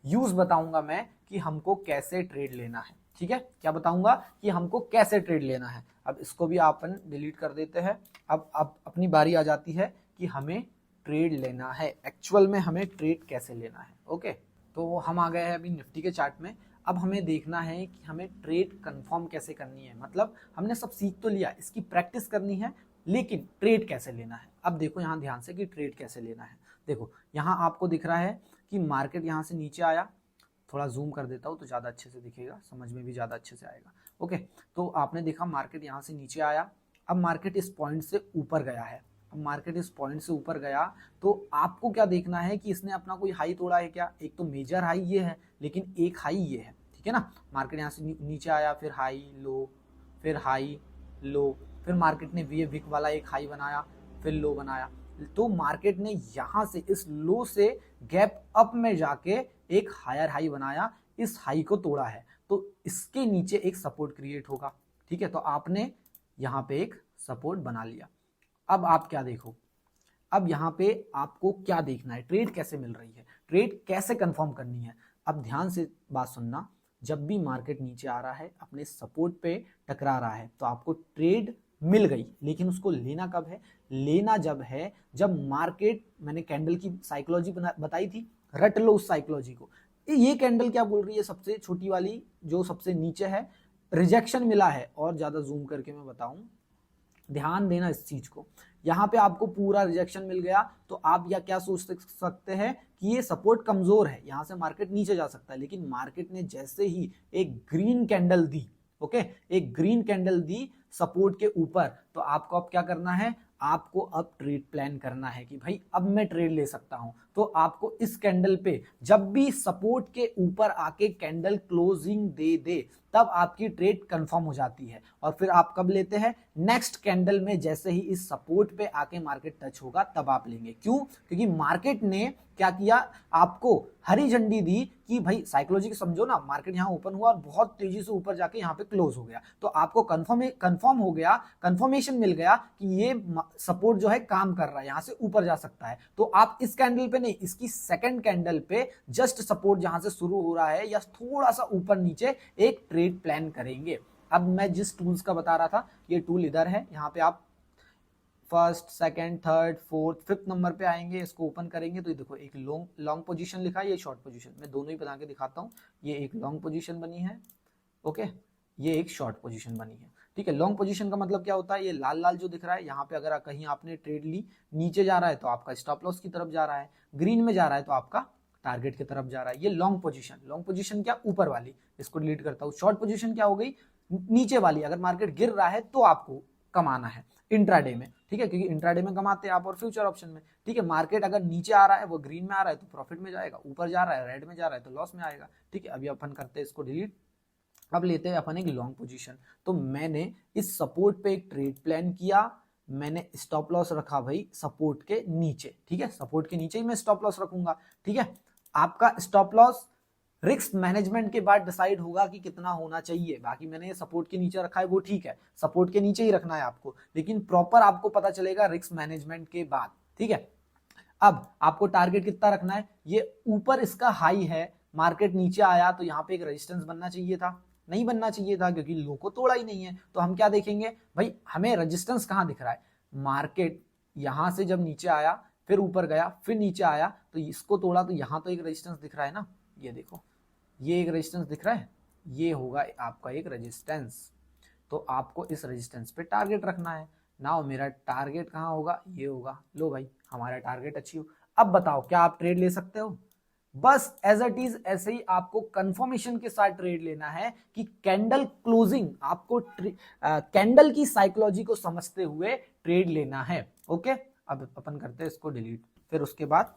यूज बताऊंगा मैं कि हमको कैसे ट्रेड लेना है। ठीक है, क्या बताऊंगा कि हमको कैसे ट्रेड लेना है। अब इसको भी अपन डिलीट कर देते हैं। अब अपनी बारी आ जाती है कि हमें ट्रेड लेना है, एक्चुअल में हमें ट्रेड कैसे लेना है। ओके, तो हम आ गए हैं अभी निफ्टी के चार्ट में। अब हमें देखना है कि हमें ट्रेड कंफर्म कैसे करनी है, मतलब हमने सब सीख तो लिया, इसकी प्रैक्टिस करनी है, लेकिन ट्रेड कैसे लेना है। अब देखो यहाँ ध्यान से कि ट्रेड कैसे लेना है। देखो यहाँ आपको दिख रहा है कि मार्केट यहाँ से नीचे आया, थोड़ा जूम कर देता हूँ तो ज़्यादा अच्छे से दिखेगा, समझ में भी ज़्यादा अच्छे से आएगा। ओके, तो आपने देखा मार्केट यहाँ से नीचे आया, अब मार्केट इस पॉइंट से ऊपर गया है। अब मार्केट इस पॉइंट से ऊपर गया तो आपको क्या देखना है कि इसने अपना कोई हाई तोड़ा है क्या। एक तो मेजर हाई ये है, लेकिन एक हाई ये है, ठीक है ना। मार्केट यहाँ से नीचे आया, फिर हाई लो, फिर हाई लो, फिर मार्केट ने वी विक वाला एक हाई बनाया, फिर लो बनाया। तो मार्केट ने यहाँ से इस लो से गैप अप में जाके एक हायर हाई बनाया, इस हाई को तोड़ा है, तो इसके नीचे एक सपोर्ट क्रिएट होगा। ठीक है, तो आपने यहाँ पे एक सपोर्ट बना लिया। अब आप क्या देखो, अब यहाँ पे आपको क्या देखना है, ट्रेड कैसे मिल रही है, ट्रेड कैसे कंफर्म करनी है। अब ध्यान से बात सुनना, जब भी मार्केट नीचे आ रहा है, अपने सपोर्ट पे टकरा रहा है, तो आपको ट्रेड मिल गई, लेकिन उसको लेना कब है, लेना जब है जब मार्केट, मैंने कैंडल की साइकोलॉजी बताई थी, रट लो उस साइकोलॉजी को। ये कैंडल क्या बोल रही है, सबसे छोटी वाली जो सबसे नीचे है, रिजेक्शन मिला है। और ज्यादा जूम करके मैं बताऊं, ध्यान देना इस चीज को, यहाँ पे आपको पूरा रिजेक्शन मिल गया, तो आप या क्या सोच सकते हैं कि ये सपोर्ट कमजोर है, यहाँ से मार्केट नीचे जा सकता है। लेकिन मार्केट ने जैसे ही एक ग्रीन कैंडल दी, ओके, एक ग्रीन कैंडल दी सपोर्ट के ऊपर, तो आपको अब क्या करना है, आपको अब ट्रेड प्लान करना है कि भाई अब मैं ट्रेड ले सकता हूं। तो आपको इस कैंडल पे जब भी सपोर्ट के ऊपर आके कैंडल क्लोजिंग दे दे, तब आपकी ट्रेड कंफर्म हो जाती है। और फिर आप कब लेते हैं, नेक्स्ट कैंडल में जैसे ही इस सपोर्ट पे आके मार्केट टच होगा तब आप लेंगे। क्यों, क्योंकि मार्केट ने क्या किया, आपको हरी झंडी दी कि भाई साइकोलॉजी समझो ना, मार्केट यहाँ ओपन हुआ और बहुत तेजी से ऊपर जाके यहाँ पे क्लोज हो गया, तो आपको कंफर्म हो गया, कंफर्मेशन मिल गया कि ये सपोर्ट जो है काम कर रहा है, यहाँ से ऊपर जा सकता है। तो आप इस कैंडल पे नहीं, इसकी सेकंड कैंडल पे जस्ट सपोर्ट जहां से शुरू हो रहा है या थोड़ा सा ऊपर नीचे एक ट्रेड प्लान करेंगे। अब मैं जिस टूल्स का बता रहा था, ये टूल इधर है, यहाँ पे आप first, second, third, fourth, fifth number पे आएंगे, इसको ओपन करेंगे तो ये देखो एक लॉन्ग पोजीशन लिखा है, ये शॉर्ट पोजीशन, मैं दोनों ही बना के दिखाता हूँ। ये एक लॉन्ग पोजीशन बनी है, ओके, ये एक शॉर्ट पोजीशन बनी है, ठीक है। लॉन्ग पोजीशन का मतलब क्या होता है, ये लाल लाल जो दिख रहा है यहाँ पे, अगर कहीं आपने ट्रेड ली, नीचे जा रहा है तो आपका स्टॉप लॉस की तरफ जा रहा है, ग्रीन में जा रहा है तो आपका टारगेट की तरफ जा रहा है, ये लॉन्ग पोजीशन। लॉन्ग पोजीशन क्या, ऊपर वाली, इसको डिलीट करता हूँ। शॉर्ट पोजीशन क्या हो गई, नीचे वाली, अगर मार्केट गिर रहा है तो आपको कमाना है इंट्राडे में, ठीक है, क्योंकि इंट्राडे में कमाते हैं आप और फ्यूचर ऑप्शन में, ठीक है। मार्केट अगर नीचे आ रहा है, वो ग्रीन में आ रहा है तो प्रॉफिट में जाएगा, ऊपर जा रहा है, रेड में जा रहा है तो लॉस में आएगा, ठीक है। अभी अपन करते हैं इसको डिलीट। अब लेते हैं अपन एक लॉन्ग पोजीशन। तो मैंने इस सपोर्ट पे एक ट्रेड प्लान किया, मैंने स्टॉप लॉस रखा भाई सपोर्ट के नीचे, ठीक है, सपोर्ट के नीचे ही मैं स्टॉप लॉस रखूंगा, ठीक है। आपका स्टॉप लॉस रिस्क मैनेजमेंट के बाद डिसाइड होगा कि कितना होना चाहिए। बाकी मैंने ये सपोर्ट के नीचे रखा है, वो ठीक है, सपोर्ट के नीचे ही रखना है आपको, लेकिन प्रॉपर आपको पता चलेगा रिस्क मैनेजमेंट के बाद, ठीक है। अब आपको टारगेट कितना रखना है, ये ऊपर इसका हाई है, मार्केट नीचे आया तो यहाँ पे एक रेजिस्टेंस बनना चाहिए था, नहीं बनना चाहिए था क्योंकि लो को तोड़ा ही नहीं है। तो हम क्या देखेंगे भाई, हमें रेजिस्टेंस कहाँ दिख रहा है, मार्केट यहां से जब नीचे आया, फिर ऊपर गया, फिर नीचे आया तो इसको तोड़ा, तो यहाँ तो एक रेजिस्टेंस दिख रहा है ना, ये देखो, ये एक रेजिस्टेंस दिख रहा है, ये होगा आपका एक रेजिस्टेंस। तो आपको इस रेजिस्टेंस पे टारगेट रखना है। नाउ मेरा टारगेट कहाँ होगा, ये होगा। लो भाई, हमारा टारगेट अचीव। अब बताओ क्या आप ट्रेड ले सकते हो, बस एज इट इज ऐसे ही आपको कंफर्मेशन के साथ ट्रेड लेना है कि कैंडल क्लोजिंग, आपको कैंडल की साइकोलॉजी को समझते हुए ट्रेड लेना है, ओके। अब अपन करते हैं इसको डिलीट, फिर उसके बाद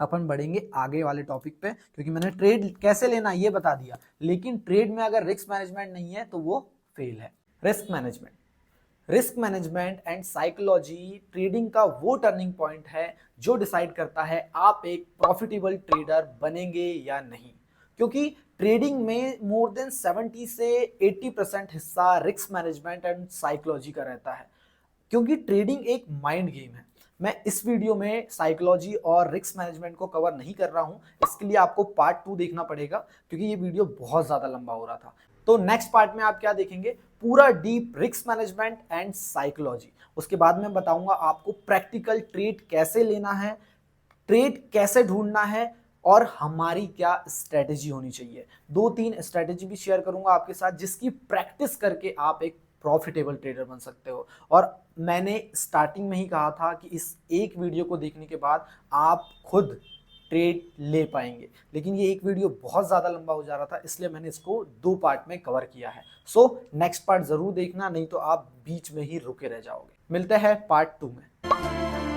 अपन बढ़ेंगे आगे वाले टॉपिक पे, क्योंकि मैंने ट्रेड कैसे लेना ये बता दिया, लेकिन ट्रेड में अगर रिस्क मैनेजमेंट नहीं है तो वो फेल है। Risk management and psychology trading का वो टर्निंग पॉइंट है जो डिसाइड करता है आप एक प्रॉफिटेबल ट्रेडर बनेंगे या नहीं। क्योंकि ट्रेडिंग में मोर देन 70 से 80% हिस्सा रिस्क मैनेजमेंट एंड साइकोलॉजी का रहता है, क्योंकि ट्रेडिंग एक माइंड गेम है। मैं इस वीडियो में साइकोलॉजी और रिस्क मैनेजमेंट को कवर नहीं कर रहा हूं, इसके लिए आपको पार्ट 2 देखना पड़ेगा, क्योंकि ये वीडियो बहुत ज्यादा लंबा हो रहा था। तो नेक्स्ट पार्ट में आप क्या देखेंगे, पूरा deep risk management and psychology. उसके बाद में बताऊंगा आपको प्रैक्टिकल ट्रेड कैसे लेना है, ट्रेड कैसे ढूंढना है, और हमारी क्या स्ट्रेटेजी होनी चाहिए। 2-3 स्ट्रेटेजी भी शेयर करूंगा आपके साथ, जिसकी प्रैक्टिस करके आप एक प्रॉफिटेबल ट्रेडर बन सकते हो। और मैंने स्टार्टिंग में ही कहा था कि इस एक वीडियो को देखने के बाद आप खुद ट्रेड ले पाएंगे, लेकिन ये एक वीडियो बहुत ज़्यादा लंबा हो जा रहा था, इसलिए मैंने इसको 2 पार्ट में कवर किया है। सो नेक्स्ट पार्ट ज़रूर देखना, नहीं तो आप बीच में ही रुके रह जाओगे। मिलते हैं पार्ट 2 में।